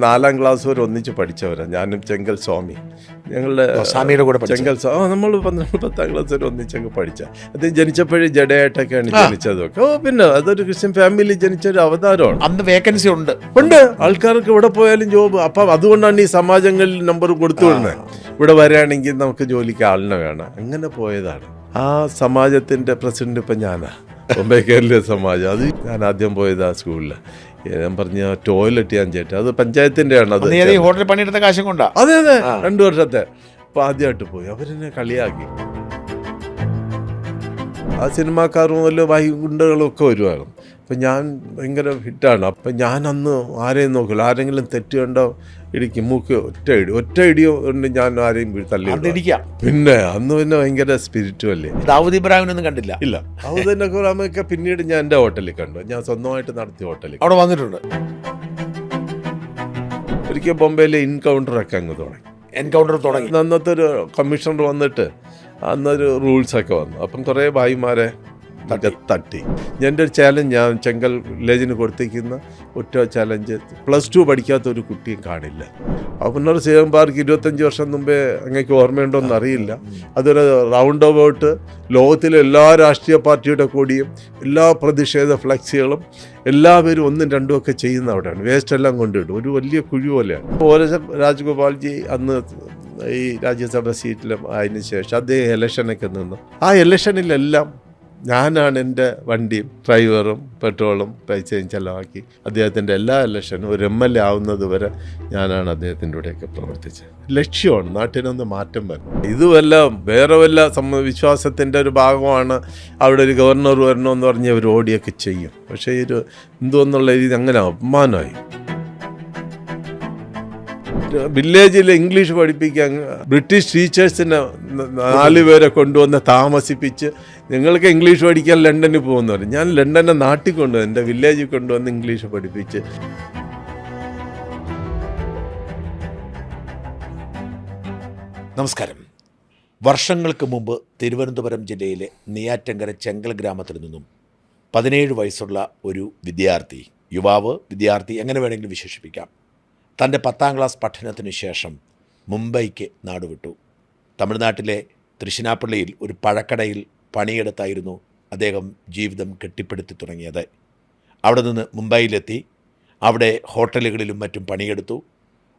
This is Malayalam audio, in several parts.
4ാം ക്ലാസ് വരെ ഒന്നിച്ച് പഠിച്ചവരാണ്. ഞാനും ചെങ്കൽ സ്വാമി, ഞങ്ങളുടെ സ്വാമിയുടെ കൂടെ ചെങ്കൽ നമ്മൾ 10ാം ക്ലാസ് വരെ ഒന്നിച്ചങ്ങ് പഠിച്ച. അത് ജനിച്ചപ്പോഴേ ജഡയായിട്ടൊക്കെയാണ് ജനിച്ചതൊക്കെ. പിന്നെ അതൊരു ക്രിസ്ത്യൻ ഫാമിലി ജനിച്ചൊരു അവതാരമാണ്. അന്ന് വേക്കൻസി ഉണ്ട്. ആൾക്കാർക്ക് ഇവിടെ പോയാലും ജോബ്. അപ്പം അതുകൊണ്ടാണ് ഈ സമാജങ്ങളിൽ നമ്പർ കൊടുത്തു വിടുന്നത്. ഇവിടെ വരികയാണെങ്കിൽ നമുക്ക് ജോലിക്ക് ആളിനെ വേണം. അങ്ങനെ പോയതാണ്. ആ സമാജത്തിൻ്റെ പ്രസിഡന്റ് ഇപ്പം ഞാനാ. ബോംബെ കേരളീയ സമാജം. അത് ഞാൻ ആദ്യം പോയത് ആ സ്കൂളിൽ. ഞാൻ പറഞ്ഞ ടോയ്ലറ്റ് ഞാൻ ചേട്ടാ, അത് പഞ്ചായത്തിൻ്റെ ആണ്. അത് ഹോട്ടലിൽ പണിയെടുത്ത കാശം കൊണ്ടാ. അതെ 2 വർഷത്തെ. അപ്പം ആദ്യമായിട്ട് പോയി. അവരെന്നെ കളിയാക്കി. ആ സിനിമാക്കാരും വല്ല വൈകുണ്ടകളും ഒക്കെ വരുവാണ്. അപ്പം ഞാൻ ഭയങ്കര ഹിറ്റാണ്. അപ്പം ഞാൻ അന്ന് ആരെയും നോക്കില്ല. ആരെങ്കിലും തെറ്റ് കണ്ടോ ഇടിക്കും. മൂക്ക് ഒറ്റ ഇടിയോ കൊണ്ട് ഞാൻ ആരെയും തള്ളി. പിന്നെ അന്ന് പിന്നെ ഭയങ്കര സ്പിരിറ്റും അല്ലേ. ദാവൂദ് ഇബ്രാഹിമിനൊന്നും കണ്ടില്ല. ഇല്ല, ദാവൂദ് ഇബ്രാഹിമൊക്കെ പിന്നീട് ഞാൻ എൻ്റെ ഹോട്ടലിൽ കണ്ടു. ഞാൻ സ്വന്തമായിട്ട് നടത്തിയ ഹോട്ടലിൽ അവിടെ വന്നിട്ടുണ്ട്. ഒരിക്കൽ ബോംബെയിലെ എൻകൗണ്ടറൊക്കെ അങ്ങ് തുടങ്ങി. അന്നത്തെ ഒരു കമ്മീഷണർ വന്നിട്ട് അന്നൊരു റൂൾസൊക്കെ വന്നു. അപ്പം കുറേ ഭായിമാരെ തട്ടി. എൻ്റെ ഒരു ചാലഞ്ച്, ഞാൻ ചെങ്കൽ വില്ലേജിന് കൊടുത്തേക്കുന്ന ഒറ്റ ചാലഞ്ച്, +2 പഠിക്കാത്ത ഒരു കുട്ടിയും കാണില്ല. പുനർ സേവം പാർക്ക് 25 വർഷം മുമ്പേ അങ്ങേക്ക് ഓർമ്മയുണ്ടോയെന്ന് അറിയില്ല. അതൊരു റൗണ്ട് അബൌട്ട് ലോകത്തിലെ എല്ലാ രാഷ്ട്രീയ പാർട്ടിയുടെ കൂടിയും എല്ലാ പ്രതിഷേധ ഫ്ലക്സുകളും എല്ലാവരും 1ഉം 2ഉം ഒക്കെ ചെയ്യുന്ന അവിടെയാണ്. വേസ്റ്റ് എല്ലാം കൊണ്ടിടും. ഒരു വലിയ കുഴി പോലെയാണ്. രാജഗോപാൽജി അന്ന് ഈ രാജ്യസഭ സീറ്റിലും അതിന് ശേഷം അദ്ദേഹം ഇലക്ഷനൊക്കെ നിന്നു. ആ ഇലക്ഷനിലെല്ലാം ഞാനാണ് എൻ്റെ വണ്ടിയും ഡ്രൈവറും പെട്രോളും പൈസയും ചെലവാക്കി അദ്ദേഹത്തിൻ്റെ എല്ലാ ഇലക്ഷനും ഒരു MLA ആവുന്നത് വരെ ഞാനാണ് അദ്ദേഹത്തിൻ്റെ കൂടെയൊക്കെ പ്രവർത്തിച്ചത്. ലക്ഷ്യമാണ് നാട്ടിനൊന്ന് മാറ്റം വരണം. ഇതുമെല്ലാം വേറെ വല്ല വിശ്വാസത്തിൻ്റെ ഒരു ഭാഗമാണ്. അവിടെ ഒരു ഗവർണർ വരണമെന്ന് പറഞ്ഞ് അവർ ഓടിയൊക്കെ ചെയ്യും. പക്ഷേ ഒരു എന്തോന്നുള്ള രീതി അങ്ങനെ അപമാനമായി. വില്ലേജിൽ ഇംഗ്ലീഷ് പഠിപ്പിക്കാൻ ബ്രിട്ടീഷ് ടീച്ചേഴ്സിനെ 4 പേരെ കൊണ്ടുവന്ന് താമസിപ്പിച്ച് നിങ്ങൾക്ക് ഇംഗ്ലീഷ് പഠിക്കാൻ ലണ്ടനിൽ പോകുന്നു പറയും. ഞാൻ ലണ്ടനെ നാട്ടിൽ കൊണ്ടുവന്നു, എൻ്റെ വില്ലേജിൽ കൊണ്ടുവന്ന് ഇംഗ്ലീഷ് പഠിപ്പിച്ച്. നമസ്കാരം. വർഷങ്ങൾക്ക് മുമ്പ് തിരുവനന്തപുരം ജില്ലയിലെ നെയ്യാറ്റിൻകര ചെങ്കൽ ഗ്രാമത്തിൽ നിന്നും 17 വയസ്സുള്ള ഒരു വിദ്യാർത്ഥി എങ്ങനെ വേണമെങ്കിലും വിശേഷിപ്പിക്കാം, തൻ്റെ 10ാം ക്ലാസ് പഠനത്തിനു ശേഷം മുംബൈക്ക് നാടുവിട്ടു. തമിഴ്നാട്ടിലെ തൃശ്ശിനാപ്പള്ളിയിൽ ഒരു പഴക്കടയിൽ പണിയെടുത്തായിരുന്നു അദ്ദേഹം ജീവിതം കെട്ടിപ്പടുത്തി തുടങ്ങിയത്. അവിടെ നിന്ന് മുംബൈയിലെത്തി. അവിടെ ഹോട്ടലുകളിലും മറ്റും പണിയെടുത്തു.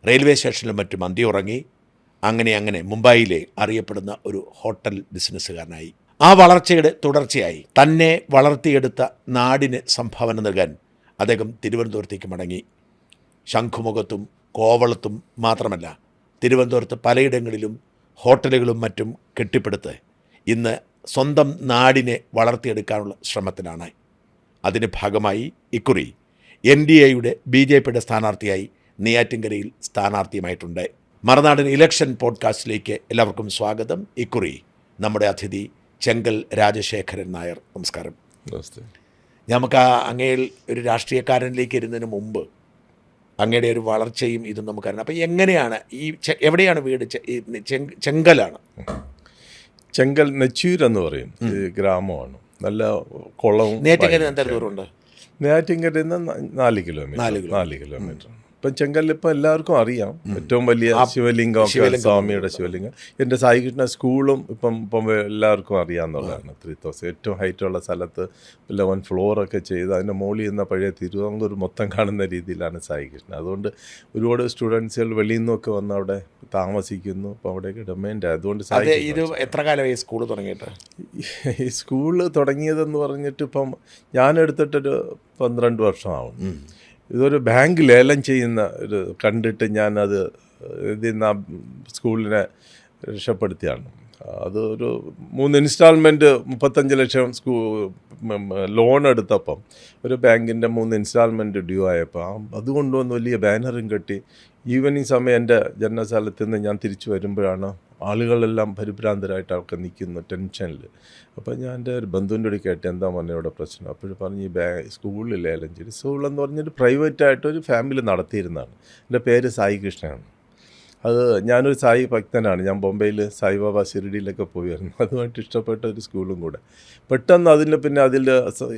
റെയിൽവേ സ്റ്റേഷനിലും മറ്റും അന്തിയുറങ്ങി. അങ്ങനെ മുംബൈയിലെ അറിയപ്പെടുന്ന ഒരു ഹോട്ടൽ ബിസിനസ്സുകാരനായി. ആ വളർച്ചയുടെ തുടർച്ചയായി തന്നെ വളർത്തിയെടുത്ത നാടിന് സംഭാവന നൽകാൻ അദ്ദേഹം തിരുവനന്തപുരത്തേക്ക് മടങ്ങി. ശംഖുമുഖത്തും കോവളത്തും മാത്രമല്ല, തിരുവനന്തപുരത്ത് പലയിടങ്ങളിലും ഹോട്ടലുകളും മറ്റും കെട്ടിപ്പടുത്ത് ഇന്ന് സ്വന്തം നാടിനെ വളർത്തിയെടുക്കാനുള്ള ശ്രമത്തിലാണ്. അതിൻ്റെ ഭാഗമായി ഇക്കുറി NDAയുടെ BJPയുടെ സ്ഥാനാർത്ഥിയായി നെയ്യാറ്റിൻകരയിൽ സ്ഥാനാർത്ഥിയുമായിട്ടുണ്ട്. മറുനാടൻ ഇലക്ഷൻ പോഡ്കാസ്റ്റിലേക്ക് എല്ലാവർക്കും സ്വാഗതം. ഇക്കുറി നമ്മുടെ അതിഥി ചെങ്കൽ രാജശേഖരൻ നായർ. നമസ്കാരം. നമുക്ക് അങ്ങയിൽ ഒരു രാഷ്ട്രീയക്കാരനിലേക്ക് ഇരുന്നതിന് മുമ്പ് അങ്ങയുടെ ഒരു വളർച്ചയും ഇതും നമുക്കറിയാം. അപ്പം എങ്ങനെയാണ് എവിടെയാണ് വീട്? ചെങ്കലാണ്. ചെങ്കൽ നെച്ചൂരെന്ന് പറയും ഗ്രാമമാണ്. നല്ല കുളവും. നെയ്യാറ്റിൻകര എന്താ ദൂരമുണ്ട്? നെയ്യാറ്റിൻകരയിൽ നിന്ന് 4 കിലോമീറ്റർ. ഇപ്പം ചെങ്കൽ ഇപ്പം എല്ലാവർക്കും അറിയാം. ഏറ്റവും വലിയ ശിവലിംഗം, സ്വാമിയുടെ ശിവലിംഗം. എൻ്റെ സായികൃഷ്ണ സ്കൂളും ഇപ്പം എല്ലാവർക്കും അറിയാമെന്നുള്ളതാണ്. 3000 ഏറ്റവും ഹൈറ്റുള്ള സ്ഥലത്ത് 11 ഫ്ലോറൊക്കെ ചെയ്ത് അതിൻ്റെ മുകളിൽ നിന്ന് പഴയ തിരുവിതാംകൂർ മൊത്തം കാണുന്ന രീതിയിലാണ് സായികൃഷ്ണ. അതുകൊണ്ട് ഒരുപാട് സ്റ്റുഡൻസുകൾ വെളിയിൽ നിന്നൊക്കെ വന്ന് അവിടെ താമസിക്കുന്നു. അപ്പോൾ അവിടെയൊക്കെ ഡൊമൈൻ്റെ. അതുകൊണ്ട് ഇത് എത്ര കാലമായി സ്കൂൾ തുടങ്ങിയിട്ട്? ഈ സ്കൂള് തുടങ്ങിയതെന്ന് പറഞ്ഞിട്ട് ഇപ്പം ഞാനെടുത്തിട്ടൊരു 12 വർഷമാവും. ഇതൊരു ബാങ്ക് ലേലം ചെയ്യുന്ന ഒരു കണ്ടിട്ട് ഞാനത് ഇതിൽ നിന്ന് സ്കൂളിനെ രക്ഷപ്പെടുത്തിയാണ്. അത് ഒരു 3 ഇൻസ്റ്റാൾമെൻറ്റ് 35 ലക്ഷം ലോൺ എടുത്തപ്പം ഒരു ബാങ്കിൻ്റെ 3 ഇൻസ്റ്റാൾമെൻറ്റ് ഡ്യൂ ആയപ്പോൾ അതുകൊണ്ടുവന്ന് വലിയ ബാനറും കെട്ടി. ഈവനിങ് സമയം എൻ്റെ ജന്മസ്ഥലത്ത് നിന്ന് ഞാൻ തിരിച്ചു വരുമ്പോഴാണ് ആളുകളെല്ലാം പരിഭ്രാന്തരായിട്ട് അവർക്ക് നിൽക്കുന്നു ടെൻഷനിൽ. അപ്പോൾ ഞാൻ എൻ്റെ ഒരു ബന്ധുവിൻ്റെ കൂടി കേട്ട് എന്താ പറഞ്ഞവിടെ പ്രശ്നം. അപ്പോൾ പറഞ്ഞ് ഈ സ്കൂളിൽ ലേലം ചെയ്തു. സ്കൂളെന്ന് പറഞ്ഞൊരു പ്രൈവറ്റായിട്ടൊരു ഫാമിലി നടത്തിയിരുന്നതാണ്. എൻ്റെ പേര് സായികൃഷ്ണനാണ്. അത് ഞാനൊരു സായി ഭക്തനാണ്. ഞാൻ ബോംബെയിൽ സായിബാബ ഷിർഡിയിലൊക്കെ പോയിരുന്നു. അതുമായിട്ട് ഇഷ്ടപ്പെട്ട ഒരു സ്കൂളും കൂടെ. പെട്ടെന്ന് അതിൽ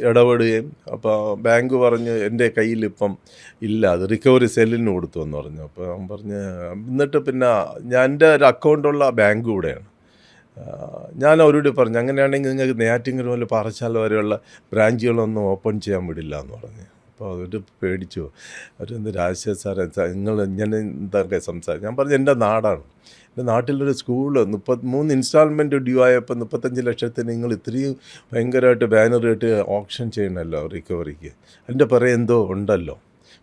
ഇടപെടുകയും അപ്പോൾ ബാങ്ക് പറഞ്ഞ് എൻ്റെ കയ്യിൽ ഇപ്പം ഇല്ല, അത് റിക്കവറി സെല്ലിന് കൊടുത്തു എന്ന് പറഞ്ഞു. അപ്പോൾ ഞാൻ പറഞ്ഞ് എന്നിട്ട് പിന്നെ ഞാൻ എൻ്റെ ഒരു അക്കൗണ്ടുള്ള ബാങ്ക് കൂടെയാണ്. ഞാൻ അവരോട് പറഞ്ഞു, അങ്ങനെയാണെങ്കിൽ നിങ്ങൾക്ക് നെയ്യാറ്റിൻകര മുതൽ പാറശാല വരെയുള്ള ബ്രാഞ്ചുകളൊന്നും ഓപ്പൺ ചെയ്യാൻ വിടില്ല എന്ന് പറഞ്ഞു. അപ്പോൾ അവർ പേടിച്ചു. അവരെന്ത് രാജശേഖർ സാറേ നിങ്ങൾ ഞാൻ എന്തൊക്കെ സംസാരിക്കും. ഞാൻ പറഞ്ഞു എൻ്റെ നാടാണ്, എൻ്റെ നാട്ടിലൊരു സ്കൂള് 33 ഇൻസ്റ്റാൾമെൻറ്റ് ഡ്യൂ ആയപ്പോൾ 35 ലക്ഷത്തിന് നിങ്ങൾ ഇത്രയും ഭയങ്കരമായിട്ട് ബാനർ ഇട്ട് ഓപ്ഷൻ ചെയ്യണമല്ലോ റിക്കവറിക്ക്. അതിൻ്റെ പിറകെ എന്തോ ഉണ്ടല്ലോ.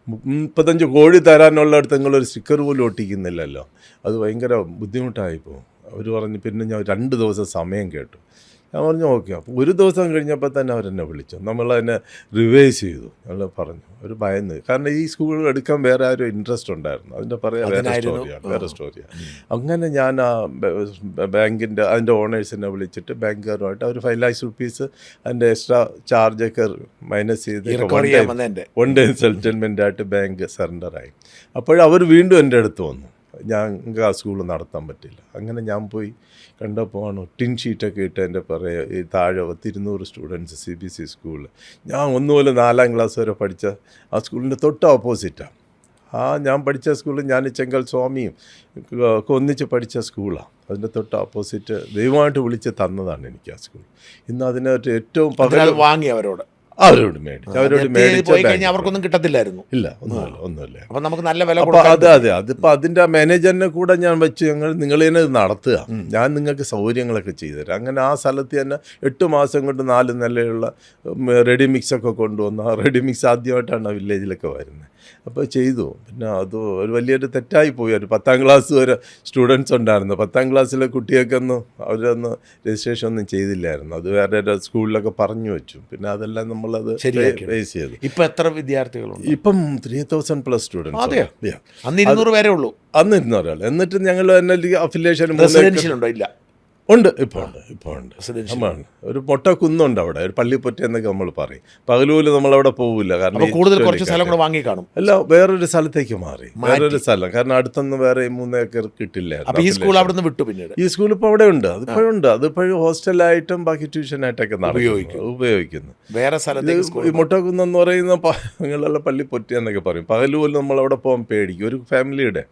35 കോടി തരാനുള്ളിടത്ത് നിങ്ങളൊരു സ്റ്റിക്കർ പോലും ഒട്ടിക്കുന്നില്ലല്ലോ. അത് ഭയങ്കര ബുദ്ധിമുട്ടായിപ്പോൾ. അവർ പറഞ്ഞു. പിന്നെ ഞാൻ 2 ദിവസം സമയം കേട്ടു. ഞാൻ പറഞ്ഞു ഓക്കെ. അപ്പോൾ ഒരു ദിവസം കഴിഞ്ഞപ്പോൾ തന്നെ അവരെന്നെ വിളിച്ചു. നമ്മളതിനെ റിവൈസ് ചെയ്തു. ഞങ്ങൾ പറഞ്ഞു, ഒരു ഭയന്ന്. കാരണം ഈ സ്കൂൾ എടുക്കാൻ വേറെ ആരും ഇൻട്രസ്റ്റ് ഉണ്ടായിരുന്നു. അതിൻ്റെ പറയാൻ വേറെ സ്റ്റോറിയാണ്. അങ്ങനെ ഞാൻ ആ ബാങ്കിൻ്റെ അതിൻ്റെ ഓണേഴ്സിനെ വിളിച്ചിട്ട് ബാങ്കുകാരുമായിട്ട് അവർ 5 lakhs rupees അതിൻ്റെ എക്സ്ട്രാ ചാർജൊക്കെ മൈനസ് ചെയ്ത് 1 day സെറ്റിൽമെൻറ്റായിട്ട് ബാങ്ക് സറണ്ടറായി. അപ്പോഴവർ വീണ്ടും എൻ്റെ അടുത്ത് വന്നു, ഞങ്ങൾക്ക് ആ സ്കൂൾ നടത്താൻ പറ്റില്ല. അങ്ങനെ ഞാൻ പോയി കണ്ടപ്പോൾ ടിൻ ഷീറ്റൊക്കെ ഇട്ട് എൻ്റെ പറയുക ഈ താഴെ 200 സ്റ്റുഡൻസ് CBSE സ്കൂളിൽ. ഞാൻ 1 മുതൽ 4ാം ക്ലാസ് വരെ പഠിച്ച ആ സ്കൂളിൻ്റെ തൊട്ട് ഓപ്പോസിറ്റാണ്. ഞാൻ പഠിച്ച സ്കൂളിൽ ഞാൻ ചെങ്കൽ സ്വാമിയും ഒക്കെ ഒന്നിച്ച് പഠിച്ച സ്കൂളാണ്. അതിൻ്റെ തൊട്ട് ഓപ്പോസിറ്റ് ദൈവമായിട്ട് വിളിച്ച് തന്നതാണ് എനിക്ക് ആ സ്കൂൾ. ഇന്ന് അതിനകത്ത് ഏറ്റവും വാങ്ങി അവരോട് മേടിച്ചു. അവർക്കൊന്നും കിട്ടത്തില്ലായിരുന്നു. ഇല്ല, ഒന്നുമില്ല. അപ്പം നമുക്ക് നല്ല വില. അതെ അതിപ്പോൾ അതിൻ്റെ മാനേജറിനെ കൂടെ ഞാൻ വെച്ച് നിങ്ങൾ തന്നെ നടത്തുക, ഞാൻ നിങ്ങൾക്ക് സൗകര്യങ്ങളൊക്കെ ചെയ്തുതരാം. അങ്ങനെ ആ സ്ഥലത്ത് തന്നെ 8 മാസം കൊണ്ട് 4 നിലയുള്ള റെഡി മിക്സൊക്കെ കൊണ്ടുവന്നു. ആ റെഡി മിക്സ് ആദ്യമായിട്ടാണ് വില്ലേജിലൊക്കെ വരുന്നത്. അപ്പോൾ ചെയ്തു. പിന്നെ അത് ഒരു വലിയൊരു തെറ്റായി പോയി. ഒരു 10ാം ക്ലാസ് വരെ സ്റ്റുഡൻസ് ഉണ്ടായിരുന്നു. 10ാം ക്ലാസ്സിലെ കുട്ടിയൊക്കെ അവരൊന്ന് രജിസ്ട്രേഷൻ ഒന്നും ചെയ്തില്ലായിരുന്നു. അത് വേറെ സ്കൂളിലൊക്കെ പറഞ്ഞു വെച്ചു. പിന്നെ അതെല്ലാം നമ്മളത് ഫേസ് ചെയ്തു. ഇപ്പം എത്ര വിദ്യാർത്ഥികളുണ്ട്? ഇപ്പം 3000+ സ്റ്റുഡൻസ്. അതെയോ? അന്ന് 200 പേരേ ഉള്ളൂ. അന്ന് 200 ആൾ. എന്നിട്ട് ഞങ്ങൾ അഫിലിയേഷൻ ഉണ്ടോ? ഇല്ല, ഉണ്ട്. ഇപ്പോൾ ഉണ്ട്. ഒരു പൊട്ട കുന്നുണ്ട് അവിടെ, ഒരു പള്ളിപ്പൊറ്റ എന്നൊക്കെ നമ്മൾ പറയും. പകലൂല് നമ്മളവിടെ പോകില്ല, കാരണം കൂടുതൽ കുറച്ച് സ്ഥലം കൂടെ വാങ്ങി കാണും. അല്ല, വേറൊരു സ്ഥലത്തേക്ക് മാറി, വേറൊരു സ്ഥലം. കാരണം അടുത്തൊന്നും വേറെ 3 ഏക്കർ കിട്ടില്ല. ഈ സ്കൂൾ അവിടെ നിന്ന് വിട്ടു. പിന്നീട് ഈ സ്കൂൾ ഇപ്പോൾ അവിടെ ഉണ്ട്. അതിപ്പോഴും ഹോസ്റ്റലായിട്ടും ബാക്കി ട്യൂഷനായിട്ടൊക്കെ ഉപയോഗിക്കുന്നു. വേറെ സ്ഥലത്തേക്ക് ഈ മുട്ടക്കുന്നെന്ന് പറയുന്ന നിങ്ങളുള്ള പള്ളിപ്പൊറ്റ എന്നൊക്കെ പറയും. പകലൂല് നമ്മളവിടെ പോകാൻ പേടിക്കും. ഒരു ഫാമിലിയുടെ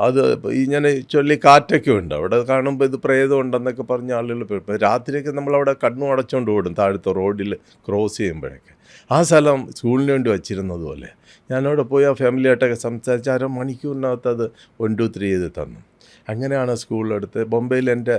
അത് ഇങ്ങനെ ചൊല്ലി കാറ്റൊക്കെ ഉണ്ട് അവിടെ. കാണുമ്പോൾ ഇത് പ്രേതം ഉണ്ടെന്നൊക്കെ പറഞ്ഞ ആളുകൾ രാത്രിയൊക്കെ നമ്മളവിടെ കണ്ണു അടച്ചുകൊണ്ട് ഓടും താഴത്തെ റോഡിൽ ക്രോസ് ചെയ്യുമ്പോഴൊക്കെ. ആ സ്ഥലം സ്കൂളിന് വേണ്ടി വച്ചിരുന്നതുപോലെ ഞാനവിടെ പോയി ആ ഫാമിലിയായിട്ടൊക്കെ സംസാരിച്ച് 1/2 മണിക്കൂറിനകത്ത് അത് 1, 2, 3 ചെയ്ത് തന്നു. അങ്ങനെയാണ് സ്കൂളിലെടുത്ത്. ബോംബെയിൽ എൻ്റെ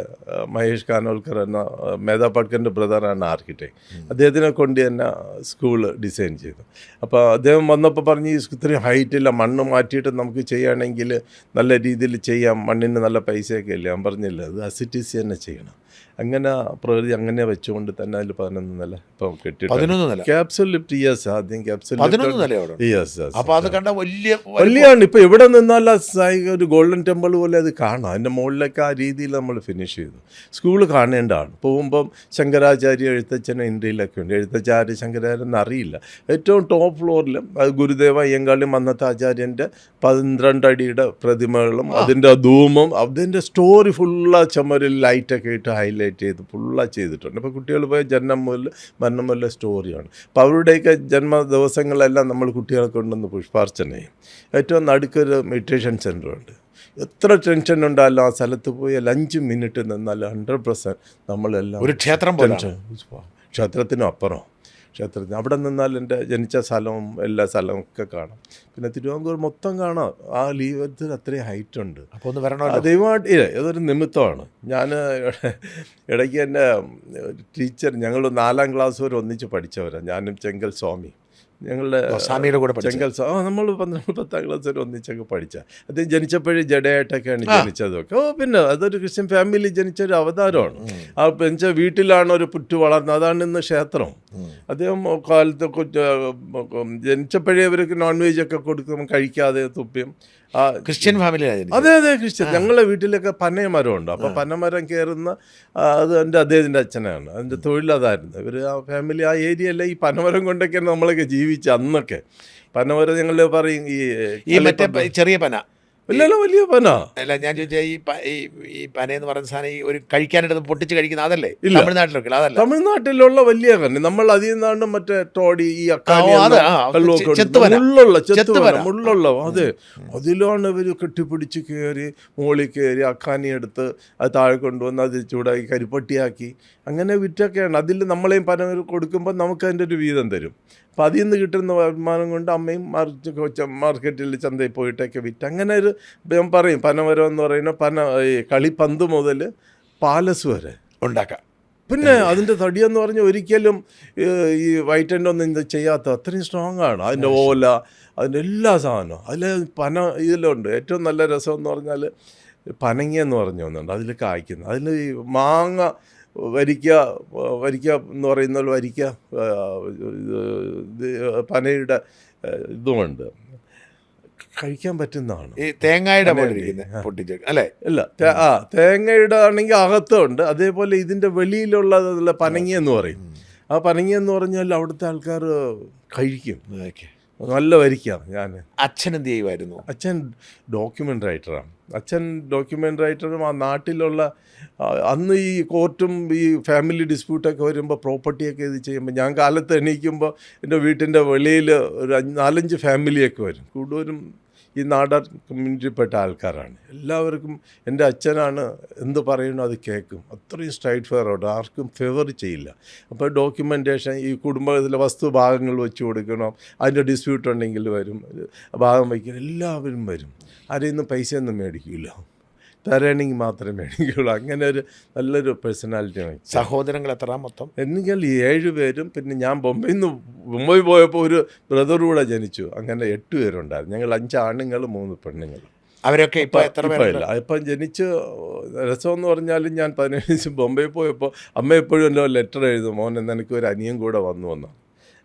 മഹേഷ് കാനോൽക്കർ എന്ന മേധാ പട്കറിൻ്റെ ബ്രദറാണ് ആർക്കിടെക്ട്. അദ്ദേഹത്തിനെ കൊണ്ട് തന്നെ സ്കൂൾ ഡിസൈൻ ചെയ്തു. അപ്പോൾ അദ്ദേഹം വന്നപ്പോൾ പറഞ്ഞ് ഈ ഇത്രയും ഹൈറ്റില്ല, മണ്ണ് മാറ്റിയിട്ട് നമുക്ക് ചെയ്യുകയാണെങ്കിൽ നല്ല രീതിയിൽ ചെയ്യാം, മണ്ണിന് നല്ല പൈസയൊക്കെ ഇല്ല. ഞാൻ പറഞ്ഞില്ല, അത് അസിറ്റിസി തന്നെ ചെയ്യണം. അങ്ങനെ പ്രകൃതി അങ്ങനെ വെച്ചുകൊണ്ട് തന്നെ അതിൽ 11 നില ഇപ്പം കെട്ടിട്ട് ക്യാപ്സുൽ ലിഫ്റ്റ്. യെസ്, ആദ്യം ക്യാപ്സുൽ വലിയാണ്. ഇപ്പം എവിടെ നിന്നല്ല ഒരു ഗോൾഡൻ ടെമ്പിൾ പോലെ അത് കാണാം. അതിൻ്റെ മുകളിലൊക്കെ ആ രീതിയിൽ നമ്മൾ ഫിനിഷ് ചെയ്തു. സ്കൂൾ കാണേണ്ടതാണ്. പോകുമ്പം ശങ്കരാചാര്യ എഴുത്തച്ഛൻ ഇന്ത്യയിലൊക്കെ ഉണ്ട്. എഴുത്തച്ഛാര്യ ശങ്കരാചാര്യൻ അറിയില്ല. ഏറ്റവും ടോപ്പ് ഫ്ലോറിൽ ഗുരുദേവ അയ്യങ്കാളി മന്നത്ത ആചാര്യൻ്റെ 12 അടിയുടെ പ്രതിമകളും അതിൻ്റെ ധൂമം, അതിൻ്റെ സ്റ്റോറി ഫുള്ളാ ചുമരിൽ ലൈറ്റൊക്കെ ഇട്ട് ഹൈലൈറ്റ് ചെയ്ത് ഫുള്ളാ ചെയ്തിട്ടുണ്ട്. അപ്പോൾ കുട്ടികൾ പോയ ജനനം മുതൽ മരണം മുതൽ സ്റ്റോറിയാണ്. അപ്പോൾ അവരുടെയൊക്കെ ജന്മദിവസങ്ങളെല്ലാം നമ്മൾ കുട്ടികളെ കൊണ്ടുവന്ന് പുഷ്പാർച്ചന ചെയ്യും. ഏറ്റവും നടുക്കൊരു മെഡിറ്റേഷൻ സെൻ്ററുണ്ട്. എത്ര ടെൻഷൻ ഉണ്ടായാലും ആ സ്ഥലത്ത് പോയി 5 മിനിറ്റ് നിന്നാൽ 100% നമ്മളെല്ലാം ഒരു ക്ഷേത്രം ക്ഷേത്രത്തിനും അപ്പുറം ക്ഷേത്രത്തിന് അവിടെ നിന്നാൽ എൻ്റെ ജനിച്ച സ്ഥലവും എല്ലാ സ്ഥലവും ഒക്കെ കാണാം. പിന്നെ തിരുവാങ്കൂർ മൊത്തം കാണാം. ആ ലീവത്തിൽ അത്രയും ഹൈറ്റ് ഉണ്ട്. അപ്പോൾ ഒന്ന് വരണം. ദൈവമായിട്ട് ഏതൊരു നിമിത്തമാണ്. ഞാൻ ഇടയ്ക്ക് എൻ്റെ ടീച്ചർ, ഞങ്ങൾ 4ാം ക്ലാസ് വരെ ഒന്നിച്ച് പഠിച്ചവരാണ്. ഞാനും ചെങ്കൽ സ്വാമി, ഞങ്ങളുടെ സ്വാമിയുടെ കൂടെ ചെങ്കൽ നമ്മൾ 10ാം ക്ലാസ് വരെ ഒന്നിച്ചൊക്കെ പഠിച്ച. അദ്ദേഹം ജനിച്ചപ്പോഴേ ജഡയായിട്ടൊക്കെയാണ് ജനിച്ചതൊക്കെ. പിന്നെ അതൊരു ക്രിസ്ത്യൻ ഫാമിലി ജനിച്ചൊരു അവതാരമാണ്. ആ ജനിച്ച വീട്ടിലാണ് ഒരു പുറ്റു വളർന്നത്. അതാണ് ഇന്ന് ക്ഷേത്രം. അദ്ദേഹം കാലത്ത് ജനിച്ചപ്പോഴേ അവർക്ക് നോൺ വെജ് ഒക്കെ കൊടുക്കും, കഴിക്കാതെ തുപ്പിയും. Christian family. അതെ, ക്രിസ്ത്യൻ. ഞങ്ങളുടെ വീട്ടിലൊക്കെ പനയമരമുണ്ട്. അപ്പോൾ പനമരം കയറുന്ന അത് അദ്ദേഹത്തിൻ്റെ അച്ഛനാണ്. അതിൻ്റെ തൊഴിലതായിരുന്നു. ഇവർ ആ ഫാമിലി ആ ഏരിയയല്ല ഈ പനമരം കൊണ്ടൊക്കെയാണ് നമ്മളൊക്കെ ജീവിച്ച അന്നൊക്കെ. പനമരം ഞങ്ങൾ പറയും ഈ മറ്റേ ചെറിയ പന ഇല്ലല്ലോ, വലിയ പന. അല്ല, ഞാൻ ചോദിച്ചാൽ ഈ പനയെന്ന് പറയുന്ന സാധനം ഈ ഒരു കഴിക്കാനായിട്ട് പൊട്ടിച്ച് കഴിക്കുന്ന അതല്ലേ? ഇല്ല. തമിഴ്നാട്ടിലൊക്കെ അതല്ല. തമിഴ്നാട്ടിലുള്ള വലിയ കന്നി നമ്മൾ അതിൽ നിന്നാണ് മറ്റേ ടോടി ഈ അക്കാനി ചെത്തുപന. മുള്ളുള്ള അതെ, അതിലാണ് ഇവർ കെട്ടിപ്പിടിച്ച് കയറി മുകളിൽ കയറി അക്കാനി എടുത്ത് അത് താഴെ കൊണ്ടുവന്ന് അത് ചൂടാക്കി കരിപ്പട്ടിയാക്കി അങ്ങനെ വിറ്റൊക്കെയാണ്. അതിൽ നമ്മളെയും പന കൊടുക്കുമ്പോൾ നമുക്ക് അതിൻ്റെ ഒരു വീതം തരും. അപ്പം അതിൽ നിന്ന് കിട്ടുന്ന വരുമാനം കൊണ്ട് അമ്മയും മാർക്കറ്റിൽ ചന്തയിൽ പോയിട്ടൊക്കെ വിറ്റ് അങ്ങനെ ഒരു ഞാൻ പറയും പനമരം എന്ന് പറയുന്നത് ഈ കളിപ്പന്ത് മുതൽ പാലസ് വരെ ഉണ്ടാക്കാം. പിന്നെ അതിൻ്റെ തടിയെന്ന് പറഞ്ഞാൽ ഒരിക്കലും ഈ വൈറ്റ് ആൻഡ് ഒന്നും ഇത് ചെയ്യാത്ത അത്രയും സ്ട്രോങ് ആണ്. അതിൻ്റെ ഓല, അതിൻ്റെ എല്ലാ സാധനവും അതിൽ പന ഇതിലുണ്ട്. ഏറ്റവും നല്ല രസം എന്ന് പറഞ്ഞാൽ പനങ്ങ എന്ന് പറഞ്ഞ ഒന്നുണ്ട് അതിൽ കായ്ക്കുന്നത്. അതിൽ ഈ മാങ്ങ വരിക്ക എന്ന് പറയുന്ന വരിക്ക പനയുടെ ഇതുമുണ്ട്, കഴിക്കാൻ പറ്റുന്നതാണ്. ഈ തേങ്ങയുടെ പൊട്ടിച്ച് അല്ലേ? ഇല്ല, തേങ്ങയുടെ ആണെങ്കിൽ അകത്തുണ്ട്. അതേപോലെ ഇതിൻ്റെ വെളിയിലുള്ള പനങ്ങി എന്ന് പറയും. ആ പനങ്ങി എന്ന് പറഞ്ഞാൽ അവിടുത്തെ ആൾക്കാർ കഴിക്കും, നല്ല വരിക്കാം. ഞാൻ അച്ഛൻ എന്ത് ചെയ്യുമായിരുന്നു? അച്ഛൻ ഡോക്യുമെൻ്ററി റൈറ്ററാണ്. അച്ഛൻ ഡോക്യുമെൻ്ററി റൈറ്ററും ആ നാട്ടിലുള്ള അന്ന് ഈ കോർട്ടും ഈ ഫാമിലി ഡിസ്പ്യൂട്ടൊക്കെ വരുമ്പോൾ പ്രോപ്പർട്ടിയൊക്കെ ഇത് ചെയ്യുമ്പോൾ ഞാൻ കാലത്ത് എണീക്കുമ്പോൾ എൻ്റെ വീട്ടിൻ്റെ വെളിയിൽ ഒരു 4-5 ഫാമിലിയൊക്കെ വരും. കൂടുതലും ഈ നാടൻ കമ്മ്യൂണിറ്റിയിൽപ്പെട്ട ആൾക്കാരാണ്. എല്ലാവർക്കും എൻ്റെ അച്ഛനാണ് എന്ത് പറയുന്നു അത് കേൾക്കും. അത്രയും സ്ട്രൈറ്റ് ഫോർവേഡ്, ആർക്കും ഫേവർ ചെയ്യില്ല. അപ്പോൾ ഡോക്യുമെൻറ്റേഷൻ ഈ കുടുംബത്തിലെ വസ്തു ഭാഗങ്ങൾ വെച്ച് കൊടുക്കണം, അതിൻ്റെ ഡിസ്പ്യൂട്ട് ഉണ്ടെങ്കിൽ വരും, ഭാഗം വയ്ക്കണം, എല്ലാവരും വരും. ആരെയും പൈസയൊന്നും മേടിക്കില്ല, തരണമെങ്കിൽ മാത്രമേ മേടിക്കുള്ളൂ. അങ്ങനെ ഒരു നല്ലൊരു പേഴ്സണാലിറ്റിയാണ്. സഹോദരങ്ങൾ എത്ര മൊത്തം? എന്നെങ്കിൽ 7 പേരും. പിന്നെ ഞാൻ മുംബൈ പോയപ്പോൾ ഒരു ബ്രദർ കൂടെ ജനിച്ചു. അങ്ങനെ 8 പേരുണ്ടായിരുന്നു. ഞങ്ങൾ 5 ആണുങ്ങൾ 3 പെണ്ണുങ്ങൾ. അവരൊക്കെ ഇപ്പോൾ എത്ര പേരില്ല. ഇപ്പം ജനിച്ച് രസമെന്ന് പറഞ്ഞാൽ ഞാൻ 15 ബോംബെ പോയപ്പോൾ അമ്മ എപ്പോഴും എൻ്റെ ലെറ്റർ എഴുതും, മോൻ എനിക്ക് ഒരു അനിയൻ കൂടെ വന്നു.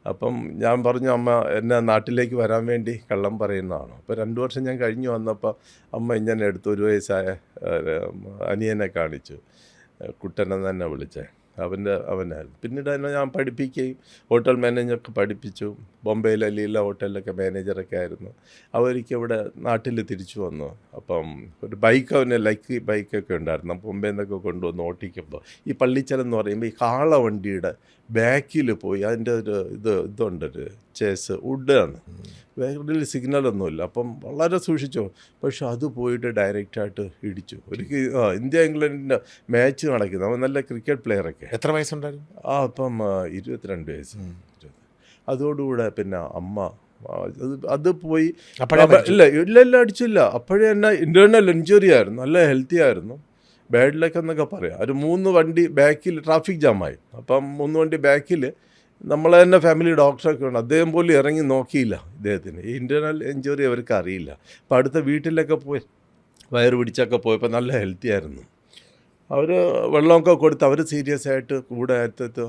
അപ്പം ഞാൻ പറഞ്ഞു അമ്മ എന്നെ നാട്ടിലേക്ക് വരാൻ വേണ്ടി കള്ളം പറയുന്നതാണ്. അപ്പോൾ 2 വർഷം ഞാൻ കഴിഞ്ഞ് വന്നപ്പോൾ അമ്മ ഇങ്ങനെ എടുത്ത് 1 വയസ്സായ അനിയനെ കാണിച്ചു, കുട്ടനെന്ന് തന്നെ വിളിച്ചേ. അവനായിരുന്നു. പിന്നീട് എന്നെ ഞാൻ പഠിപ്പിക്കുകയും ഹോട്ടൽ മാനേജറൊക്കെ പഠിപ്പിച്ചു. ബോംബെയിലെ ലീല ഹോട്ടലിലൊക്കെ മാനേജറൊക്കെ ആയിരുന്നു. അവർക്ക് ഇവിടെ നാട്ടിൽ തിരിച്ചു വന്നു. അപ്പം ഒരു ബൈക്ക് അവന് ലൈക്ക് ബൈക്കൊക്കെ ഉണ്ടായിരുന്നു. ബോംബെയിൽ നിന്നൊക്കെ കൊണ്ടുവന്ന് ഓട്ടിക്കുമ്പോൾ ഈ പള്ളിച്ചലം എന്ന് പറയുമ്പോൾ ഈ കാളവണ്ടിയുടെ ബാക്കിൽ പോയി അതിൻ്റെ ഒരു ഇതുണ്ടൊരു ചേസ് വുഡാണ്, വേറെ സിഗ്നലൊന്നുമില്ല. അപ്പം വളരെ സൂക്ഷിച്ചു. പക്ഷെ അത് പോയിട്ട് ഡയറക്റ്റായിട്ട് ഇടിച്ചു. ഒരിക്കൽ ഇന്ത്യ ഇംഗ്ലണ്ടിൻ്റെ മാച്ച് നടക്കുന്നു. അവൻ നല്ല ക്രിക്കറ്റ് പ്ലെയറൊക്കെ. എത്ര വയസ്സുണ്ടായിരുന്നു? അപ്പം 22 വയസ്സ്. അതോടുകൂടെ പിന്നെ അമ്മ അത് പോയി. ഇല്ല അടിച്ചില്ല. അപ്പോഴേ എന്നെ ഇൻറ്റേർണൽ ഇഞ്ചുറി ആയിരുന്നു, നല്ല ഹെൽത്തി ആയിരുന്നു. ബാഡ് ലക്ക് എന്നൊക്കെ പറയാം. ഒരു 3 വണ്ടി ബാക്കിൽ ട്രാഫിക് ജാമായി. അപ്പം 3 വണ്ടി ബാക്കിൽ നമ്മളെ തന്നെ ഫാമിലി ഡോക്ടറൊക്കെ ഉണ്ട്. അദ്ദേഹം പോലും ഇറങ്ങി നോക്കിയില്ല ഇദ്ദേഹത്തിന്. ഈ ഇൻറ്റേർണൽ ഇഞ്ചുറി അവർക്ക് അറിയില്ല. അപ്പോൾ അടുത്ത വീട്ടിലൊക്കെ പോയി വയറ് പിടിച്ചൊക്കെ പോയപ്പോൾ നല്ല ഹെൽത്തി ആയിരുന്നു. അവർ വെള്ളമൊക്കെ കൊടുത്ത് അവർ സീരിയസ് ആയിട്ട് കൂടെ അടുത്ത്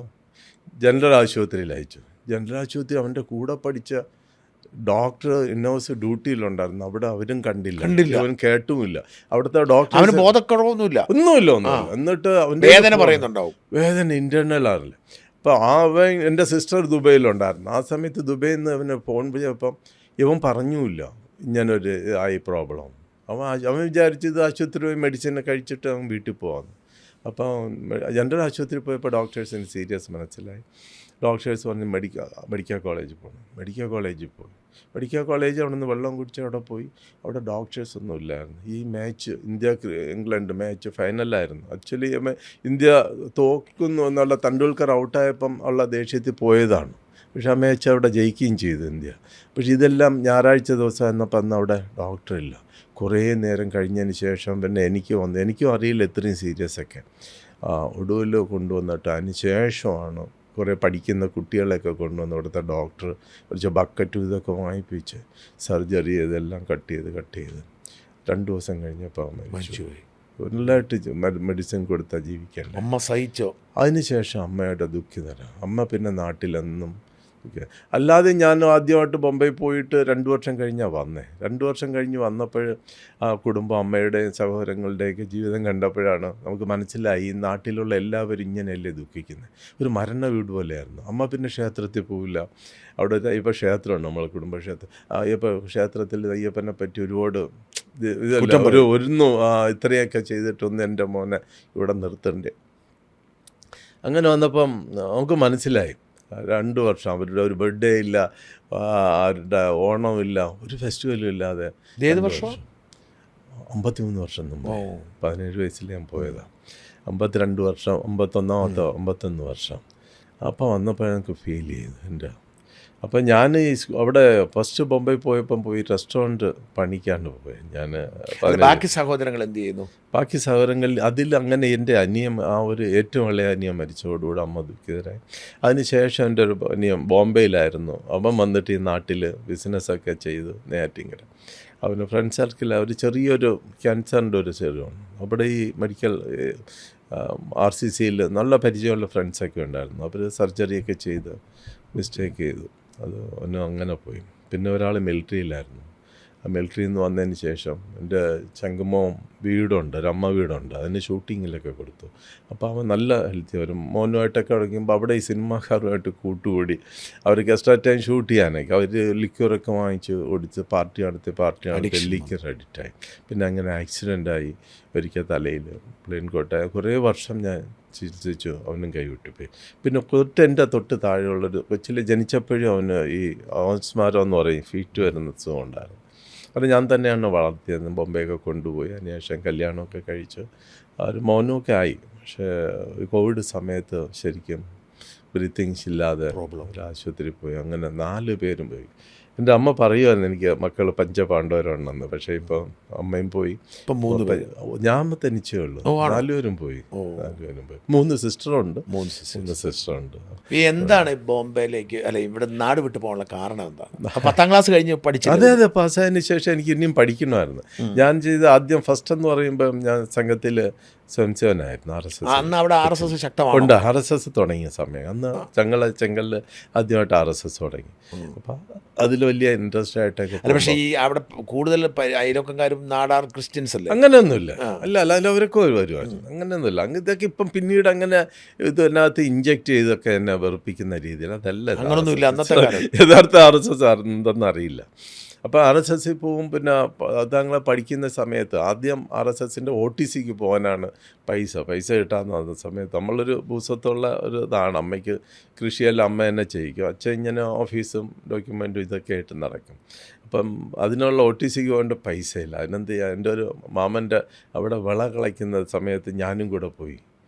ജനറൽ ആശുപത്രിയിൽ അയച്ചു. ജനറൽ ആശുപത്രി അവൻ്റെ കൂടെ പഠിച്ച ഡോക്ടർ ഇന്നോസ് ഡ്യൂട്ടിയിലുണ്ടായിരുന്നു. അവിടെ അവരും കണ്ടില്ല, അവൻ കേട്ടുമില്ല. അവിടുത്തെ ഡോക്ടർ ബോധക്കുറവൊന്നുമില്ല, ഒന്നുമില്ല. എന്നിട്ട് അവൻ്റെ വേദന പറയുന്നുണ്ടാവും. വേദന ഇൻറ്റേർണൽ ആറില്ല. അപ്പോൾ അവൻ എൻ്റെ സിസ്റ്റർ ദുബൈയിലുണ്ടായിരുന്നു. ആ സമയത്ത് ദുബൈയിൽ നിന്ന് അവന് ഫോൺ ചെയ്തപ്പം ഇവൻ പറഞ്ഞില്ല ഇങ്ങനൊരു ആയി പ്രോബ്ലം. അവൻ വിചാരിച്ചു ഇത് ആശുപത്രി പോയി മെഡിസിൻ കഴിച്ചിട്ട് അവൻ വീട്ടിൽ പോകാമെന്ന്. അപ്പോൾ ജനറൽ ആശുപത്രി പോയപ്പോൾ ഡോക്ടേഴ്സിന് സീരിയസ് മനസ്സിലായി. ഡോക്ടേഴ്സ് പറഞ്ഞ് മെഡിക്കൽ കോളേജിൽ പോകണം. മെഡിക്കൽ കോളേജ് അവിടെ നിന്ന് വെള്ളം കുടിച്ച് അവിടെ പോയി. അവിടെ ഡോക്ടേഴ്സ് ഒന്നും ഇല്ലായിരുന്നു. ഈ മാച്ച് ഇംഗ്ലണ്ട് മാച്ച് ഫൈനലായിരുന്നു. ആക്ച്വലി ഇന്ത്യ തോക്കുന്നു എന്നുള്ള തെണ്ടുൽക്കർ ഔട്ടായപ്പം ഉള്ള ദേഷ്യത്തിൽ പോയതാണ്. പക്ഷേ ആ മാച്ച് അവിടെ ജയിക്കുകയും ചെയ്തു ഇന്ത്യ. പക്ഷേ ഇതെല്ലാം ഞായറാഴ്ച ദിവസം എന്നപ്പോൾ അന്ന് അവിടെ ഡോക്ടറില്ല. കുറേ നേരം കഴിഞ്ഞതിന് ശേഷം പിന്നെ എനിക്കും അറിയില്ല ഇത്രയും സീരിയസ് ഒക്കെ. ഒടുവിൽ കൊണ്ടുവന്നിട്ട് അതിന് ശേഷമാണ് കുറേ പഠിക്കുന്ന കുട്ടികളെയൊക്കെ കൊണ്ടുവന്ന് ഇവിടുത്തെ ഡോക്ടർ കുറച്ച് ബക്കറ്റും ഇതൊക്കെ വാങ്ങിപ്പിച്ച് സർജറി ചെയ്തെല്ലാം കട്ട് ചെയ്ത് 2 ദിവസം കഴിഞ്ഞപ്പോൾ മരിച്ചുപോയി. നല്ലതായിട്ട് മെഡിസിൻ കൊടുത്താൽ ജീവിക്കേണ്ട. അമ്മ സഹിച്ചോ? അതിനുശേഷം അമ്മയുടെ ദുഃഖിതരാണ്. അമ്മ പിന്നെ നാട്ടിലെന്നും അല്ലാതെ ഞാൻ ആദ്യമായിട്ട് ബോംബെ പോയിട്ട് 2 വർഷം കഴിഞ്ഞാണ് വന്നേ. 2 വർഷം കഴിഞ്ഞ് വന്നപ്പോൾ ആ കുടുംബം അമ്മയുടെയും സഹോദരങ്ങളുടെയൊക്കെ ജീവിതം കണ്ടപ്പോഴാണ് നമുക്ക് മനസ്സിലായി ഈ നാട്ടിലുള്ള എല്ലാവരും ഇങ്ങനെയല്ലേ ദുഃഖിക്കുന്നത്. ഒരു മരണ വീട് പോലെയായിരുന്നു. അമ്മ പിന്നെ ക്ഷേത്രത്തിൽ പോവില്ല. അവിടെ ഇപ്പോൾ ക്ഷേത്രമുണ്ട്, നമ്മളെ കുടുംബക്ഷേത്രം. ഇപ്പോൾ ക്ഷേത്രത്തിൽ അയ്യപ്പനെ പറ്റി ഒരുപാട് ഇതല്ല ഇത്രയൊക്കെ ചെയ്തിട്ടൊന്നും എൻ്റെ മോനെ ഇവിടെ നിർത്തണ്ടേ. അങ്ങനെ വന്നപ്പം നമുക്ക് മനസ്സിലായി 2 വർഷം അവരുടെ ഒരു ബർത്ത്ഡേ ഇല്ല, അവരുടെ ഓണമില്ല, ഒരു ഫെസ്റ്റിവലും ഇല്ലാതെ. ഏത് വർഷം? 53 വർഷം മുമ്പ്. 17 വയസ്സിൽ ഞാൻ പോയതാണ്. 52 വർഷം, 51 വർഷം. അപ്പോൾ വന്നപ്പോൾ എനിക്ക് ഫീൽ ചെയ്തു എൻ്റെ. അപ്പം ഞാൻ അവിടെ ഫസ്റ്റ് ബോംബെ പോയപ്പം പോയി റെസ്റ്റോറൻറ്റ് പണിക്കാണ്ട് പോയി ഞാൻ. ബാക്കി സഹോദരങ്ങൾ എന്ത് ചെയ്യുന്നു? ബാക്കി സഹോദരങ്ങളിൽ അതിൽ അങ്ങനെ എൻ്റെ അനിയൻ, ഒരു ഏറ്റവും ഇളയ അനിയൻ മരിച്ചതോടുകൂടി അമ്മ ദുഃഖിതരായി. അതിനുശേഷം എൻ്റെ ഒരു അനിയൻ ബോംബെയിലായിരുന്നു. അവൻ വന്നിട്ട് ഈ നാട്ടിൽ ബിസിനസ്സൊക്കെ ചെയ്തു നെയ്യാറ്റിൻകര. അവന് ഫ്രണ്ട് സർക്കിൾ ഒരു ചെറിയൊരു ക്യാൻസറിൻ്റെ ഒരു ശരീരമാണ്. അവിടെ ഈ മെഡിക്കൽ RCCയിൽ നല്ല പരിചയമുള്ള ഫ്രണ്ട്സൊക്കെ ഉണ്ടായിരുന്നു. അവർ സർജറിയൊക്കെ ചെയ്ത് മിസ്റ്റേക്ക് ചെയ്തു. അത് ഒന്നും അങ്ങനെ പോയി. പിന്നെ ഒരാൾ മിലിറ്ററിയിലായിരുന്നു. ആ മിലിറ്ററിയിൽ നിന്ന് വന്നതിന് ശേഷം എൻ്റെ ചങ്കുമോൻ വീടുണ്ട്, ഒരു അമ്മ വീടുണ്ട്, അതിന് ഷൂട്ടിങ്ങിലൊക്കെ കൊടുത്തു. അപ്പോൾ അവൻ നല്ല ഹെൽത്തി വരും. മോനുമായിട്ടൊക്കെ തുടങ്ങുമ്പോൾ അവിടെ ഈ സിനിമാക്കാരുമായിട്ട് കൂട്ടുകൂടി അവർക്ക് എക്സ്ട്രാ ടൈം ഷൂട്ട് ചെയ്യാനൊക്കെ അവർ ലിക്വറൊക്കെ വാങ്ങിച്ച് ഓടിച്ച് പാർട്ടി നടത്തി ലിക്വർ അഡിക്റ്റായി. പിന്നെ അങ്ങനെ ആക്സിഡൻ്റായി ഒരിക്കൽ തലയിൽ പ്ലെയിൻ കോട്ട. കുറേ വർഷം ഞാൻ ചികിത്സിച്ചു, അവനും കൈവിട്ടുപോയി. പിന്നെ എൻ്റെ തൊട്ട് താഴെയുള്ളൊരു കൊച്ചിൽ ജനിച്ചപ്പോഴും അവന് ഈ ഓസ്മാരം എന്ന് പറയും, ഫീറ്റ് വരുന്ന അസുഖം ഉണ്ടായിരുന്നു. അത് ഞാൻ തന്നെയാണ് വളർത്തിയത്. ബോംബെയൊക്കെ കൊണ്ടുപോയി. അതിനുശേഷം കല്യാണമൊക്കെ കഴിച്ചു, ഒരു മോനുമൊക്കെ ആയി. പക്ഷേ കോവിഡ് സമയത്ത് ശരിക്കും ബ്രീത്തിങ്സ് ഇല്ലാതെ ഒരു ആശുപത്രിയിൽ പോയി. അങ്ങനെ 4 പേരും പോയി. എൻ്റെ അമ്മ പറയുമായിരുന്നു എനിക്ക് മക്കൾ പഞ്ചപാണ്ഡവരുണ്ടെന്ന്. പക്ഷേ ഇപ്പം അമ്മയും പോയി, ഇപ്പം 3 പേര്. ഞാൻ തനിച്ചേ ഉള്ളൂ. 4 പേരും പോയി. 3 സിസ്റ്ററുണ്ട്. 3 സിസ്റ്ററുണ്ട്. എന്താണ് ബോംബെയിലേക്ക് ഇവിടെ നാട് വിട്ടു പോകാനുള്ള കാരണം എന്താണ്? 10ാം ക്ലാസ് കഴിഞ്ഞ് പഠിച്ചു? അതെ, പാസ്സായതിന് ശേഷം എനിക്ക് ഇനിയും പഠിക്കണമായിരുന്നു. ഞാൻ ചെയ്ത ആദ്യം ഫസ്റ്റ് എന്ന് പറയുമ്പം ഞാൻ സംഘത്തിൽ സ്വയംസേവനായിരുന്നു. അന്ന് അവിടെ RSS ശക്തമാണ്. ഉണ്ട്. RSS തുടങ്ങിയ സമയം അന്ന് ചെങ്കലിൽ ആദ്യമായിട്ട് RSS തുടങ്ങി. അപ്പം അതിൽ വലിയ ഇൻട്രസ്റ്റ് ആയിട്ടൊക്കെ. പക്ഷേ ഈ അവിടെ കൂടുതൽ അയലോക്കക്കാരും നാടാർ ക്രിസ്ത്യൻസ് അല്ലേ? അങ്ങനെയൊന്നുമില്ല. അല്ല അവരൊക്കെ വരുമായിരുന്നു. അങ്ങനെയൊന്നുമില്ല. ഇതൊക്കെ ഇപ്പം പിന്നീട് അങ്ങനെ ഇതിനകത്ത് ഇഞ്ചെക്ട് ചെയ്തൊക്കെ എന്നെ വെറുപ്പിക്കുന്ന രീതിയിൽ അതല്ല. അങ്ങനൊന്നുമില്ല അന്നത്തെ കാലം. യഥാർത്ഥ RSS എന്തെന്ന് അറിയില്ല. അപ്പോൾ RSSൽ പോവും. പിന്നെ അതങ്ങളെ പഠിക്കുന്ന സമയത്ത് ആദ്യം RSSൻ്റെ OTCക്ക് പോകാനാണ് പൈസ കിട്ടാമെന്ന് പറഞ്ഞ സമയത്ത് നമ്മളൊരു ഭൂസ്വത്തുള്ള ഒരു ഇതാണ്. അമ്മയ്ക്ക് കൃഷിയെല്ലാം അമ്മ തന്നെ ചെയ്യിക്കും. അച്ഛൻ ഇങ്ങനെ ഓഫീസും ഡോക്യുമെൻറ്റും ഇതൊക്കെ ആയിട്ട് നടക്കും. അപ്പം അതിനുള്ള OTCക്ക് പോകേണ്ട പൈസയില്ല. അതിനെന്ത് ചെയ്യുക, എൻ്റെ ഒരു മാമൻ്റെ അവിടെ വിള കളയ്ക്കുന്ന സമയത്ത് ഞാനും കൂടെ പോയി.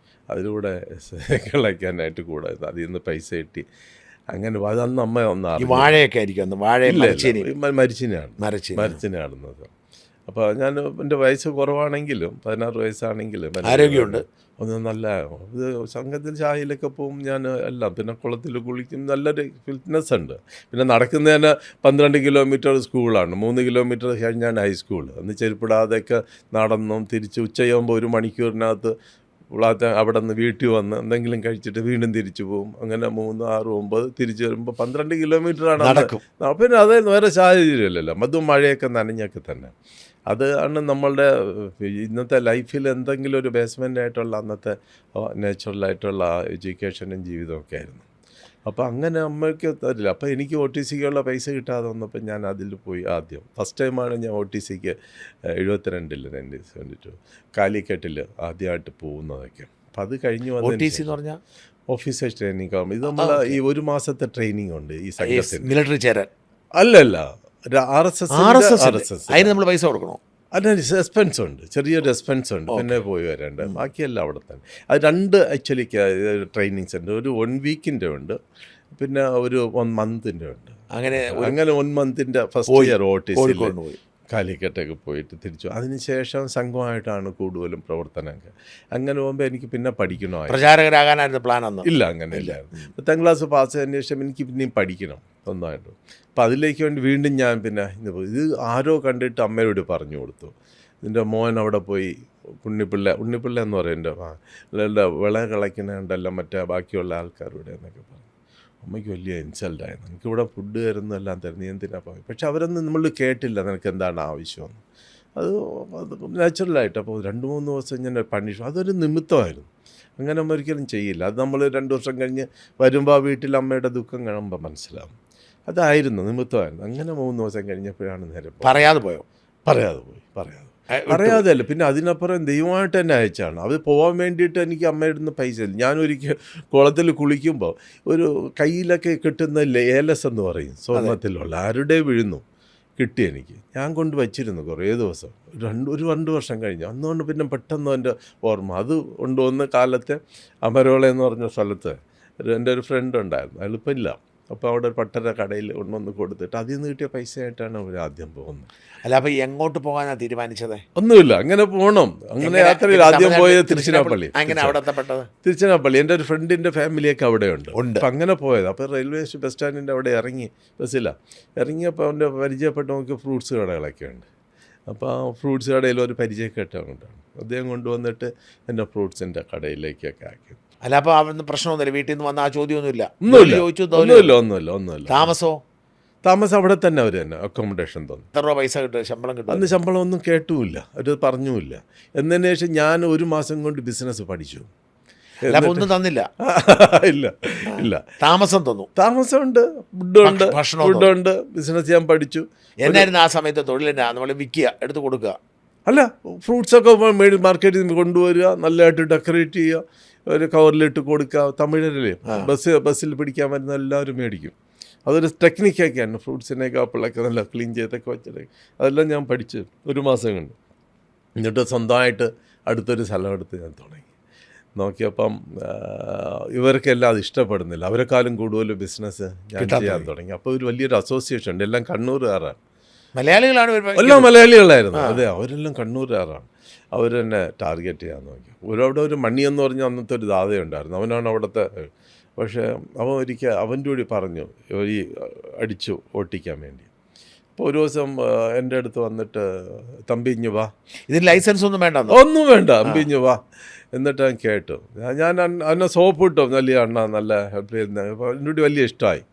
അതിലൂടെ കളയ്ക്കാനായിട്ട് കൂടെ അതിൽ നിന്ന് പൈസ കിട്ടി. അങ്ങനെ അതന്ന് അമ്മ വാഴയൊക്കെ ആയിരിക്കും. മരിച്ചിനെ ആടുന്നത്. അപ്പോൾ ഞാൻ എൻ്റെ വയസ്സ് കുറവാണെങ്കിലും 16 വയസ്സാണെങ്കിലും ആരോഗ്യമുണ്ട്. ഒന്ന് നല്ല ഇത് സംഘത്തിൽ ചായയിലൊക്കെ പോവും ഞാൻ എല്ലാം. പിന്നെ കുളത്തിൽ കുളിക്കും. നല്ലൊരു ഫിറ്റ്നസ് ഉണ്ട്. പിന്നെ നടക്കുന്നതിന് 12 കിലോമീറ്റർ സ്കൂളാണ്. 3 കിലോമീറ്റർ കഴിഞ്ഞാണ് ഹൈസ്കൂൾ. അന്ന് ചെരുപ്പിടാതെയൊക്കെ നടന്നും തിരിച്ച് ഉച്ചയാകുമ്പോൾ 1 മണിക്കൂറിനകത്ത് അവിടെ നിന്ന് വീട്ടിൽ വന്ന് എന്തെങ്കിലും കഴിച്ചിട്ട് വീണ്ടും തിരിച്ചു പോകും. അങ്ങനെ 3, 6, 9 തിരിച്ചു വരുമ്പോൾ 12 കിലോമീറ്ററാണ് നടക്കും. പിന്നെ അത് വേറെ സാഹചര്യമല്ലല്ലോ. അതും മഴയൊക്കെ നനഞ്ഞൊക്കെ തന്നെ. അതാണ് നമ്മളുടെ ഇന്നത്തെ ലൈഫിൽ എന്തെങ്കിലും ഒരു ബേസ്മെൻ്റ് ആയിട്ടുള്ള അന്നത്തെ നാച്ചുറലായിട്ടുള്ള എഡ്യൂക്കേഷനും ജീവിതമൊക്കെ ആയിരുന്നു. അപ്പോൾ അങ്ങനെ അമ്മയ്ക്ക് തരില്ല. അപ്പോൾ എനിക്ക് OTCക്കുള്ള പൈസ കിട്ടാതെ വന്നപ്പോൾ ഞാൻ അതിൽ പോയി. ആദ്യം ഫസ്റ്റ് ടൈമാണ് ഞാൻ OTCക്ക് 1972 കാലിക്കറ്റിൽ ആദ്യമായിട്ട് പോകുന്നതൊക്കെ. അപ്പം അത് കഴിഞ്ഞ് OTC എന്ന് പറഞ്ഞാൽ ഓഫീസേഴ്സ് ട്രെയിനിങ് ആകുമ്പോൾ ഇത് നമ്മൾ ഈ 1 മാസത്തെ ട്രെയിനിങ് ഉണ്ട് ഈ സംഘത്തിന്. മിലിറ്ററി ചേരാൻ അല്ലല്ല, RSS അതിന് നമ്മൾ പൈസ കൊടുക്കണോ? അതിന് എക്സ്പെൻസ് ഉണ്ട്, ചെറിയൊരു എക്സ്പെൻസ് ഉണ്ട്. പിന്നെ പോയി വരേണ്ട ബാക്കിയെല്ലാം അവിടെ തന്നെ. അത് 2 ആക്ച്വലി ട്രെയിനിങ്സ് ഉണ്ട്. ഒരു 1 വീക്കിൻ്റെ ഉണ്ട്, പിന്നെ ഒരു 1 മന്തിൻ്റെ ഉണ്ട്. അങ്ങനെ 1 മന്തിൻ്റെ ഫസ്റ്റ് ഇയർ OTC കാലിക്കറ്റൊക്കെ പോയിട്ട് തിരിച്ചു. അതിനുശേഷം സംഘമായിട്ടാണ് കൂടുതലും പ്രവർത്തനമൊക്കെ. അങ്ങനെ പോകുമ്പോൾ എനിക്ക് പിന്നെ പഠിക്കണമായിരുന്നു. പ്രചാരകരാകാനായിരുന്നു പ്ലാൻ ഒന്നും ഇല്ല. അങ്ങനെ ഇല്ലായിരുന്നു. 10ാം ക്ലാസ് പാസ് ചെയ്തതിന് ശേഷം എനിക്ക് പിന്നെയും പഠിക്കണം ഒന്നായിട്ട്. അപ്പോൾ അതിലേക്ക് വേണ്ടി വീണ്ടും ഞാൻ പിന്നെ ഇത് ആരോ കണ്ടിട്ട് അമ്മയോട് പറഞ്ഞു കൊടുത്തു, നിൻ്റെ മോൻ അവിടെ പോയി ഉണ്ണിപ്പിള്ള എന്ന് പറയും എൻ്റെ വിള കളയ്ക്കുന്നുണ്ടെല്ലാം മറ്റേ ബാക്കിയുള്ള ആൾക്കാരുടെ എന്നൊക്കെ പറഞ്ഞു. അമ്മയ്ക്ക് വലിയ ഇൻസൾട്ടായിരുന്നു. എനിക്കിവിടെ ഫുഡ് തരുന്നതെല്ലാം തരുന്നു, എന്തിനാ പോയി. പക്ഷെ അവരൊന്നും നമ്മൾ കേട്ടില്ല നിനക്ക് എന്താണ് ആവശ്യമെന്ന്. അത് നാച്ചുറലായിട്ട്. അപ്പോൾ 2-3 ദിവസം ഞാൻ പണിഷ് അതൊരു നിമിത്തമായിരുന്നു. അങ്ങനെ അമ്മ ഒരിക്കലും ചെയ്യില്ല. അത് നമ്മൾ 2 വർഷം കഴിഞ്ഞ് വരുമ്പോൾ ആ വീട്ടിൽ അമ്മയുടെ ദുഃഖം കാണുമ്പോൾ മനസ്സിലാവും. അതായിരുന്നു നിമിത്തമായിരുന്നു. അങ്ങനെ 3 ദിവസം കഴിഞ്ഞപ്പോഴാണ് നേരെ പറയാതെ പോയോ? പറയാതെ പോയി, പറയാതെ അല്ല. പിന്നെ അതിനപ്പുറം ദൈവമായിട്ട് തന്നെ അയച്ചാണ്. അത് പോകാൻ വേണ്ടിയിട്ട് എനിക്ക് അമ്മയുടെ നിന്ന് പൈസ ഇല്ല. ഞാനൊരിക്കൽ കുളത്തിൽ കുളിക്കുമ്പോൾ ഒരു കയ്യിലൊക്കെ കിട്ടുന്ന ലേലസ് എന്ന് പറയും, സ്വർണ്ണത്തിലുള്ള ആരുടെ വീഴുന്നു കിട്ടി എനിക്ക്. ഞാൻ കൊണ്ട് വച്ചിരുന്നു കുറേ ദിവസം, ഒരു 2 വർഷം കഴിഞ്ഞു. അന്നുകൊണ്ട് പിന്നെ പെട്ടെന്ന് എൻ്റെ ഓർമ്മ അത് കൊണ്ടുവന്ന് കാലത്തെ അമരോള എന്ന് പറഞ്ഞ സ്ഥലത്ത് എൻ്റെ ഒരു ഫ്രണ്ട് ഉണ്ടായിരുന്നു, എളുപ്പമില്ല. അപ്പോൾ അവിടെ ഒരു പട്ടര കടയിൽ കൊണ്ടുവന്ന് കൊടുത്തിട്ട് അതിൽ നിന്ന് കിട്ടിയ പൈസയായിട്ടാണ് അവർ ആദ്യം പോകുന്നത്. അല്ല, അപ്പോൾ എങ്ങോട്ട് പോകാനാണ് തീരുമാനിച്ചത്? ഒന്നുമില്ല, അങ്ങനെ പോകണം. അങ്ങനെ യാത്രയിൽ ആദ്യം പോയത് തിരുച്ചിനാപ്പള്ളി. അങ്ങനെ അവിടെ എത്തപ്പെട്ടത് തിരുച്ചിനാപ്പള്ളി. എൻ്റെ ഒരു ഫ്രണ്ടിൻ്റെ ഫാമിലിയൊക്കെ അവിടെ ഉണ്ട്. അപ്പം അങ്ങനെ പോയത്. അപ്പോൾ റെയിൽവേ ബസ് സ്റ്റാൻഡിൻ്റെ അവിടെ ഇറങ്ങി, ബസ്സിലാണ് ഇറങ്ങിയപ്പോൾ അവൻ്റെ പരിചയപ്പെട്ട നമുക്ക് ഫ്രൂട്ട്സ് കടകളൊക്കെ ഉണ്ട്. അപ്പോൾ ആ ഫ്രൂട്ട്സ് കടയിൽ ഒരു പരിചയക്കെട്ടുണ്ടാണ്. അദ്ദേഹം കൊണ്ടുവന്നിട്ട് എൻ്റെ ഫ്രൂട്ട്സിൻ്റെ കടയിലേക്കൊക്കെ ആക്കി. അല്ല, അപ്പോൾ അവിടുന്ന് പ്രശ്നമൊന്നുമില്ല, വീട്ടിൽ നിന്ന് വന്ന ആ ചോദ്യമൊന്നുമില്ല? ഒന്നുമില്ല. താമസം അവിടെ തന്നെ അവർ തന്നെ അക്കോമഡേഷൻ തന്നു. എത്ര രൂപ പൈസ കിട്ടും, ശമ്പളം കിട്ടും? അന്ന് ശമ്പളം ഒന്നും കേട്ടുമില്ല, അവർ പറഞ്ഞുമില്ല. എന്നതിന് ശേഷം ഞാൻ 1 മാസം കൊണ്ട് ബിസിനസ് പഠിച്ചു. ഒന്നും തന്നില്ല? ഇല്ല. താമസം തന്നു? താമസമുണ്ട്, ഫുഡുണ്ട്, ഫുഡുണ്ട്, ബിസിനസ് ഞാൻ പഠിച്ചു. എന്നായിരുന്നു ആ സമയത്ത് തൊഴിൽ? നമ്മൾ വിൽക്കുക, എടുത്ത് കൊടുക്കുക? അല്ല, ഫ്രൂട്ട്സൊക്കെ മാർക്കറ്റിൽ നിന്ന് കൊണ്ടുവരിക, നല്ലതായിട്ട് ഡെക്കറേറ്റ് ചെയ്യുക, ഒരു കവറിലിട്ട് കൊടുക്കുക. തമിഴരല്ലേ, ബസ്സിൽ പിടിക്കാൻ വരുന്ന എല്ലാവരും മേടിക്കും. അതൊരു ടെക്നിക്കൊക്കെയാണ്. ഫ്രൂട്ട്സിനെയൊക്കെ ആപ്പിളൊക്കെ നല്ല ക്ലീൻ ചെയ്തൊക്കെ വെച്ചിട്ട് അതെല്ലാം ഞാൻ പഠിച്ച് 1 മാസം കണ്ട്. എന്നിട്ട് സ്വന്തമായിട്ട് അടുത്തൊരു സ്ഥലം എടുത്ത് ഞാൻ തുടങ്ങി. നോക്കിയപ്പം ഇവർക്കെല്ലാം അത് ഇഷ്ടപ്പെടുന്നില്ല. അവരെക്കാളും കൂടുതൽ ബിസിനസ് ഞാൻ ചെയ്യാൻ തുടങ്ങി. അപ്പോൾ ഒരു വലിയൊരു അസോസിയേഷൻ ഉണ്ട്, എല്ലാം കണ്ണൂരുകാരാണ്. മലയാളികളാണ്? എല്ലാം മലയാളികളായിരുന്നു. അതെ, അവരെല്ലാം കണ്ണൂരുകാരാണ്. അവർ തന്നെ ടാർഗറ്റ് ചെയ്യാൻ നോക്കി. അവിടെ ഒരു മണി എന്ന് പറഞ്ഞ അന്നത്തെ ഒരു ദാതയുണ്ടായിരുന്നു, അവനാണ് അവിടുത്തെ. പക്ഷേ അവൻ്റെ കൂടി പറഞ്ഞു ഈ അടിച്ചു ഓട്ടിക്കാൻ വേണ്ടി. അപ്പോൾ ഒരു ദിവസം എൻ്റെ അടുത്ത് വന്നിട്ട്, തമ്പിഞ്ഞു വാ, ഇതിന് ലൈസൻസ് ഒന്നും വേണ്ട? ഒന്നും വേണ്ട, തമ്പിഞ്ഞു വാ. എന്നിട്ട് ഞാൻ കേട്ടു. ഞാൻ അന്നെ സോപ്പ് ഇട്ടോ, നല്ല അണ്ണ നല്ല ഹെൽപ്പ് ചെയ്യുന്ന. അപ്പോൾ എന്നോട് വലിയ ഇഷ്ടമായി.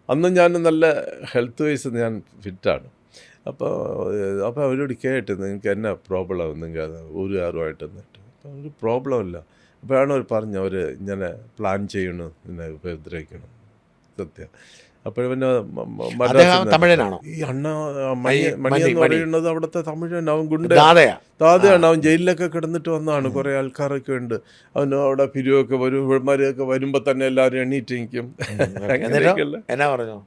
അന്നും ഞാൻ നല്ല ഹെൽത്ത് വൈസ് ഞാൻ ഫിറ്റാണ്. അപ്പോൾ അവരോട് കേട്ട്, നിങ്ങൾക്ക് എന്നാ പ്രോബ്ലം, നിങ്ങൾ ഊരുകാരുമായിട്ട് എന്നിട്ട്. അപ്പോൾ ഒരു പ്രോബ്ലം ഇല്ല. അപ്പോഴാണ് അവർ പറഞ്ഞു, അവർ ഇങ്ങനെ പ്ലാൻ ചെയ്യണം, ഇങ്ങനെ ഉപദ്രവിക്കണം. സത്യം. അപ്പോൾ പിന്നെ തമിഴനാണോ ഈ അണ്ണ മണി എന്ന് പറയുന്നത്? അവിടുത്തെ തമിഴൻ. അവൻ താതയാണ്. അവൻ ജയിലിലൊക്കെ കിടന്നിട്ട് വന്നതാണ്. കുറേ ആൾക്കാരൊക്കെ ഉണ്ട്. അവന് അവിടെ പിരിവൊക്കെ വരും, ഇവന്മാരൊക്കെ വരുമ്പോൾ തന്നെ എല്ലാവരും എണ്ണീറ്റ് നിൽക്കും. എന്നാ പറഞ്ഞു?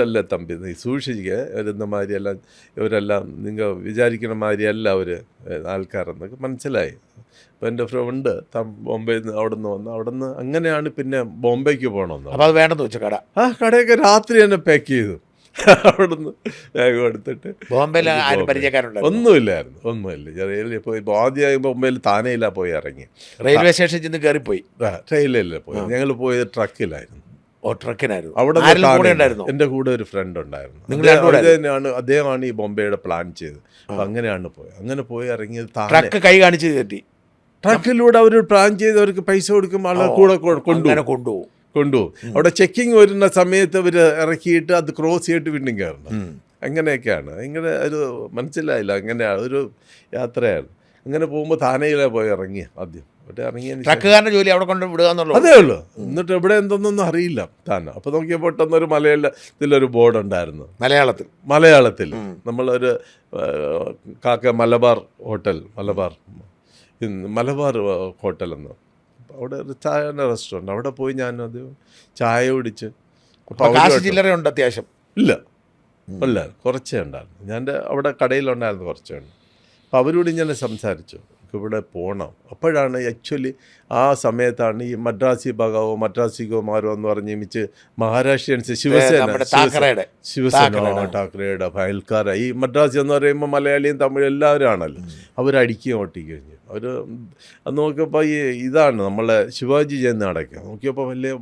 ഇല്ല തമ്പി, നീ സൂക്ഷിക്കുക, വരുന്ന മാതിരിയെല്ലാം ഇവരെല്ലാം നിങ്ങൾ വിചാരിക്കുന്ന മാതിരിയല്ല അവർ ആൾക്കാരെന്നൊക്കെ മനസ്സിലായി. അപ്പോൾ എൻ്റെ ഫ്രണ്ട് ബോംബെയിൽ നിന്ന് അവിടെ നിന്ന് അങ്ങനെയാണ് പിന്നെ ബോംബെക്ക് പോകണമെന്ന്. അപ്പോൾ അത് വേണമെന്ന് വെച്ച കട? ആ കടയൊക്കെ രാത്രി തന്നെ പാക്ക് ചെയ്തു. അവിടുന്ന് ബാഗ് എടുത്തിട്ട്. ബോംബെയിൽ പരിചയക്കാരുണ്ട്? ഒന്നുമില്ല. പോയി ആദ്യം ബോംബെയിൽ താനെയില്ല പോയി ഇറങ്ങി. റെയിൽവേ സ്റ്റേഷനിൽ ചെന്ന് കയറിപ്പോയി? ട്രെയിനിലല്ല പോയി, ഞങ്ങൾ പോയത് ട്രക്കിലായിരുന്നു. ട്രക്കിനായിരുന്നു. അവിടെ എൻ്റെ കൂടെ ഒരു ഫ്രണ്ട് ഉണ്ടായിരുന്നു. അദ്ദേഹമാണ് ഈ ബോംബെയുടെ പ്ലാൻ ചെയ്ത്. അപ്പം അങ്ങനെയാണ് പോയത്. അങ്ങനെ പോയി ഇറങ്ങിയത്. ട്രക്ക് കൈ കാണിച്ച് കയറ്റി ട്രക്കിലൂടെ അവർ പ്ലാൻ ചെയ്ത് അവർക്ക് പൈസ കൊടുക്കുമ്പോൾ ആളെ കൂടെ കൊണ്ടുപോകും. അവിടെ ചെക്കിങ് വരുന്ന സമയത്ത് അവർ ഇറക്കിയിട്ട് അത് ക്രോസ് ചെയ്തിട്ട് വീണ്ടും കയറണം. അങ്ങനെയൊക്കെയാണ്. ഇങ്ങനെ ഒരു മനസ്സിലായില്ല, അങ്ങനെ ഒരു യാത്രയാണ്. അങ്ങനെ പോകുമ്പോൾ താനയിലെ പോയി ഇറങ്ങി ആദ്യം. ട്രക്കുകാരൻ്റെ ജോലി അവിടെ കൊണ്ട് വിടുക എന്നുള്ളത് അതേ ഉള്ളൂ. എന്നിട്ട് എവിടെ എന്തൊന്നും അറിയില്ല താൻ. അപ്പോൾ നോക്കിയപ്പോൾ പെട്ടെന്നൊരു മലയാളത്തിലൊരു ബോർഡ് ഉണ്ടായിരുന്നു, മലയാളത്തിൽ. നമ്മളൊരു മലബാർ ഹോട്ടലെന്ന്. അവിടെ ഒരു ചായയുടെ റെസ്റ്റോറൻറ്റ്. അവിടെ പോയി ഞാൻ അത് ചായ കുടിച്ച്. ചില്ലറയുണ്ട് അത്യാവശ്യം? ഇല്ല, കുറച്ചേ ഉണ്ടായിരുന്നു. ഞാൻ അവിടെ കടയിലുണ്ടായിരുന്നു കുറച്ചേ ഉണ്ട്. അപ്പോൾ അവരോട് ഞാൻ സംസാരിച്ചു, ഇവിടെ പോകണം. അപ്പോഴാണ് ആക്ച്വലി ആ സമയത്താണ് ഈ മദ്രാസികോമാരോ എന്ന് പറഞ്ഞ് മിച്ച് മഹാരാഷ്ട്രീയൻസ് ശിവസേന ഠാക്കറയുടെ ഫയൽക്കാർ. ഈ മദ്രാസി എന്ന് പറയുമ്പോൾ മലയാളിയും തമിഴ് എല്ലാവരും ആണല്ലോ. അവരടിക്കുകയും ഓട്ടിക്കഴിഞ്ഞു. അവർ അത് നോക്കിയപ്പോൾ ഇതാണ് നമ്മളെ ശിവാജി ജയന്തി നടക്കുക. നോക്കിയപ്പോൾ വലിയ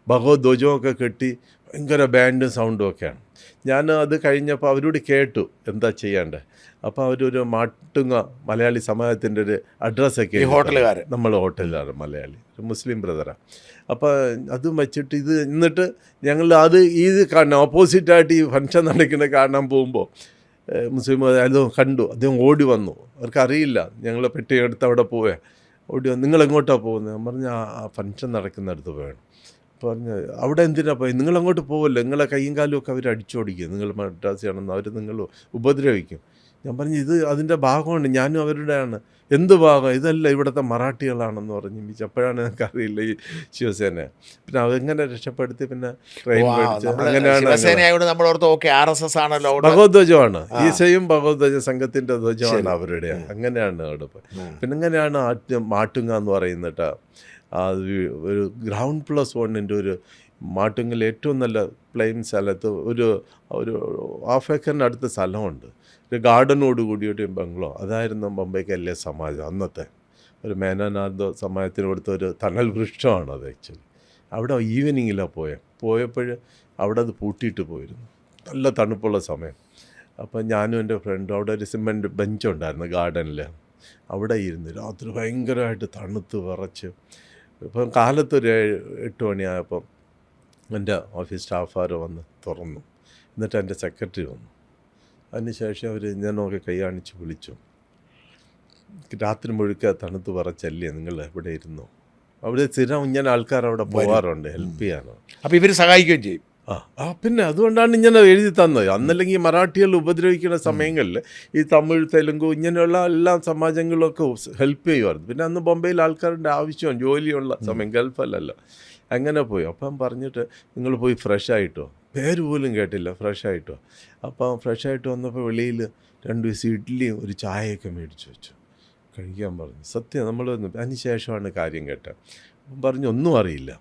ഭഗവദ്ധ്വജമൊക്കെ കെട്ടി ഭയങ്കര ബാൻഡും സൗണ്ടും ഒക്കെയാണ്. ഞാൻ അത് കഴിഞ്ഞപ്പോൾ അവരോട് കേട്ടു എന്താ ചെയ്യേണ്ടത്. അപ്പോൾ അവരൊരു മാട്ടുങ്ങ മലയാളി സമാജത്തിൻ്റെ ഒരു അഡ്രസ്സൊക്കെ നമ്മൾ ഹോട്ടലുകാർ മലയാളി ഒരു മുസ്ലിം ബ്രദറാണ്. അപ്പോൾ അതും വെച്ചിട്ട് എന്നിട്ട് ഞങ്ങൾ ഇത് കാണാൻ ഓപ്പോസിറ്റായിട്ട് ഈ ഫംഗ്ഷൻ നടക്കുന്ന കാണാൻ പോകുമ്പോൾ മുസ്ലിം അത് കണ്ടു. അദ്ദേഹം ഓടി വന്നു. അവർക്കറിയില്ല ഞങ്ങൾ പെട്ടി എടുത്ത് അവിടെ പോവേ. ഓടി വന്നു. നിങ്ങളെങ്ങോട്ടാണ് പോകുന്നത്? ഞാൻ പറഞ്ഞു ആ ഫംഗ്ഷൻ നടക്കുന്നിടത്ത് വേണം. പറഞ്ഞ് അവിടെ എന്തിനാ പോയി? നിങ്ങളങ്ങോട്ട് പോവല്ലോ, നിങ്ങളെ കൈയും കാലും ഒക്കെ അവർ അടിച്ചോടിക്കും. നിങ്ങൾ മദ്രാസിയാണെന്ന് അവർ നിങ്ങൾ ഉപദ്രവിക്കും. ഞാൻ പറഞ്ഞു ഇത് അതിൻ്റെ ഭാഗമാണ്, ഞാനും അവരുടെയാണ്. എന്ത് ഭാഗം? ഇതല്ല ഇവിടുത്തെ മറാഠികളാണെന്ന് പറഞ്ഞു ബീച്ച്. അപ്പോഴാണ് എനിക്കറിയില്ല ഈ ശിവസേന. പിന്നെ അതെങ്ങനെ രക്ഷപ്പെടുത്തി, പിന്നെ ട്രെയിൻ മേടിച്ച് അങ്ങനെയാണ്. ശിവസേനയോട് നമ്മൾ ഓർത്ത് ഓക്കെ RSS ആണല്ലോ, ഭഗവധ്വജമാണ് ഈസയും ഭഗവധ്വജ സംഘത്തിൻ്റെ ധ്വജമാണ് അവരുടെ. അങ്ങനെയാണ് അവിടെ പോയി. പിന്നെ ഇങ്ങനെയാണ് മാട്ടുങ്ങ എന്ന് പറയുന്നിട്ട് അത് ഒരു GR+1 ഒരു മാട്ടുങ്ങൽ ഏറ്റവും നല്ല പ്ലെയിൻ സ്ഥലത്ത് ഒരു ഹാഫ് ഏക്കറിൻ്റെ അടുത്ത് സ്ഥലമുണ്ട്. ഒരു ഗാർഡനോട് കൂടിയൊരു ബംഗ്ലോ. അതായിരുന്നു ബൊംബെക്ക് വലിയ സമാജം അന്നത്തെ. ഒരു മേനോനാഥ് സമാജത്തിന് കൊടുത്ത ഒരു തണൽ വൃക്ഷമാണ് അത് ആക്ച്വലി. അവിടെ ഈവനിങ്ങിലാണ് പോയപ്പോൾ അവിടെ അത് പൂട്ടിയിട്ട് പോയിരുന്നു, നല്ല തണുപ്പുള്ള സമയം. അപ്പം ഞാനും എൻ്റെ ഫ്രണ്ടും അവിടെ ഒരു സിമെൻറ്റ് ബെഞ്ചുണ്ടായിരുന്നു ഗാർഡനിൽ. അവിടെ ഇരുന്ന് രാത്രി ഭയങ്കരമായിട്ട് തണുത്ത് വിറച്ച്. ഇപ്പം കാലത്തൊരു 8 മണിയായപ്പം എൻ്റെ ഓഫീസ് സ്റ്റാഫുകാർ വന്ന് തുറന്നു. എന്നിട്ട് എൻ്റെ സെക്രട്ടറി വന്നു. അതിനുശേഷം അവർ ഞാനൊക്കെ കൈ കാണിച്ച് വിളിച്ചു. രാത്രി മുഴുക്ക തണുത്ത് വിറച്ചല്ലേ, നിങ്ങൾ ഇവിടെ ഇരുന്നു. അവിടെ സ്ഥിരം ഇങ്ങനെ ആൾക്കാർ അവിടെ പോകാറുണ്ട് ഹെൽപ്പ് ചെയ്യാനോ. അപ്പോൾ ഇവർ സഹായിക്കുകയും ചെയ്യും. പിന്നെ അതുകൊണ്ടാണ് ഇങ്ങനെ എഴുതി തന്നത്. അന്നല്ലെങ്കിൽ മറാഠികൾ ഉപദ്രവിക്കുന്ന സമയങ്ങളിൽ ഈ തമിഴ്, തെലുങ്ക് ഇങ്ങനെയുള്ള എല്ലാ സമാജങ്ങളിലൊക്കെ ഹെൽപ്പ് ചെയ്യുമായിരുന്നു. പിന്നെ അന്ന് ബോംബെയിൽ ആൾക്കാരുടെ ആവശ്യവും ജോലിയുള്ള സമയം, ഗൾഫല്ലല്ലോ. അങ്ങനെ പോയി. അപ്പം പറഞ്ഞിട്ട് നിങ്ങൾ പോയി ഫ്രഷ് ആയിട്ടോ, പേര് പോലും കേട്ടില്ല, ഫ്രഷ് ആയിട്ടോ. അപ്പം ഫ്രഷ് ആയിട്ട് വന്നപ്പോൾ വെളിയിൽ 2 പീസ് ഇഡ്ഡലിയും ഒരു ചായയൊക്കെ മേടിച്ച് വെച്ചു കഴിക്കാൻ പറഞ്ഞു. സത്യം നമ്മൾ അതിന് ശേഷമാണ് കാര്യം കേട്ടത്. പറഞ്ഞു ഒന്നും അറിയില്ല,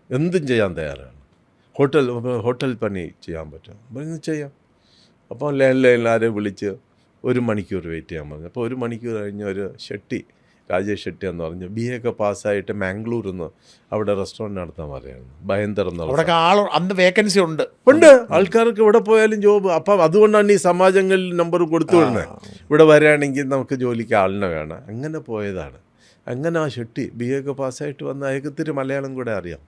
എന്തും ചെയ്യാൻ തയ്യാറാണ്, ഹോട്ടൽ പണി ചെയ്യാൻ പറ്റും. പറഞ്ഞു ചെയ്യാം. അപ്പോൾ ലാൻഡ്ലൈനിൽ വിളിച്ച് 1 മണിക്കൂർ വെയിറ്റ് ചെയ്യാൻ പറഞ്ഞു. അപ്പോൾ 1 മണിക്കൂർ കഴിഞ്ഞ് ഒരു രാജേഷ് ഷെട്ടി എന്ന് പറഞ്ഞു BA ഒക്കെ പാസ്സായിട്ട് മാംഗ്ലൂരിൽ നിന്ന് അവിടെ റെസ്റ്റോറൻറ്റ് നടത്താൻ പറയുന്നു. ഭയന്തർ എന്നുള്ള അന്ന് വേക്കൻസി ഉണ്ട്, ആൾക്കാർക്ക് ഇവിടെ പോയാലും ജോബ്. അപ്പം അതുകൊണ്ടാണ് ഈ സമാജങ്ങളിൽ നമ്പർ കൊടുത്തു വിടുന്നത്. ഇവിടെ വരികയാണെങ്കിൽ നമുക്ക് ജോലിക്ക് ആളിനെ വേണം. അങ്ങനെ പോയതാണ്. അങ്ങനെ ആ ഷെട്ടി BA ഒക്കെ പാസ്സായിട്ട് വന്ന അയാൾക്ക് ഇത്തിരി മലയാളം കൂടെ അറിയാം.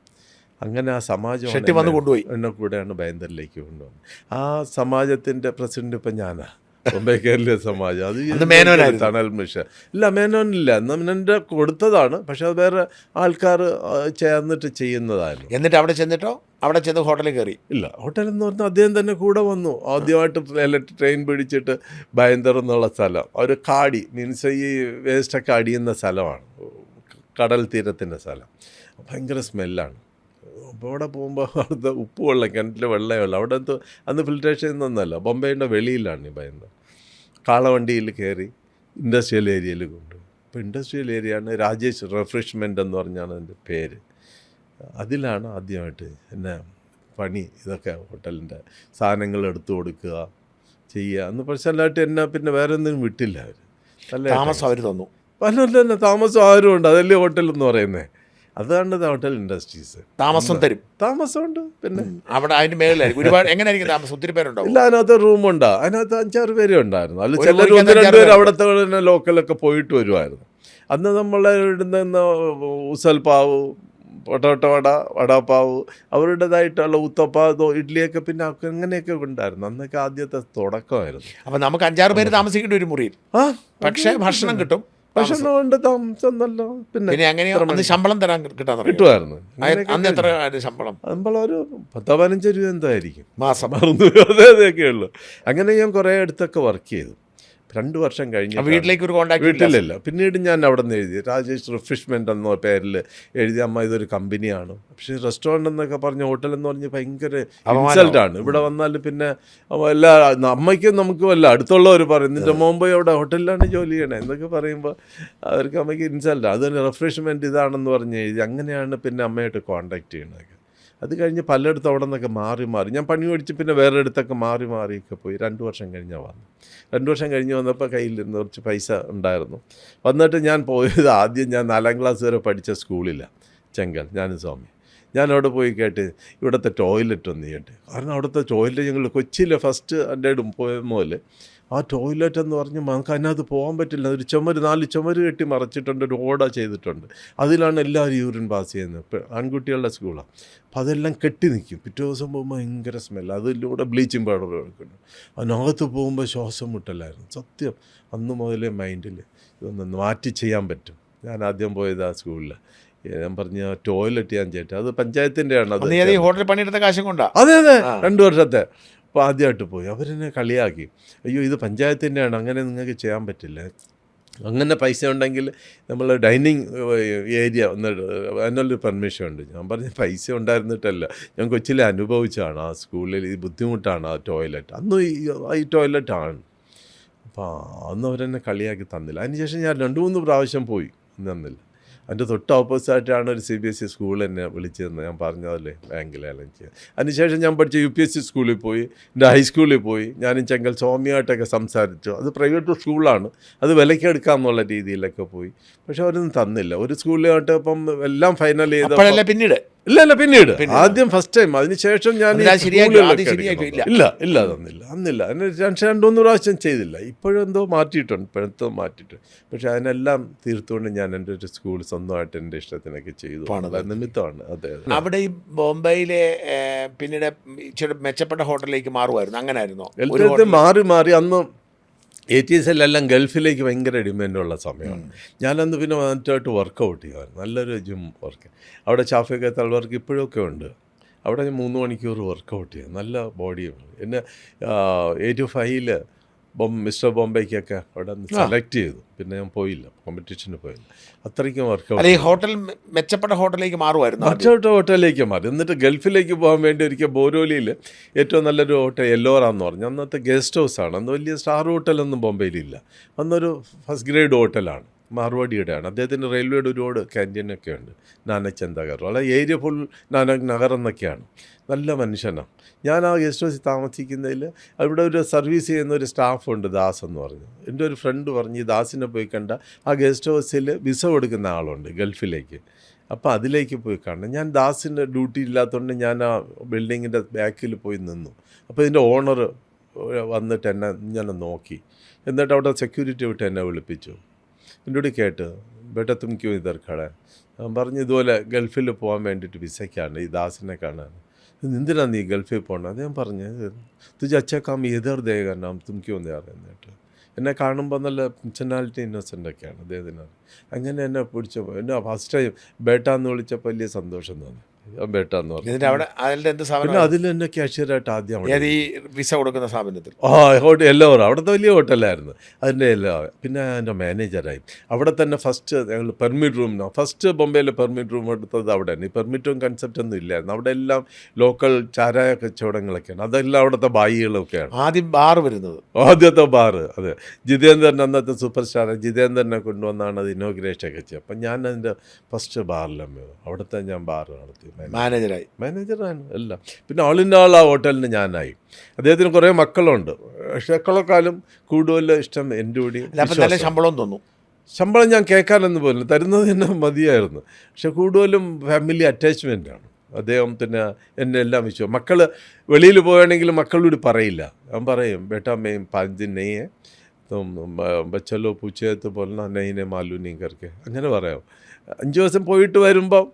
അങ്ങനെ ആ സമാജം ഷെട്ടി വന്ന് കൊണ്ടുപോയി എന്നെ കൂടെയാണ് ഭയന്തറിലേക്ക് കൊണ്ടുവന്നത്. ആ സമാജത്തിൻ്റെ പ്രസിഡന്റ് ഇപ്പം ഞാനാണ്. ബോംബെ കേരളീയ സമാജം. അത് തണൽ മിഷൻ ഇല്ല, മേനോനില്ല, എൻ്റെ കൊടുത്തതാണ്. പക്ഷെ അത് വേറെ ആൾക്കാർ ചേർന്നിട്ട് ചെയ്യുന്നതായിരുന്നു. എന്നിട്ട് അവിടെ ചെന്ന് ഹോട്ടലിൽ കയറി? ഇല്ല, ഹോട്ടലെന്ന് പറഞ്ഞാൽ അദ്ദേഹം തന്നെ കൂടെ വന്നു. ആദ്യമായിട്ട് ട്രെയിൻ പിടിച്ചിട്ട് ഭയന്തർ എന്നുള്ള സ്ഥലം, ഒരു കാടി മീൻസ് ഈ വേസ്റ്റൊക്കെ അടിയുന്ന സ്ഥലമാണ്, കടൽ തീരത്തിൻ്റെ സ്ഥലം. ഭയങ്കര സ്മെല്ലാണ്. അപ്പോൾ അവിടെ പോകുമ്പോൾ അവിടുത്തെ ഉപ്പ് വെള്ളം, കിണറ്റിൽ വെള്ളമല്ല. അവിടെ അന്ന് ഫിൽട്രേഷൻ ഒന്നല്ല, ബോംബെയുടെ വെളിയിലാണ് ഈ ഭയങ്കര. കാളവണ്ടിയിൽ കയറി ഇൻഡസ്ട്രിയൽ ഏരിയയിൽ കൊണ്ടുപോയി. അപ്പോൾ ഇൻഡസ്ട്രിയൽ ഏരിയയാണ് രാജേഷ് റിഫ്രഷ്മെൻ്റ് എന്ന് പറഞ്ഞാണ് എൻ്റെ പേര്. അതിലാണ് ആദ്യമായിട്ട് എന്നെ പണി ഇതൊക്കെ ഹോട്ടലിൻ്റെ സാധനങ്ങൾ എടുത്തു കൊടുക്കുക ചെയ്യുക. അന്ന് പേഴ്സണലായിട്ട് എന്നെ പിന്നെ വേറെ ഒന്നിനും വിട്ടില്ല അവർ. നല്ല താമസം അവർ തന്നു. പല താമസം ആരും ഉണ്ട്. അതല്ലേ ഹോട്ടലെന്ന് പറയുന്നത്. അതാണ് ഹോട്ടൽ ഇൻഡസ്ട്രീസ്. താമസമുണ്ട്. പിന്നെ അവിടെ അതിന് മേളിലായിരിക്കും ഒരുപാട്. എങ്ങനെയായിരിക്കും താമസം? ഒത്തിരി പേരുണ്ടോ? ഇല്ല, അതിനകത്ത് റൂമുണ്ട്. അതിനകത്ത് 5-6 പേരേ ഉണ്ടായിരുന്നു. അതിൽ ചിലർ 1-2 പേര് അവിടുത്തെ തന്നെ ലോക്കലൊക്കെ പോയിട്ട് വരുമായിരുന്നു. അന്ന് നമ്മളെ ഇടുന്ന ഉസൽപ്പാവ്, പൊട്ടോട്ടോ വടാപ്പാവ്, അവരുടേതായിട്ടുള്ള ഉത്തപ്പ, ഇഡ്ഡലിയൊക്കെ പിന്നെ അങ്ങനെയൊക്കെ ഉണ്ടായിരുന്നു. അന്നൊക്കെ ആദ്യത്തെ തുടക്കമായിരുന്നു. അപ്പം നമുക്ക് 5-6 പേര് താമസിക്കേണ്ട ഒരു മുറിയിൽ, പക്ഷേ ഭക്ഷണം കിട്ടും. ഭക്ഷണമുണ്ട്, താമസം നല്ല. പിന്നെ എങ്ങനെയാണ് ശമ്പളം കിട്ടുമായിരുന്നു. അന്ന് എത്ര ശമ്പളം? ഒരു 10-15 രൂപ എന്തായിരിക്കും മാസം. അതൊക്കെ ഉള്ളു. അങ്ങനെ ഞാൻ കുറേ അടുത്തൊക്കെ വർക്ക് ചെയ്തു. 2 വർഷം കഴിഞ്ഞ് വീട്ടിലേക്ക് ഒരു കോൺടാക്ട് വീട്ടിലില്ല. പിന്നീട് ഞാൻ അവിടെ നിന്ന് എഴുതി രാജേഷ് റിഫ്രഷ്മെൻ്റ് എന്ന പേരിൽ എഴുതി. അമ്മ ഇതൊരു കമ്പനിയാണ്. പക്ഷേ റെസ്റ്റോറൻറ്റ് എന്നൊക്കെ പറഞ്ഞ ഹോട്ടൽ എന്ന് പറഞ്ഞ് ഭയങ്കര ഇൻസൾട്ടാണ്. ഇവിടെ വന്നാൽ പിന്നെ എല്ലാ അമ്മയ്ക്കും നമുക്കും അല്ല അടുത്തുള്ളവർ പറയും നിൻ്റെ മുമ്പ് അവിടെ ഹോട്ടലിലാണ് ജോലി ചെയ്യണേ എന്നൊക്കെ പറയുമ്പോൾ അവർക്ക് അമ്മയ്ക്ക് ഇൻസൾട്ടാണ്. അതുതന്നെ റിഫ്രഷ്മെൻറ്റ് ഇതാണെന്ന് പറഞ്ഞ് എഴുതി. അങ്ങനെയാണ് പിന്നെ അമ്മയായിട്ട് കോൺടാക്ട് ചെയ്യണതൊക്കെ. അത് കഴിഞ്ഞ് പലയിടത്തും അവിടെ നിന്നൊക്കെ മാറി ഞാൻ പണി പഠിച്ച് പിന്നെ വേറെ അടുത്തൊക്കെ മാറിയൊക്കെ പോയി. 2 വർഷം കഴിഞ്ഞാൽ വന്നു. 2 വർഷം കഴിഞ്ഞ് വന്നപ്പോൾ കയ്യിലിരുന്ന് കുറച്ച് പൈസ ഉണ്ടായിരുന്നു. വന്നിട്ട് ഞാൻ പോയത് ആദ്യം ഞാൻ 4ാം ക്ലാസ് വരെ പഠിച്ച സ്കൂളിലാണ്, ചെങ്കൽ ജ്ഞാനസ്വാമി. ഞാനവിടെ പോയി കേട്ട് ഇവിടുത്തെ ടോയ്ലറ്റ് ഒന്ന് കേട്ട്. കാരണം അവിടുത്തെ ടോയ്ലറ്റ് ഞങ്ങൾ കൊച്ചിയിലെ ഫസ്റ്റ് എൻ്റെ പോയ മുതൽ ആ ടോയ്ലറ്റ് എന്ന് പറഞ്ഞ് നമുക്ക് അതിനകത്ത് പോകാൻ പറ്റില്ല. ഒരു 4 ചുമര് കെട്ടി മറച്ചിട്ടുണ്ട്, ഒരു ഓട ചെയ്തിട്ടുണ്ട്. അതിലാണ് എല്ലാവരും യൂറിൻ പാസ് ചെയ്യുന്നത്. ആൺകുട്ടികളുടെ സ്കൂളാണ്. അപ്പോൾ അതെല്ലാം കെട്ടി നിൽക്കും. പിറ്റേ ദിവസം പോകുമ്പോൾ ഭയങ്കര സ്മെല്ല്. അതിലൂടെ ബ്ലീച്ചിങ് പൗഡർ വെക്കുന്നു. അതിനകത്ത് പോകുമ്പോൾ ശ്വാസം മുട്ടലായിരുന്നു. സത്യം അന്ന് മുതലേ മൈൻഡിൽ ഇതൊന്ന് മാറ്റി ചെയ്യാൻ പറ്റും. ഞാൻ ആദ്യം പോയത് ആ സ്കൂളിൽ. ഞാൻ പറഞ്ഞ ടോയ്ലറ്റ് ഞാൻ ചേട്ടാ, അത് പഞ്ചായത്തിൻ്റെ ആണ്. അത് ഹോട്ടലിൽ പണിയെടുത്ത കാശും കൊണ്ടാ. അതെ 2 വർഷത്തെ അപ്പോൾ ആദ്യമായിട്ട് പോയി അവരെന്നെ കളിയാക്കി, അയ്യോ ഇത് പഞ്ചായത്തിൻ്റെയാണ്, അങ്ങനെ നിങ്ങൾക്ക് ചെയ്യാൻ പറ്റില്ല, അങ്ങനെ പൈസ ഉണ്ടെങ്കിൽ നമ്മൾ ഡൈനിങ് ഏരിയ ഒന്ന് അതിനുള്ളൊരു പെർമിഷൻ ഉണ്ട്. ഞാൻ പറഞ്ഞ പൈസ ഉണ്ടായിരുന്നിട്ടല്ല, ഞാൻ കൊച്ചിലെ അനുഭവിച്ചാണ് ആ സ്കൂളിൽ ഈ ബുദ്ധിമുട്ടാണ് ആ ടോയ്ലറ്റ്, അന്ന് ഈ ടോയ്ലറ്റാണ്. അപ്പോൾ അന്ന് അവരെന്നെ കളിയാക്കി തന്നില്ല. അതിനുശേഷം ഞാൻ 2-3 പ്രാവശ്യം പോയി, തന്നില്ല. അതിൻ്റെ തൊട്ട് ഓപ്പോസിറ്റായിട്ടാണ് ഒരു CBSE സ്കൂൾ എന്നെ വിളിച്ചതെന്ന് ഞാൻ പറഞ്ഞതല്ലേ, ബാങ്കിലെല്ലാം ചെയ്യാൻ. അതിനുശേഷം ഞാൻ പഠിച്ച UPSC സ്കൂളിൽ പോയി, എൻ്റെ ഹൈസ്കൂളിൽ പോയി, ഞാനും ചെങ്കൽ സ്വാമിയായിട്ടൊക്കെ സംസാരിച്ചു. അത് പ്രൈവറ്റ് സ്കൂളാണ്, അത് വിലക്കെടുക്കാമെന്നുള്ള രീതിയിലൊക്കെ പോയി. പക്ഷെ അവരൊന്നും തന്നില്ല. ഒരു സ്കൂളിലോട്ട് ഇപ്പം എല്ലാം ഫൈനൽ ചെയ്ത പിന്നീട് പിന്നീട് ആദ്യം ഫസ്റ്റ് ടൈം, അതിനുശേഷം ഞാൻ ഇല്ല തന്നില്ല, അന്നില്ല. അതിന് 2-3 പ്രാവശ്യം ചെയ്തില്ല. ഇപ്പോഴെന്തോ മാറ്റിയിട്ടുണ്ട്, ഇപ്പോഴെന്തോ മാറ്റിയിട്ടുണ്ട്. പക്ഷെ അതിനെല്ലാം തീർത്തുകൊണ്ട് ഞാൻ എൻ്റെ ഒരു സ്കൂൾ സ്വന്തമായിട്ട് എൻ്റെ ഇഷ്ടത്തിനൊക്കെ ചെയ്തു നിമിത്തമാണ്. അതെ, അവിടെ ഈ ബോംബെയിലെ പിന്നീട് ഇച്ചിരി മെച്ചപ്പെട്ട ഹോട്ടലിലേക്ക് മാറുമായിരുന്നു, അങ്ങനെ ആയിരുന്നോ? മാറി അന്ന് 80s ഗൾഫിലേക്ക് ഭയങ്കര ഡിമാൻഡുള്ള സമയമാണ്. ഞാനന്ന് പിന്നെ നന്നായിട്ട് വർക്കൗട്ട് ചെയ്യുമായിരുന്നു, നല്ലൊരു ജിം വർക്ക്. അവിടെ ഷാഫിയൊക്കെ വർക്ക് ഇപ്പോഴൊക്കെ ഉണ്ട്. അവിടെ 3 മണിക്കൂർ വർക്കൗട്ട് ചെയ്യും, നല്ല ബോഡിയും. എന്നെ 85-ൽ മിസ്റ്റർ ബോംബെക്കൊക്കെ അവിടെ സെലക്ട് ചെയ്തു. പിന്നെ ഞാൻ പോയില്ല, കോമ്പറ്റീഷന് പോയില്ല. അത്രയ്ക്കും വർക്കൗട്ട്. ഈ ഹോട്ടൽ മെച്ചപ്പെട്ട ഹോട്ടലിലേക്ക് മാറുമായിരുന്നു, മെച്ചപ്പെട്ട ഹോട്ടലിലേക്ക് മാറി. എന്നിട്ട് ഗൾഫിലേക്ക് പോകാൻ വേണ്ടി ഒരിക്കൽ ബോരോലിയിൽ ഏറ്റവും നല്ലൊരു ഹോട്ടൽ എല്ലോറ എന്ന് പറഞ്ഞു. അന്നത്തെ ഗസ്റ്റ് ഹൗസാണ്, അന്ന് വലിയ സ്റ്റാർ ഹോട്ടലൊന്നും ബോംബെയിലില്ല. അന്നൊരു ഫസ്റ്റ് ഗ്രേഡ് ഹോട്ടലാണ്, മാർവാടിയുടെയാണ്. അദ്ദേഹത്തിൻ്റെ റെയിൽവേയുടെ ഒരുപാട് ക്യാൻറ്റീനൊക്കെ ഉണ്ട്, നാനക് ചന്തകർ. അല്ല ഏരിയ ഫുൾ നാനക് നഗർ എന്നൊക്കെയാണ്. നല്ല മനുഷ്യനാണ്. ഞാൻ ആ ഗസ്റ്റ് ഹൗസിൽ താമസിക്കുന്നതിൽ അവിടെ ഒരു സർവീസ് ചെയ്യുന്ന ഒരു സ്റ്റാഫുണ്ട്, ദാസ് എന്ന് പറഞ്ഞു. എൻ്റെ ഒരു ഫ്രണ്ട് പറഞ്ഞ് ഈ ദാസിനെ പോയി കണ്ട ആ ഗസ്റ്റ് ഹൗസിൽ വിസ കൊടുക്കുന്ന ആളുണ്ട് ഗൾഫിലേക്ക്, അപ്പോൾ അതിലേക്ക് പോയി കാണണം. ഞാൻ ദാസിൻ്റെ ഡ്യൂട്ടി ഇല്ലാത്തതുകൊണ്ട് ഞാൻ ആ ബിൽഡിങ്ങിൻ്റെ ബാക്കിൽ പോയി നിന്നു. അപ്പോൾ ഇതിൻ്റെ ഓണർ വന്നിട്ട് എന്നെ ഇങ്ങനെ നോക്കി, എന്നിട്ട് അവിടെ സെക്യൂരിറ്റി വിട്ട് എന്നെ വിളിപ്പിച്ചു. എന്നോട് കേട്ട് ബേട്ട തുമ്ക്യോ ഇതർ ഖട. ഞാൻ പറഞ്ഞു ഇതുപോലെ ഗൾഫിൽ പോകാൻ വേണ്ടിയിട്ട് വിസയ്ക്കാണ്, ഈ ദാസിനെ കാണാൻ. എന്തിനാണ് നീ ഗൾഫിൽ പോകണം? അത് ഞാൻ പറഞ്ഞു, തുജ അച്ഛാ കാം എതിർ ദേഗ നാം തുമ്ക്യോ എന്ന് പറയുന്നിട്ട്. എന്നെ കാണുമ്പോൾ നല്ല പേഴ്സണാലിറ്റി ഇന്നസെൻ്റൊക്കെയാണ് അദ്ദേഹത്തിന്. അങ്ങനെ എന്നെ പിടിച്ചു. എന്നെ ഫസ്റ്റ് ടൈം ബേട്ട എന്ന് വിളിച്ചപ്പോൾ വലിയ സന്തോഷം തോന്നി. ബേട്ട എന്ന് പറഞ്ഞു. പിന്നെ അതിൽ എന്നെ ക്യാഷ്യറായിട്ട് ആദ്യം വിസ കൊടുക്കുന്ന സ്ഥാപനത്തിൽ എല്ലാവരും അവിടുത്തെ വലിയ ഹോട്ടലായിരുന്നു. അതിൻ്റെ എല്ലാ പിന്നെ എൻ്റെ മാനേജറായി. അവിടെ തന്നെ ഫസ്റ്റ് ഞങ്ങൾ പെർമിറ്റ് റൂമിനാണ് ഫസ്റ്റ് ബോംബെയിലെ പെർമിറ്റ് റൂം എടുത്തത് അവിടെ തന്നെ. ഈ പെർമിറ്റും കൺസെപ്റ്റ് ഒന്നും ഇല്ലായിരുന്നു. അവിടെ എല്ലാം ലോക്കൽ ചാരായ കച്ചവടങ്ങളൊക്കെയാണ്, അതെല്ലാം അവിടുത്തെ ബായികളൊക്കെയാണ്. ആദ്യം ബാർ വരുന്നത്, ആദ്യത്തെ ബാറ്. അതെ, ജിതേന്ദ്രൻ അന്നത്തെ സൂപ്പർ സ്റ്റാർ ജിതേന്ദ്രനെ കൊണ്ടുവന്നാണ് അത് ഇനോഗ്രേഷൻ ഒക്കെ ചെയ്തത്. അപ്പം ഞാൻ അതിൻ്റെ ഫസ്റ്റ് ബാറിലമ്മ അവിടുത്തെ ഞാൻ ബാർ നടത്തി, മാനേജറാണ് എല്ലാം. പിന്നെ ഓൾ ഇൻ ഓൾ ആ ഹോട്ടലിന് ഞാനായി. അദ്ദേഹത്തിന് കുറേ മക്കളുണ്ട്. മക്കളെക്കാളും കൂടുതൽ ഇഷ്ടം എൻ്റെ കൂടി. നല്ല ശമ്പളം തോന്നും. ശമ്പളം ഞാൻ കേൾക്കാനൊന്നും പോലും തരുന്നത് തന്നെ മതിയായിരുന്നു. പക്ഷെ കൂടുതലും ഫാമിലി അറ്റാച്ച്മെൻറ്റാണ് അദ്ദേഹത്തിന്. എന്നെ എല്ലാം വിശ്വാസം. മക്കൾ വെളിയിൽ പോവുകയാണെങ്കിൽ മക്കളോട് പറയില്ല. ഞാൻ പറയും ബേട്ടാ മേ 5 दिन नहीं है तो बच्चा लोग पूछे तो बोलना नहीं नहीं मालूम नहीं करके, അങ്ങനെ പറയാം. 5 ദിവസം പോയിട്ട് വരുമ്പോൾ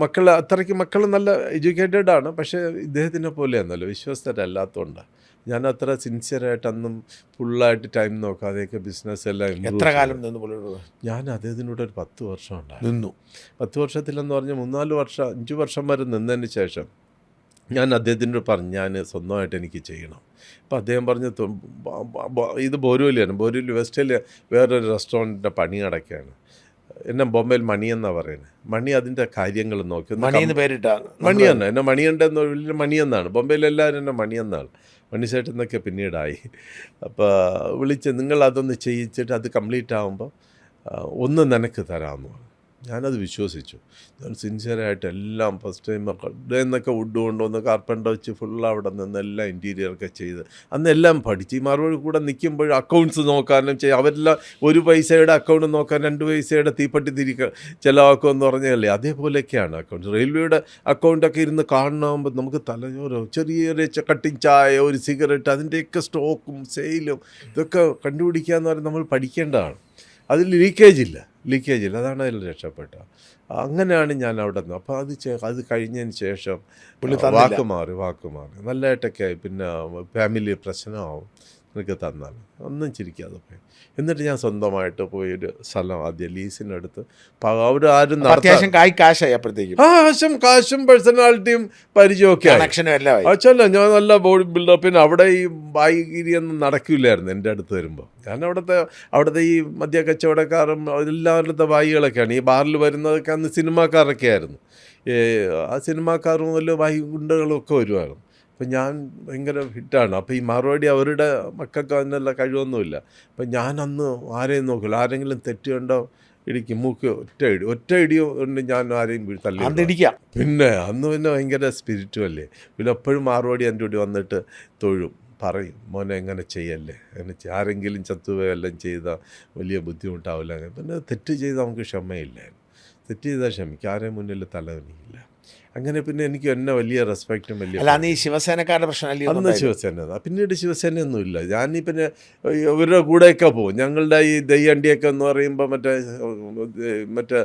മക്കൾ നല്ല എഡ്യൂക്കേറ്റഡ് ആണ്. പക്ഷേ ഇദ്ദേഹത്തിനെ പോലെയാണല്ലോ, വിശ്വസ്തരല്ലാത്തതുകൊണ്ടാണ്. ഞാൻ അത്ര സിൻസിയറായിട്ട് അന്നും ഫുള്ളായിട്ട് ടൈം നോക്കാതെയൊക്കെ ബിസിനസ് എല്ലാം. എത്ര കാലം നിന്നു? ഞാൻ അദ്ദേഹത്തിനോട് ഒരു 10 വർഷം ഉണ്ടായിരുന്നു. 10 വർഷത്തിലെന്ന് പറഞ്ഞാൽ 3-4 വർഷം 5 വർഷം വരെ നിന്നതിന് ശേഷം ഞാൻ അദ്ദേഹത്തിനോട് പറഞ്ഞു ഞാൻ സ്വന്തമായിട്ട് എനിക്ക് ചെയ്യണം. അപ്പോൾ അദ്ദേഹം പറഞ്ഞു ഇത് ബോരൂലിയാണ്, ബോരൂലി വെസ്റ്റിൽ വേറൊരു റെസ്റ്റോറൻറ്റിൻ്റെ പണി നടക്കുകയാണ്. എന്നെ ബോംബെയിൽ മണിയെന്നാണ് പറയുന്നത്. മണി അതിൻ്റെ കാര്യങ്ങൾ നോക്കി മണിയെന്നാണ് എന്നെ മണിയുണ്ടെന്ന് വലിയ മണിയെന്നാണ്. ബോംബെയിലെല്ലാവരും എന്നെ മണിയെന്നാണ്. മണിസേട്ട് എന്നൊക്കെ പിന്നീടായി. അപ്പോൾ വിളിച്ച് നിങ്ങൾ അതൊന്ന് ചെയ്യിച്ചിട്ട് അത് കംപ്ലീറ്റ് ആകുമ്പോൾ ഒന്ന് നിനക്ക് തരാമെന്ന് പറഞ്ഞു. ഞാനത് വിശ്വസിച്ചു. ഞാൻ സിൻസിയറായിട്ട് എല്ലാം ഫസ്റ്റ് ടൈം എന്നൊക്കെ വുഡ് കൊണ്ടുവന്ന് കാർപ്പൻ്റർ വെച്ച് ഫുൾ അവിടെ നിന്ന് എല്ലാം ഇൻറ്റീരിയറൊക്കെ ചെയ്ത് അന്നെല്ലാം പഠിച്ച്. ഈ മറുപടി കൂടെ നിൽക്കുമ്പോൾ അക്കൗണ്ട്സ് നോക്കാനും അവരെല്ലാം 1 പൈസയുടെ അക്കൗണ്ട് നോക്കാൻ 2 പൈസയുടെ തീപ്പെട്ടി ചിലവാക്കുമെന്ന് പറഞ്ഞല്ലേ, അതേപോലെയൊക്കെയാണ് അക്കൗണ്ട്സ്. റെയിൽവേയുടെ അക്കൗണ്ടൊക്കെ ഇരുന്ന് കാണുമ്പോൾ നമുക്ക് തലചോരോ ചെറിയ കട്ടിങ് ചായ, ഒരു സിഗരറ്റ്, അതിൻ്റെയൊക്കെ സ്റ്റോക്കും സെയിലും ഇതൊക്കെ കണ്ടുപിടിക്കുക എന്ന് പറഞ്ഞാൽ നമ്മൾ പഠിക്കേണ്ടതാണ്. അതിൽ ലീക്കേജ് ഇല്ല. അതാണ് അതിൽ രക്ഷപ്പെട്ട. അങ്ങനെയാണ് ഞാൻ അവിടെ നിന്ന്. അപ്പോൾ അത് കഴിഞ്ഞതിന് ശേഷം വാക്ക് മാറി നല്ലതായിട്ടൊക്കെ ആയി. പിന്നെ ഫാമിലി പ്രശ്നമാവും. നിനക്ക് തന്നാൽ ഒന്നും ചിരിക്കാതെ പോയി. എന്നിട്ട് ഞാൻ സ്വന്തമായിട്ട് പോയി ഒരു സ്ഥലം ആദ്യം ലീസിനെടുത്ത് അവിടെ ആരും അത്യാവശ്യം കാശായി അപ്പോഴത്തേക്കും കാശും പേഴ്സണാലിറ്റിയും പരിചയമൊക്കെയാണ്. കണക്ഷനും എല്ലാം അച്ഛല്ല ഞാൻ നല്ല ബോഡി ബിൽഡർ. പിന്നെ അവിടെ ഈ ബായിഗിരിയൊന്നും നടക്കില്ലായിരുന്നു എൻ്റെ അടുത്ത് വരുമ്പോൾ. ഞാൻ അവിടുത്തെ ഈ മദ്യ കച്ചവടക്കാരും എല്ലാവരുടെ ബായികളൊക്കെയാണ്. ഈ ബാറിൽ വരുന്നതൊക്കെ അന്ന് സിനിമാക്കാരൊക്കെ ആയിരുന്നു. ആ സിനിമാക്കാരും വല്ല ബായി ഗുണ്ടകളും ഒക്കെ വരുമായിരുന്നു. അപ്പം ഞാൻ ഭയങ്കര ഹിറ്റാണ്. അപ്പോൾ ഈ മറുപടി അവരുടെ മക്കൾക്ക് അതിനുള്ള കഴിവൊന്നുമില്ല. അപ്പം ഞാൻ അന്ന് ആരെയും നോക്കില്ല. ആരെങ്കിലും തെറ്റ് കണ്ടോ ഇടിക്കും, മൂക്ക് ഒറ്റ ഇടിയോ ഉണ്ട്. ഞാൻ ആരെയും തള്ളി. പിന്നെ അന്ന് ഭയങ്കര സ്പിരിറ്റുവല്ലേ. പിന്നെ എപ്പോഴും മറുപടി എൻ്റെ കൂടി വന്നിട്ട് തൊഴും, പറയും മോനെ എങ്ങനെ ചെയ്യല്ലേ, അങ്ങനെ ആരെങ്കിലും ചത്തുപോയെല്ലാം ചെയ്താൽ വലിയ ബുദ്ധിമുട്ടാവില്ല. പിന്നെ തെറ്റ് ചെയ്താൽ നമുക്ക് ക്ഷമയില്ലായിരുന്നു. തെറ്റ് ചെയ്താൽ ക്ഷമിക്കും, ആരെയും മുന്നിൽ തലവനിയില്ല. അങ്ങനെ പിന്നെ എനിക്ക് എന്നെ വലിയ റെസ്പെക്റ്റും വലിയ. അല്ല അന്ന് ഈ ശിവസേനക്കാരുടെ പ്രശ്നമല്ലേ? അന്ന് ശിവസേന. പിന്നീട് ശിവസേനയൊന്നുമില്ല. ഞാൻ പിന്നെ ഇവരുടെ കൂടെയൊക്കെ പോകും. ഞങ്ങളുടെ ഈ ദയ്യണ്ടിയൊക്കെ എന്ന് പറയുമ്പോൾ മറ്റേ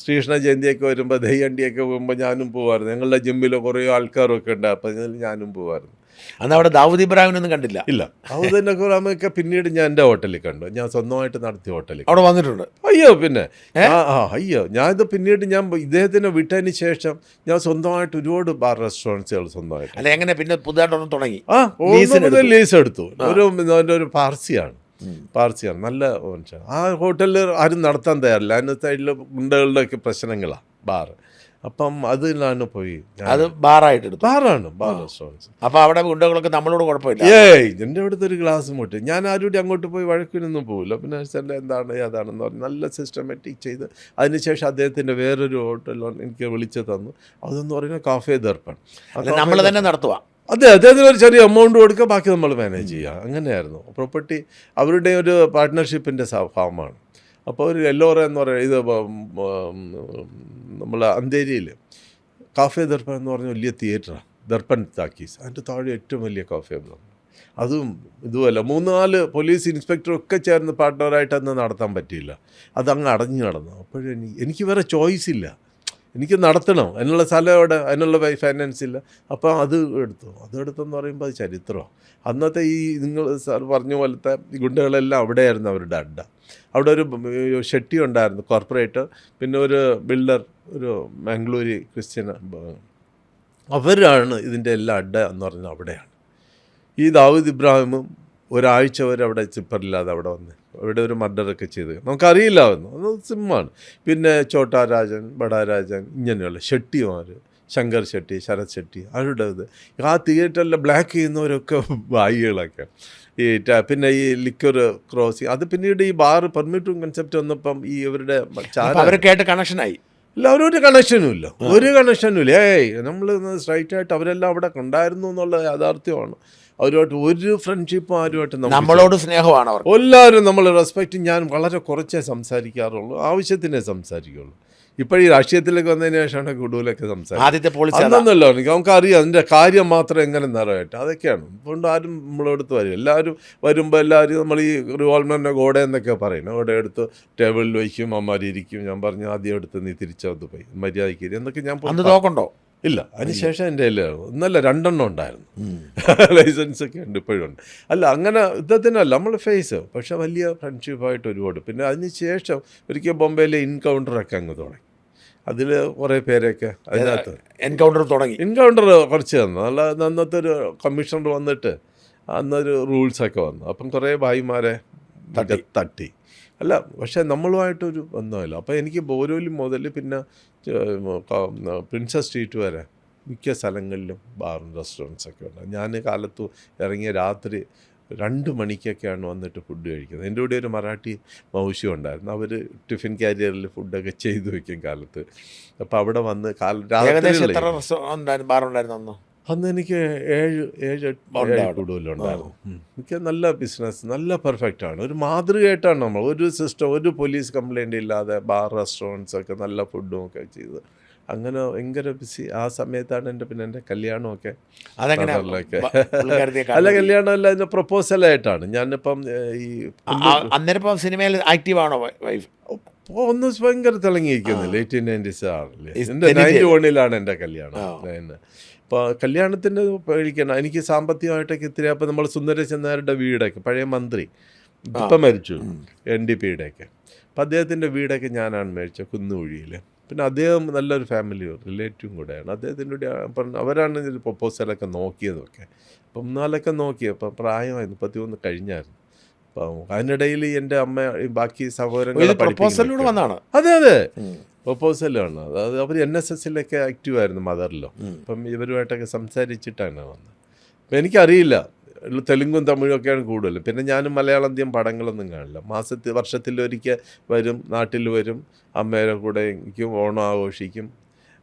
ശ്രീകൃഷ്ണ ജയന്തിയൊക്കെ വരുമ്പോൾ ദയ്യണ്ടിയൊക്കെ പോകുമ്പോൾ ഞാനും പോകുമായിരുന്നു. ഞങ്ങളുടെ ജിമ്മിൽ കുറേ ആൾക്കാരൊക്കെ ഉണ്ട്. അപ്പം ഞാനും പോകുമായിരുന്നു. അന്ന് അവിടെ ദാവൂദ് ഇബ്രാഹിമിനൊന്നും കണ്ടില്ല. ഇല്ല, ദാവൂദ് ഇബ്രാഹിമൊക്കെ പിന്നീട് ഞാൻ എൻ്റെ ഹോട്ടലിൽ കണ്ടു. ഞാൻ സ്വന്തമായിട്ട് നടത്തിയ ഹോട്ടലിൽ അവിടെ വന്നിട്ടുണ്ട്. അയ്യോ പിന്നെ ഞാനിത് പിന്നീട് ഞാൻ ഇദ്ദേഹത്തിന് വിട്ടതിന് ശേഷം ഞാൻ സ്വന്തമായിട്ട് ഒരുപാട് ബാർ റെസ്റ്റോറൻറ്റ്സുകൾ സ്വന്തമായിട്ട്. അല്ല എങ്ങനെ പിന്നെ പുതുതായിട്ടൊന്നും തുടങ്ങി? ലീസ് എടുത്തു. ഒരു പാർസിയാണ് നല്ല മനുഷ്യൻ. ആ ഹോട്ടലിൽ ആരും നടത്താൻ തയ്യാറില്ല. അതിന് സൈഡിൽ ഗുണ്ടകളുടെ ഒക്കെ പ്രശ്നങ്ങളാണ് ബാർ. അപ്പം അതിലാണ് പോയി. അത് ബാറായിട്ട് എടുത്തു. ബാറാണ്, ബാർ റെസ്റ്റോറൻറ്റ്സ്. അപ്പോൾ അവിടെ ഗുണ്ടകളൊക്കെ നമ്മളോട് കുഴപ്പമില്ല. എൻ്റെ അടുത്ത് ഒരു ഗ്ലാസ് മുട്ടി. ഞാൻ ആരോടും അങ്ങോട്ട് പോയി വഴക്കിനൊന്നും പോകില്ല. പിന്നെ എന്താണ് ഏതാണെന്ന് പറഞ്ഞ് നല്ല സിസ്റ്റമാറ്റിക് ചെയ്ത് അതിനുശേഷം അദ്ദേഹത്തിൻ്റെ വേറൊരു ഹോട്ടൽ എനിക്ക് വിളിച്ചു തന്നു. അതെന്ന് പറയുന്നത് കാഫേ ദർപ്പൺ. നമ്മൾ തന്നെ നടത്തുക. അദ്ദേഹത്തിന് ഒരു ചെറിയ എമൗണ്ട് കൊടുക്കുക, ബാക്കി നമ്മൾ മാനേജ് ചെയ്യുക. അങ്ങനെയായിരുന്നു. പ്രോപ്പർട്ടി അവരുടെ ഒരു പാർട്ട്ണർഷിപ്പിൻ്റെ ഫാമാണ്. അപ്പോൾ ഒരു എല്ലോറ എന്ന് പറയുന്നത് ഇത് നമ്മൾ അന്തേരിയിൽ കാഫേ ദർപ്പൺ എന്ന് പറഞ്ഞ വലിയ തിയേറ്ററാണ്, ദർപ്പൺ ടാക്കീസ്. അതിൻ്റെ താഴെ ഏറ്റവും വലിയ കാഫേ. അതും ഇതുമല്ല 3-4 പോലീസ് ഇൻസ്പെക്ടറൊക്കെ ചേർന്ന് പാർട്ട്ണറായിട്ട് അന്ന് നടത്താൻ പറ്റിയില്ല. അതങ്ങ് അടഞ്ഞു നടന്നു. അപ്പോഴും എനിക്ക് വേറെ ചോയ്സ് ഇല്ല. എനിക്ക് നടത്തണം. അതിനുള്ള സ്ഥലം അവിടെ, അതിനുള്ള ഫൈനാൻസ് ഇല്ല. അപ്പോൾ അതെടുത്തെന്ന് പറയുമ്പോൾ അത് ചരിത്രമാണ്. അന്നത്തെ ഈ നിങ്ങൾ സാർ പറഞ്ഞ പോലത്തെ ഗുണ്ടകളെല്ലാം അവിടെയായിരുന്നു അവരുടെ അഡ്ഡ. അവിടെ ഒരു ഷെട്ടി ഉണ്ടായിരുന്നു കോർപ്പറേറ്റർ, പിന്നെ ഒരു ബിൽഡർ, ഒരു മാംഗ്ലൂരി ക്രിസ്ത്യൻ. അവരാണ് ഇതിൻ്റെ എല്ലാം അഡ്ഡ എന്ന് പറഞ്ഞാൽ അവിടെയാണ്. ഈ ദാവൂദ് ഇബ്രാഹിമും ഒരാഴ്ച വരെ അവിടെ ചിപ്പറില്ലാതെ അവിടെ വന്ന് അവിടെ ഒരു മർഡറൊക്കെ ചെയ്ത് നമുക്കറിയില്ലാവുന്നു. അത് സിമ്മാണ്. പിന്നെ ചോട്ടാ രാജൻ, ബഡാ രാജൻ, ഇങ്ങനെയുള്ള ഷെട്ടിമാർ, ശങ്കർ ഷെട്ടി, ശരത് ഷെട്ടി, അവരുടെ ഇത് ആ തിയേറ്ററിൽ ബ്ലാക്ക് ചെയ്യുന്നവരൊക്കെ ബായികളൊക്കെ. പിന്നെ ഈ ലിക്വർ ക്രോസിങ് അത് പിന്നീട് ഈ ബാർ പെർമിറ്റും കൺസെപ്റ്റ് വന്നപ്പം ഈ ഇവരുടെ അവരൊക്കെയായിട്ട് കണക്ഷനായി. ഇല്ല, അവരൊരു കണക്ഷനും ഇല്ല, ഒരു കണക്ഷനും ഇല്ല. നമ്മൾ സ്ട്രൈറ്റായിട്ട് അവരെല്ലാം അവിടെ ഉണ്ടായിരുന്നു എന്നുള്ള യാഥാർത്ഥ്യമാണ്. അവരുമായിട്ട് ഒരു ഫ്രണ്ട്ഷിപ്പും ആരുമായിട്ട് നമ്മളോട് സ്നേഹമാണ് അവർ എല്ലാവരും. നമ്മൾ റെസ്പെക്റ്റ് ഞാൻ വളരെ കുറച്ചേ സംസാരിക്കാറുള്ളൂ, ആവശ്യത്തിനേ സംസാരിക്കുള്ളൂ. ഇപ്പോൾ ഈ രാഷ്ട്രീയത്തിലേക്ക് വന്നതിന് ശേഷമാണ് കൂടുതലൊക്കെ സംസാരിക്കുന്നത്. നമുക്കറിയാം അതിൻ്റെ കാര്യം മാത്രം എങ്ങനെ നിറവേറ്റ അതൊക്കെയാണ്. അതുകൊണ്ട് ആരും നമ്മളെടുത്ത് വരും. എല്ലാവരും വരുമ്പോൾ എല്ലാവരും നമ്മൾ ഈ റിവോൾവറിൻ്റെ ഗോഡ എന്നൊക്കെ പറയും. ഗോഡ എടുത്ത് ടേബിളിൽ വയ്ക്കും, അമ്മമാരിയിരിക്കും. ഞാൻ പറഞ്ഞു ആദ്യം എടുത്ത് നീ തിരിച്ചത് പോയി മര്യാദയ്ക്ക് എന്നൊക്കെ ഞാൻ നോക്കണ്ടോ? ഇല്ല, അതിനുശേഷം എൻ്റെ ഒന്നല്ല 2 ഉണ്ടായിരുന്നു. ലൈസൻസൊക്കെ ഉണ്ട്, ഇപ്പോഴും ഉണ്ട്. അല്ല അങ്ങനെ യുദ്ധത്തിനല്ല നമ്മൾ ഫേസ്, പക്ഷെ വലിയ ഫ്രണ്ട്ഷിപ്പായിട്ട് ഒരുപാട്. പിന്നെ അതിന് ശേഷം ഒരിക്കൽ ബോംബെയിലെ എൻകൗണ്ടറൊക്കെ അങ്ങ് തുടങ്ങി. അതിൽ കുറേ പേരൊക്കെ അതിനകത്ത് എൻകൗണ്ടർ കുറച്ച് തന്നു. നല്ല അന്നത്തെ ഒരു കമ്മീഷണർ വന്നിട്ട് അന്നൊരു റൂൾസൊക്കെ വന്നു. അപ്പം കുറേ ഭായിമാരെ തട്ടി. അല്ല പക്ഷേ നമ്മളുമായിട്ടൊരു ബന്ധമില്ല. അപ്പോൾ എനിക്ക് ബോരോലി മുതൽ പിന്നെ പ്രിൻസസ് സ്ട്രീറ്റ് വരെ മിക്ക സ്ഥലങ്ങളിലും ബാറും റെസ്റ്റോറൻറ്റ്സൊക്കെ ഉണ്ട്. ഞാൻ കാലത്ത് ഇറങ്ങിയ രാത്രി 2 മണിക്കൊക്കെയാണ് വന്നിട്ട് ഫുഡ് കഴിക്കുന്നത്. എൻ്റെ കൂടെ ഒരു മറാഠി മൗശി ഉണ്ടായിരുന്നു. അവർ ടിഫിൻ കാരിയറിൽ ഫുഡൊക്കെ ചെയ്തു വയ്ക്കും കാലത്ത്. അപ്പോൾ അവിടെ വന്ന് അന്ന് എനിക്ക് 7-8 കൂടുതലുണ്ടായിരുന്നു. എനിക്ക് നല്ല ബിസിനസ്, നല്ല പെർഫെക്റ്റാണ്. ഒരു മാതൃകയായിട്ടാണ് നമ്മൾ ഒരു സിസ്റ്റം, ഒരു പോലീസ് കംപ്ലൈൻ്റ് ഇല്ലാതെ ബാർ റെസ്റ്റോറൻറ്റ്സൊക്കെ നല്ല ഫുഡും ഒക്കെ ചെയ്ത് അങ്ങനെ ഭയങ്കര ബിസി. ആ സമയത്താണ് എൻ്റെ കല്യാണമൊക്കെ. അല്ല കല്യാണമല്ല, അതിൻ്റെ പ്രപ്പോസലായിട്ടാണ്. ഞാനിപ്പം ഈ അന്നേരം സിനിമയിൽ ആക്റ്റീവാണോ വൈഫ്? ഒന്ന് ഭയങ്കര തിളങ്ങിയിരിക്കുന്നു. 1896 ഈ എൻ്റെ തെന്നിന്ത്യയിൽ. 91 എൻ്റെ കല്യാണം. അപ്പോൾ കല്യാണത്തിന് പേടിക്കണം, എനിക്ക് സാമ്പത്തികമായിട്ടൊക്കെ ഇത്തിരി. അപ്പോൾ നമ്മൾ സുന്ദരചന്ദാരുടെ വീടൊക്കെ, പഴയ മന്ത്രി ഇപ്പം മരിച്ചു, NDP-യുടെയൊക്കെ. അപ്പോൾ അദ്ദേഹത്തിൻ്റെ വീടൊക്കെ ഞാനാണ് മേടിച്ചത് കുന്നുകുഴിയിൽ. പിന്നെ അദ്ദേഹം നല്ലൊരു ഫാമിലി റിലേറ്റീവും കൂടെയാണ്. അദ്ദേഹത്തിൻ്റെ കൂടെ അവരാണ് ഇതിൽ പ്രൊപ്പോസലൊക്കെ നോക്കിയതൊക്കെ. അപ്പം 4 നോക്കി. അപ്പം പ്രായമായിരുന്നു, 31 കഴിഞ്ഞായിരുന്നു. അപ്പം അതിനിടയിൽ എൻ്റെ അമ്മ ബാക്കി സഹോദരങ്ങളെ പ്രൊപ്പോസലിലൂടെ വന്നാണ്. അതെ അതെ പ്രൊപ്പോസലാണ്. അതായത് അവർ NSS-ലൊക്കെ ആക്റ്റീവായിരുന്നു മദറിലോ. അപ്പം ഇവരുമായിട്ടൊക്കെ സംസാരിച്ചിട്ടാണ് വന്നത്. അപ്പം എനിക്കറിയില്ല, തെലുങ്കും തമിഴും ഒക്കെയാണ് കൂടുതലും. പിന്നെ ഞാനും മലയാളം അധികം പടങ്ങളൊന്നും കാണില്ല. വർഷത്തിലൊരിക്കൽ വരും, നാട്ടിൽ വരും, അമ്മയുടെ കൂടെ എനിക്കും ഓണം ആഘോഷിക്കും.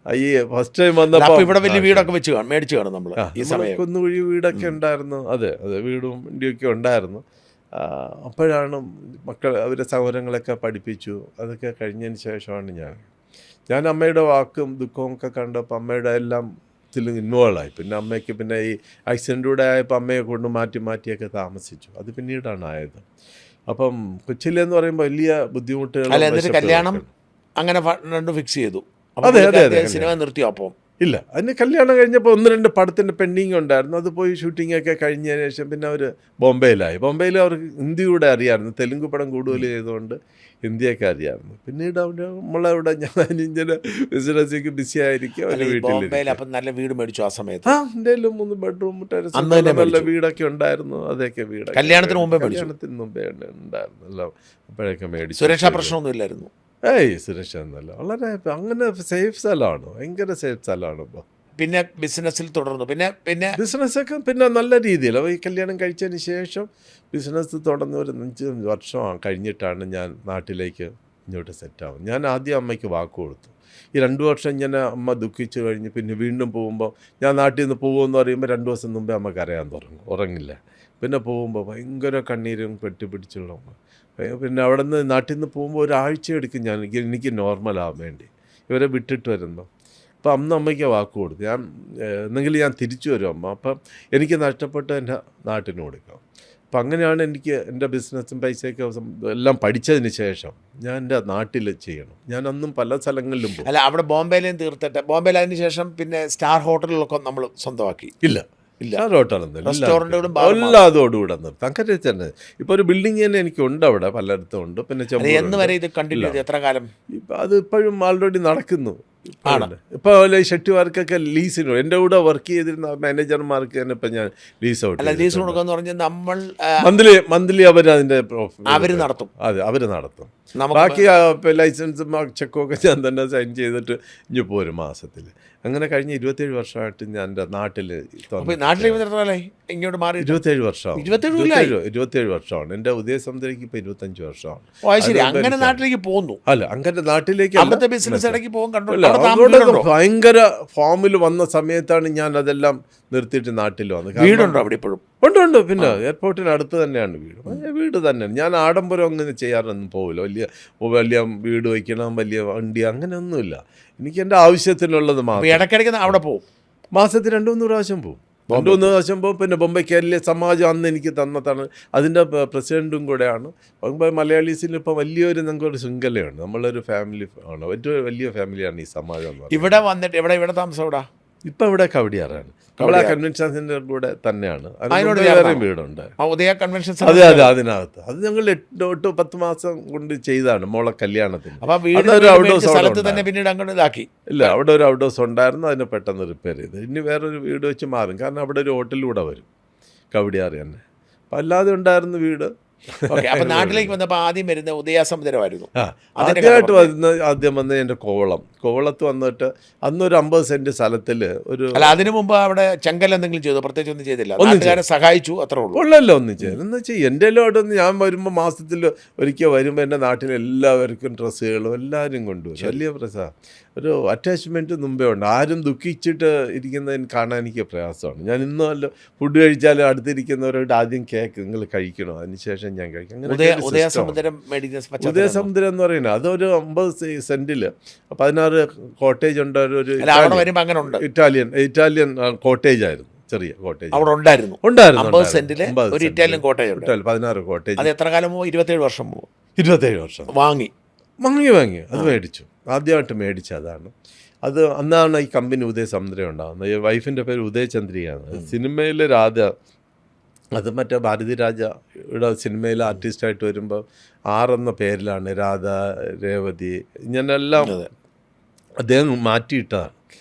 ഈ ഫസ്റ്റ് ടൈം വന്നപ്പോൾ ഇവിടെ വലിയ വീടൊക്കെ വെച്ച് മേടിച്ചു കാണും നമ്മൾ. ഈ സമയം കുന്നുകുഴി വീടൊക്കെ ഉണ്ടായിരുന്നു. അതെ അതെ, വീടും വണ്ടിയൊക്കെ ഉണ്ടായിരുന്നു. അപ്പോഴാണ് അവരുടെ സഹോദരങ്ങളൊക്കെ പഠിപ്പിച്ചു. അതൊക്കെ കഴിഞ്ഞതിന് ശേഷമാണ് ഞാൻ അമ്മയുടെ വാക്കും ദുഃഖവും ഒക്കെ കണ്ടപ്പോൾ അമ്മയുടെ എല്ലാം ഇൻവോൾവായി. പിന്നെ അമ്മയ്ക്ക് പിന്നെ ഈ ആക്സിഡൻറ്റൂടെ ആയപ്പോൾ അമ്മയെ കൊണ്ട് മാറ്റിയൊക്കെ താമസിച്ചു. അത് പിന്നീടാണ് ആയത്. അപ്പം കൊച്ചിയിലെന്ന് പറയുമ്പോൾ വലിയ ബുദ്ധിമുട്ടുകൾ. കല്യാണം അങ്ങനെ രണ്ടും ഫിക്സ് ചെയ്തു. അതെ അതെ അതെ, സിനിമ നിർത്തിയോ? അപ്പം ഇല്ല, അതിന് കല്യാണം കഴിഞ്ഞപ്പോൾ 1-2 പടത്തിൻ്റെ പെൻഡിങ് ഉണ്ടായിരുന്നു. അത് പോയി ഷൂട്ടിങ്ങൊക്കെ കഴിഞ്ഞതിന് ശേഷം പിന്നെ അവർ ബോംബെയിലായി. ബോംബെയിൽ അവർക്ക് ഹിന്ദി കൂടെ അറിയാമായിരുന്നു. തെലുങ്ക് പടം കൂടുതൽ ചെയ്തുകൊണ്ട് ഹിന്ദിയൊക്കെ അറിയാമായിരുന്നു. പിന്നീട് നമ്മളവിടെ ഞാൻ ഇങ്ങനെ ബിസിനസ്സിലേക്ക് ബിസി ആയിരിക്കും. ബോംബെയിൽ അപ്പം നല്ല വീട് മേടിച്ചു ആ സമയത്ത്. എൻ്റെ 3 ബെഡ്റൂം നല്ല വീടൊക്കെ ഉണ്ടായിരുന്നു. അതൊക്കെ വീട് കല്യാണത്തിന് മുമ്പേ ഉണ്ടായിരുന്നു എല്ലാം. അപ്പോഴൊക്കെ മേടിച്ചു. സുരക്ഷാ പ്രശ്നമൊന്നും ഇല്ലായിരുന്നു. സുരക്ഷ എന്നല്ല, വളരെ അങ്ങനെ സേഫ് സ്ഥലമാണ്, ഭയങ്കര സേഫ് സ്ഥലമാണ്. ഇപ്പോൾ പിന്നെ ബിസിനസ്സിൽ തുടർന്നു. പിന്നെ ബിസിനസ്സൊക്കെ പിന്നെ നല്ല രീതിയിൽ ഈ കല്യാണം കഴിച്ചതിന് ശേഷം ബിസിനസ് തുടർന്ന് ഒരു 5 വർഷം കഴിഞ്ഞിട്ടാണ് ഞാൻ നാട്ടിലേക്ക് ഇങ്ങോട്ട് സെറ്റാവും. ഞാൻ ആദ്യം അമ്മയ്ക്ക് വാക്ക് കൊടുത്തു. ഈ 2 വർഷം ഇങ്ങനെ അമ്മ ദുഃഖിച്ച് കഴിഞ്ഞ് പിന്നെ വീണ്ടും പോകുമ്പോൾ, ഞാൻ നാട്ടിൽ നിന്ന് പോകുമെന്ന് പറയുമ്പോൾ 2 ദിവസം മുമ്പേ അമ്മ കരയാൻ ഉറങ്ങില്ല. പിന്നെ പോകുമ്പോൾ ഭയങ്കര കണ്ണീരും പെട്ടിപ്പിടിച്ചുള്ള. പിന്നെ അവിടെ നിന്ന് നാട്ടിൽ നിന്ന് പോകുമ്പോൾ ഒരാഴ്ച എടുക്കും എനിക്ക് നോർമലാവാൻ വേണ്ടി, ഇവരെ വിട്ടിട്ട് വരുമ്പോൾ. അപ്പോൾ അമ്മയ്ക്ക് വാക്ക് കൊടുത്തു, ഞാൻ എന്തെങ്കിലും ഞാൻ തിരിച്ചു വരും അമ്മ. അപ്പം എനിക്ക് നഷ്ടപ്പെട്ട് എൻ്റെ നാട്ടിന് കൊടുക്കാം. അപ്പം അങ്ങനെയാണ് എനിക്ക് എൻ്റെ ബിസിനസ്സും പൈസയൊക്കെ എല്ലാം പഠിച്ചതിന് ശേഷം ഞാൻ എൻ്റെ നാട്ടിൽ ചെയ്യണം. ഞാൻ അന്നും പല സ്ഥലങ്ങളിലും പോകും. അല്ല, അവിടെ ബോംബെയിലും തീർത്തിട്ട് ബോംബെയിൽ അതിന് ശേഷം പിന്നെ സ്റ്റാർ ഹോട്ടലുകളൊക്കെ നമ്മൾ സ്വന്തമാക്കി. ഇല്ല, റെസ്റ്റോറൻറ്റുകളും എല്ലാം അതോടുകൂടെ നിർത്തും. അങ്ങനെ തന്നെ ഇപ്പോൾ ഒരു ബിൽഡിംഗ് തന്നെ എനിക്കുണ്ട്, അവിടെ പലയിടത്തും ഉണ്ട്. പിന്നെ എന്ന് വരെ ഇത് കണ്ടിന്യൂ ചെയ്ത് എത്ര കാലം? അത് ഇപ്പോഴും ആൾറെഡി നടക്കുന്നു. ഇപ്പോൾ ഷെട്ടിമാർക്കൊക്കെ ലീസിന് എൻ്റെ കൂടെ വർക്ക് ചെയ്തിരുന്ന മാനേജർമാർക്ക് തന്നെ ഇപ്പം ഞാൻ ലീസ് ലീസ് കൊടുക്കാന്ന് പറഞ്ഞാൽ നമ്മൾ മന്ത്ലി അവരതിൻ്റെ അവർ നടത്തും. അതെ, അവർ നടത്തും. ബാക്കി ലൈസൻസും ചെക്കൊക്കെ ഞാൻ തന്നെ സൈൻ ചെയ്തിട്ട് ഇനി പോരും മാസത്തിൽ. അങ്ങനെ കഴിഞ്ഞ 27 വർഷമായിട്ട് ഞാൻ എൻ്റെ നാട്ടിൽ ഇങ്ങോട്ട് മാറി 27 വർഷമാണ്. 27 വർഷമാണ്. എൻ്റെ ഉദയസമുദ്രയ്ക്ക് ഇപ്പോൾ 25 വർഷമാണ്. അങ്ങനെ നാട്ടിലേക്ക് പോകുന്നു. അല്ല, അങ്ങനെ നാട്ടിലേക്ക് ഭയങ്കര ഫോമിൽ വന്ന സമയത്താണ് ഞാൻ അതെല്ലാം നിർത്തിയിട്ട് നാട്ടിൽ വന്നത്. വീടുണ്ടോ അവിടെ ഇപ്പോഴും? ഉണ്ട്. പിന്നെ എയർപോർട്ടിന് അടുത്ത് തന്നെയാണ് വീട് തന്നെയാണ്. ഞാൻ ആഡംബരം അങ്ങനെ ചെയ്യാറൊന്നും പോകില്ല. വലിയ വീട് വയ്ക്കണം, വലിയ വണ്ടി, അങ്ങനെയൊന്നുമില്ല. എനിക്ക് എൻ്റെ ആവശ്യത്തിനുള്ളത് മാത്രം. ഇടയ്ക്കിടയ്ക്ക് അവിടെ പോകും. മാസത്തിൽ 2-3 പ്രാവശ്യം പോകും. 2-3 പ്രാവശ്യം പോകും. പിന്നെ ബോംബെ കേരളീയ സമാജം അന്ന് എനിക്ക് തന്നതാണ്. അതിൻ്റെ പ്രസിഡൻറ്റും കൂടെയാണ്. ബോംബെ മലയാളീസിന് ഇപ്പോൾ വലിയൊരു ഞങ്ങൾക്കൊരു ശൃംഖലയാണ്. നമ്മളൊരു ഫാമിലി ആണ്, ഏറ്റവും വലിയ ഫാമിലിയാണ് ഈ സമാജം എന്ന് പറയുന്നത്. ഇവിടെ വന്നിട്ട് ഇവിടെ താമസം ഇവിടെ ഇപ്പം ഇവിടെ കവടിയാറാണ്. നമ്മളെ കൺവെൻഷൻ സെന്റർ കൂടെ തന്നെയാണ്. വേറെയും വീടുണ്ട് അതെ അതെ, അതിനകത്ത്. അത് ഞങ്ങൾ 8-10 മാസം കൊണ്ട് ചെയ്താണ് മോളെ കല്യാണത്തിന്. ഇല്ല, അവിടെ ഒരു ഔട്ട് ഹൗസ് ഉണ്ടായിരുന്നു, അതിനെ പെട്ടെന്ന് റിപ്പയർ ചെയ്ത് ഇനി വേറൊരു വീട് വെച്ച് മാറും. കാരണം അവിടെ ഒരു ഹോട്ടലിലൂടെ വരും, കവടിയാറ് തന്നെ. അപ്പം അല്ലാതെ ഉണ്ടായിരുന്നു വീട്. അപ്പൊ നാട്ടിലേക്ക് വന്നപ്പോൾ ആദ്യം വരുന്ന ഉദയസമുദ്രമായിരുന്നു. ആദ്യം വന്ന് എൻ്റെ കോവളത്ത് വന്നിട്ട് അന്നൊരു 50 സെന്റ് സ്ഥലത്തിൽ ഒരു. അല്ല, അതിനു മുമ്പ് അവിടെ ചെങ്കൽ എന്തെങ്കിലും ചെയ്തു? പ്രത്യേകിച്ച് ഒന്നും ചെയ്തില്ല, സഹായിച്ചു, അത്രേ ഉള്ളൂ. ഉള്ളല്ലോ, ഒന്നും ചെയ്തു. എന്ന് വെച്ചാൽ എൻ്റെ അവിടെ ഒന്ന് ഞാൻ വരുമ്പോൾ മാസത്തിൽ ഒരിക്കൽ വരുമ്പോൾ എൻ്റെ നാട്ടിൽ എല്ലാവർക്കും ഡ്രസ്സുകളും എല്ലാവരും കൊണ്ടുവരും. വലിയ ഒരു അറ്റാച്ച്മെൻറ്റ് മുമ്പേ ഉണ്ട്. ആരും ദുഃഖിച്ചിട്ട് ഇരിക്കുന്നതിന് കാണാൻ എനിക്ക് പ്രയാസമാണ്. ഞാൻ ഇന്നും അല്ല ഫുഡ് കഴിച്ചാലും അടുത്തിരിക്കുന്നവരോട് ആദ്യം കേക്ക് നിങ്ങൾ കഴിക്കണോ, അതിനുശേഷം ഞാൻ കഴിക്കും. ഉദയസമുദ്രം എന്ന് പറയുന്നത് അതൊരു 50 സെന്റിൽ 16 കോട്ടേജ് ഉണ്ട്. ഒരു ഇറ്റാലിയൻ കോട്ടേജ് ആയിരുന്നു, ചെറിയ കോട്ടേജ് അവിടെ ഉണ്ടായിരുന്നു. 50 സെന്റില് ഒരു ഇറ്റാലിയൻ കോട്ടേജ്, 16 കോട്ടേജ്. അത് എത്ര കാലം? 27 വർഷം 27 വർഷം വാങ്ങി. വാങ്ങി അത് മേടിച്ചു. ആദ്യമായിട്ട് മേടിച്ച അതാണ്. അത് അന്നാണ് ഈ കമ്പനി ഉദയസമുദ്രം ഉണ്ടാകുന്നത്. ഈ വൈഫിൻ്റെ പേര് ഉദയചന്ദ്രികയാണ്. സിനിമയിൽ രാധ, അത് മറ്റേ ഭാരതിരാജയുടെ സിനിമയിൽ ആർട്ടിസ്റ്റായിട്ട് വരുമ്പോൾ 6 എന്ന പേരിലാണ് രാധ, രേവതി, ഇങ്ങനെല്ലാം അദ്ദേഹം മാറ്റിയിട്ടതാണ്.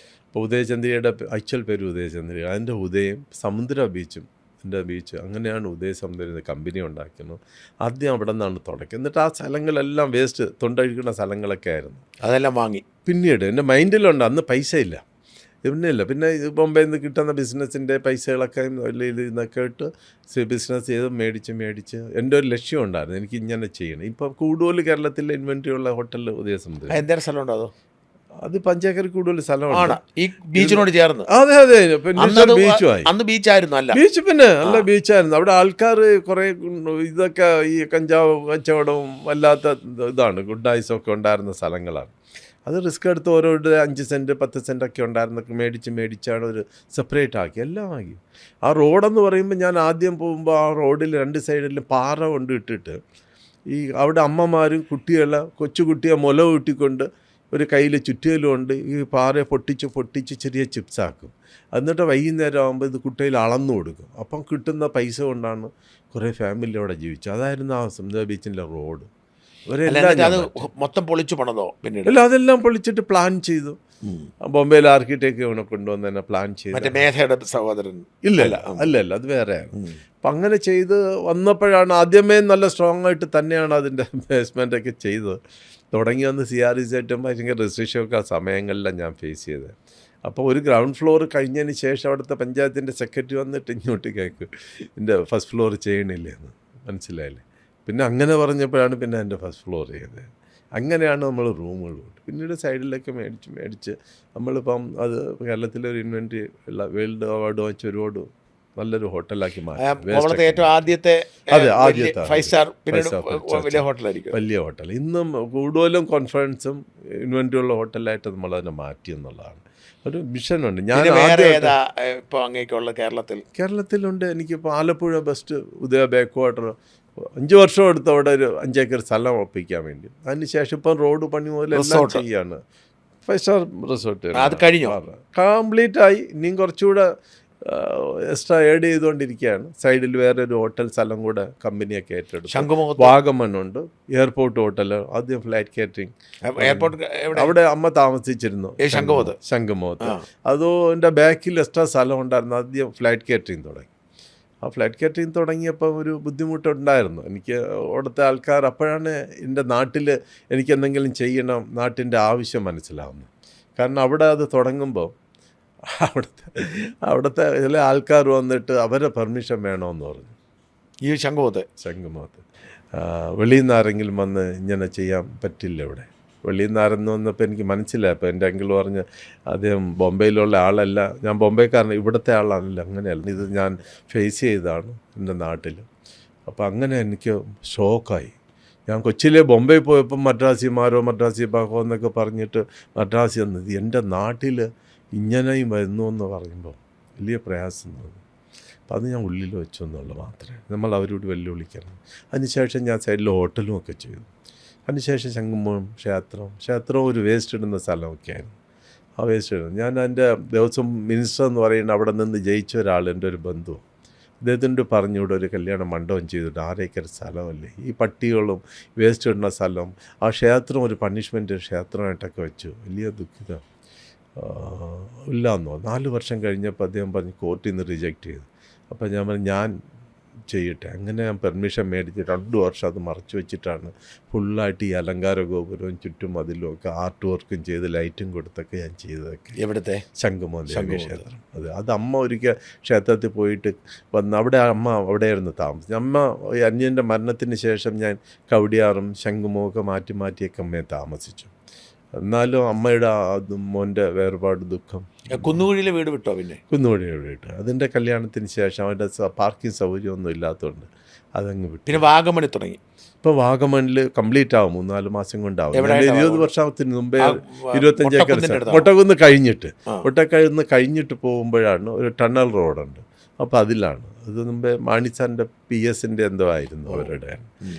അപ്പോൾ ഉദയചന്ദ്രികയുടെ ആക്ച്വൽ പേര് ഉദയചന്ദ്രിക. അതിൻ്റെ ഉദയം സമുദ്ര ബീച്ചും എൻ്റെ ബീച്ച്, അങ്ങനെയാണ് ഉദയസമുദ്രം കമ്പനി ഉണ്ടാക്കുന്നത്. ആദ്യം അവിടെ നിന്നാണ് തുടക്കം. എന്നിട്ട് ആ സ്ഥലങ്ങളെല്ലാം വേസ്റ്റ് തൊണ്ടഴിക്കുന്ന സ്ഥലങ്ങളൊക്കെ ആയിരുന്നു. അതെല്ലാം വാങ്ങി. പിന്നീട് എൻ്റെ മൈൻഡിലുണ്ട്, അന്ന് പൈസ ഇല്ല, പിന്നെ ബോംബെയിൽ നിന്ന് കിട്ടുന്ന ബിസിനസ്സിൻ്റെ പൈസകളൊക്കെ നിന്നൊക്കെ ഇട്ട് ബിസിനസ് ചെയ്ത് മേടിച്ച് എൻ്റെ ഒരു ലക്ഷ്യം ഉണ്ടായിരുന്നു, എനിക്ക് ഇങ്ങനെ ചെയ്യണം. ഇപ്പം കൂടുതൽ കേരളത്തിലെ ഇൻവെൻട്രി ഉള്ള ഹോട്ടൽ ഉദയസമുദ്രം. എന്തെങ്കിലും സ്ഥലം ഉണ്ടോ? അതോ അത് 5 ഏക്കർ കൂടുതൽ സ്ഥലമാണ് ഈ ബീച്ചിനോട് ചേർന്ന്. അതെ പിന്നെ ബീച്ചുമായി. അന്ന് ബീച്ചായിരുന്നു. അല്ല ബീച്ച് പിന്നെ നല്ല ബീച്ചായിരുന്നു. അവിടെ ആൾക്കാർ കുറേ ഇതൊക്കെ ഈ കഞ്ചാവ് കച്ചവടവും അല്ലാത്ത ഇതാണ് ഗുഡ് നൈസൊക്കെ ഉണ്ടായിരുന്ന സ്ഥലങ്ങളാണ്. അത് റിസ്ക് എടുത്ത് ഓരോരുടെ 5 സെൻറ്റ് 10 സെൻറ്റൊക്കെ ഉണ്ടായിരുന്നൊക്കെ മേടിച്ചാണ് ഒരു സെപ്പറേറ്റ് ആക്കി, എല്ലാം ആക്കി. ആ റോഡെന്ന് പറയുമ്പോൾ ഞാൻ ആദ്യം പോകുമ്പോൾ ആ റോഡിൽ 2 സൈഡിലും പാറ കൊണ്ട് ഇട്ടിട്ട് ഈ അവിടെ അമ്മമാരും കുട്ടികളെ കൊച്ചുകുട്ടിയെ മുല കൂട്ടിക്കൊണ്ട് ഒരു കയ്യിൽ ചുറ്റിയലുകൊണ്ട് ഈ പാറയെ പൊട്ടിച്ച് ചെറിയ ചിപ്സാക്കും. എന്നിട്ട് വൈകുന്നേരം ആകുമ്പോൾ ഇത് കുട്ടിയിൽ അളന്നു കൊടുക്കും. അപ്പം കിട്ടുന്ന പൈസ കൊണ്ടാണ് കുറേ ഫാമിലി അവിടെ ജീവിച്ചത്. അതായിരുന്നു ആ സമുദ്ര ബീച്ചിൻ്റെ റോഡ്. അത് മൊത്തം പൊളിച്ചു പണതോ? പിന്നീട് അല്ല, അതെല്ലാം പൊളിച്ചിട്ട് പ്ലാൻ ചെയ്തു. ബോംബെയിൽ ആർക്കിടെക്ട് കൊണ്ടുവന്ന് തന്നെ പ്ലാൻ ചെയ്തു. മേധയുടെ സഹോദരൻ? അല്ല അത് വേറെയാണ്. അപ്പം അങ്ങനെ ചെയ്ത് വന്നപ്പോഴാണ് ആദ്യമേ നല്ല സ്ട്രോങ് ആയിട്ട് തന്നെയാണ് അതിൻ്റെ ബേസ്മെൻ്റൊക്കെ ചെയ്തത്. തുടങ്ങി വന്ന് CRZ ഭയങ്കര രജിസ്ട്രേഷനൊക്കെ ആ സമയങ്ങളിലാണ് ഞാൻ ഫേസ് ചെയ്തത്. അപ്പോൾ ഒരു ഗ്രൗണ്ട് ഫ്ലോർ കഴിഞ്ഞതിന് ശേഷം അവിടുത്തെ പഞ്ചായത്തിൻ്റെ സെക്രട്ടറി വന്നിട്ട് ഇങ്ങോട്ട് കേൾക്കും, എൻ്റെ ഫസ്റ്റ് ഫ്ലോർ ചെയ്യണില്ലെന്ന്. മനസ്സിലായില്ലേ? പിന്നെ അങ്ങനെ പറഞ്ഞപ്പോഴാണ് പിന്നെ എൻ്റെ ഫസ്റ്റ് ഫ്ലോർ ചെയ്തത്. അങ്ങനെയാണ് നമ്മൾ റൂമുകൾ കൊണ്ട് പിന്നീട് സൈഡിലൊക്കെ മേടിച്ച് നമ്മളിപ്പം അത് കേരളത്തിലൊരു ഇൻവെൻട്രി ഉള്ള വേൾഡ് അവാർഡ് വാങ്ങിച്ച് ഒരുപാട് നല്ലൊരു ഹോട്ടലാക്കി മാറ്റി. ഏറ്റവും ആദ്യത്തെ 5 സ്റ്റാർ വലിയ ഹോട്ടൽ. ഇന്നും കൂടുതലും കോൺഫറൻസും ഇൻവെൻട്രി ഉള്ള ഹോട്ടലായിട്ട് നമ്മളതിനെ മാറ്റി എന്നുള്ളതാണ് ഒരു മിഷനുണ്ട്. ഞാൻ കേരളത്തിലുണ്ട്. എനിക്കിപ്പോൾ ആലപ്പുഴ ബെസ്റ്റ് ഉദയ ബാക്ക് വാട്ടർ 5 വർഷം എടുത്ത് അവിടെ ഒരു 5 ഏക്കർ സ്ഥലം ഒപ്പിക്കാൻ വേണ്ടി. അതിനുശേഷം ഇപ്പം റോഡ് പണി മുതൽ എല്ലാം ചെയ്യാണ്. 5 സ്റ്റാർ റിസോർട്ട് അത് കഴിഞ്ഞു കംപ്ലീറ്റ് ആയി. ഇനിയും കുറച്ചുകൂടെ എക്സ്ട്രാ ആഡ് ചെയ്തുകൊണ്ടിരിക്കുകയാണ്. സൈഡിൽ വേറെ ഒരു ഹോട്ടൽ സ്ഥലം കൂടെ കമ്പനിയൊക്കെ ഏറ്റെടുത്തു. വാഗമണ്ണുണ്ട്, എയർപോർട്ട് ഹോട്ടൽ, ആദ്യം ഫ്ലൈറ്റ് കാറ്ററിംഗ്. അവിടെ അമ്മ താമസിച്ചിരുന്നു ശംഖുമുഖത്ത്. അതിൻ്റെ ബാക്കിൽ എക്സ്ട്രാ സ്ഥലം ഉണ്ടായിരുന്നു. ആദ്യം ഫ്ലൈറ്റ് കാറ്ററിംഗ് തുടങ്ങി. ആ ഫ്ലൈറ്റ് കാറ്ററിംഗ് തുടങ്ങിയപ്പോൾ ഒരു ബുദ്ധിമുട്ടുണ്ടായിരുന്നു എനിക്ക്. അവിടുത്തെ ആൾക്കാർ അപ്പോഴാണ് എൻ്റെ നാട്ടിൽ എനിക്ക് എന്തെങ്കിലും ചെയ്യണം, നാട്ടിൻ്റെ ആവശ്യം മനസ്സിലാവുന്നത്. കാരണം അവിടെ അത് തുടങ്ങുമ്പോൾ അവിടുത്തെ ചില ആൾക്കാർ വന്നിട്ട് അവരെ പെർമിഷൻ വേണമെന്ന് പറഞ്ഞു. ഈ ശംഖുമുഖത്ത് വെളിയിൽ നിന്ന് ആരെങ്കിലും വന്ന് ഇങ്ങനെ ചെയ്യാൻ പറ്റില്ല ഇവിടെ. വെളിയിൽ നിന്ന് ആരെന്ന് വന്നപ്പോൾ എനിക്ക് മനസ്സിലായി. അപ്പോൾ എൻ്റെ അങ്കിൾ പറഞ്ഞ് അദ്ദേഹം ബോംബെയിലുള്ള ആളല്ല, ഞാൻ ബോംബെക്കാരൻ, ഇവിടുത്തെ ആളാണല്ലോ. അങ്ങനെയല്ല, ഇത് ഞാൻ ഫേസ് ചെയ്തതാണ് എൻ്റെ നാട്ടിൽ. അപ്പോൾ അങ്ങനെ എനിക്ക് ഷോക്കായി. ഞാൻ കൊച്ചിയിലെ ബോംബെ പോയപ്പോൾ മദ്രാസി ബാഹോ എന്നൊക്കെ പറഞ്ഞിട്ട് മദ്രാസി എന്നത് എൻ്റെ നാട്ടിൽ ഇങ്ങനെയും വരുന്നു എന്ന് പറയുമ്പോൾ വലിയ പ്രയാസം തോന്നി. അപ്പം അത് ഞാൻ ഉള്ളിൽ വെച്ചു എന്നുള്ളത് മാത്രമേ. നമ്മൾ അവരോട് വെല്ലുവിളിക്കണം. അതിനുശേഷം ഞാൻ സൈഡിൽ ഹോട്ടലും ഒക്കെ ചെയ്തു. അതിനുശേഷം ശംഖുമുഖം ക്ഷേത്രം ഒരു വേസ്റ്റ് ഇടുന്ന സ്ഥലമൊക്കെ ആയിരുന്നു. ആ വേസ്റ്റ് ഇടുന്നു. ഞാൻ എൻ്റെ ദിവസം മിനിസ്റ്റർ എന്ന് പറയുന്ന അവിടെ നിന്ന് ജയിച്ച ഒരാൾ, എൻ്റെ ഒരു ബന്ധു, അദ്ദേഹത്തിനോട് പറഞ്ഞു ഇവിടെ ഒരു കല്യാണ മണ്ഡപം ചെയ്തിട്ട് 6 ഏക്കർ സ്ഥലമല്ലേ, ഈ പട്ടികളും വേസ്റ്റ് ഇടുന്ന സ്ഥലം, ആ ക്ഷേത്രം ഒരു പണിഷ്മെൻറ്റ് ക്ഷേത്രമായിട്ടൊക്കെ വെച്ചു. വലിയ ദുഃഖിതം ഇല്ലാന്നോ. 4 വർഷം കഴിഞ്ഞപ്പോൾ അദ്ദേഹം പറഞ്ഞ് കോർട്ടിൽ നിന്ന് റിജക്റ്റ് ചെയ്തു. അപ്പോൾ ഞാൻ പറഞ്ഞു ഞാൻ ചെയ്യട്ടെ. അങ്ങനെ ഞാൻ പെർമിഷൻ മേടിച്ച് 2 വർഷം അത് മറച്ചു വെച്ചിട്ടാണ് ഫുള്ളായിട്ട് ഈ അലങ്കാര ഗോപുരവും ചുറ്റും അതിലും ഒക്കെ ആർട്ട് വർക്കും ചെയ്ത് ലൈറ്റും കൊടുത്തൊക്കെ ഞാൻ ചെയ്തതൊക്കെ. എവിടുത്തെ? ശംഖുമുഖം ക്ഷേത്രം. അത് അമ്മ ഒരിക്കൽ ക്ഷേത്രത്തിൽ പോയിട്ട് വന്ന് അവിടെ അമ്മ അവിടെയായിരുന്നു താമസിച്ചത്. അമ്മ അന്യൻ്റെ മരണത്തിന് ശേഷം ഞാൻ കവടിയാറും ശംഖുമുഖമൊക്കെ മാറ്റിയൊക്കെ അമ്മയെ താമസിച്ചു. എന്നാലും അമ്മയുടെ മോൻ്റെ വേർപാട് ദുഃഖം. കുന്നുകുഴിയിലെ വീട് വിട്ടോ? പിന്നെ കുന്നുകുഴിയിലെ വീട് അതിൻ്റെ കല്യാണത്തിന് ശേഷം അവൻ്റെ പാർക്കിംഗ് സൗകര്യമൊന്നും ഇല്ലാത്തതുകൊണ്ട് അതങ്ങ് വിട്ടു. പിന്നെ വാഗമണിൽ തുടങ്ങി. ഇപ്പോൾ വാഗമണിൽ കംപ്ലീറ്റ് ആവും, 3-4 മാസം കൊണ്ടാവും. 20 വർഷത്തിന് മുമ്പേ 25 ഏക്കർ മുട്ടക്കുന്ന് കഴിഞ്ഞിട്ട് പോകുമ്പോഴാണ് ഒരു ടണൽ റോഡുണ്ട്. അപ്പോൾ അതിലാണ് അത് മുമ്പേ മാണിസാറിൻ്റെ PSൻ്റെ എന്തോ ആയിരുന്നു അവരുടെ.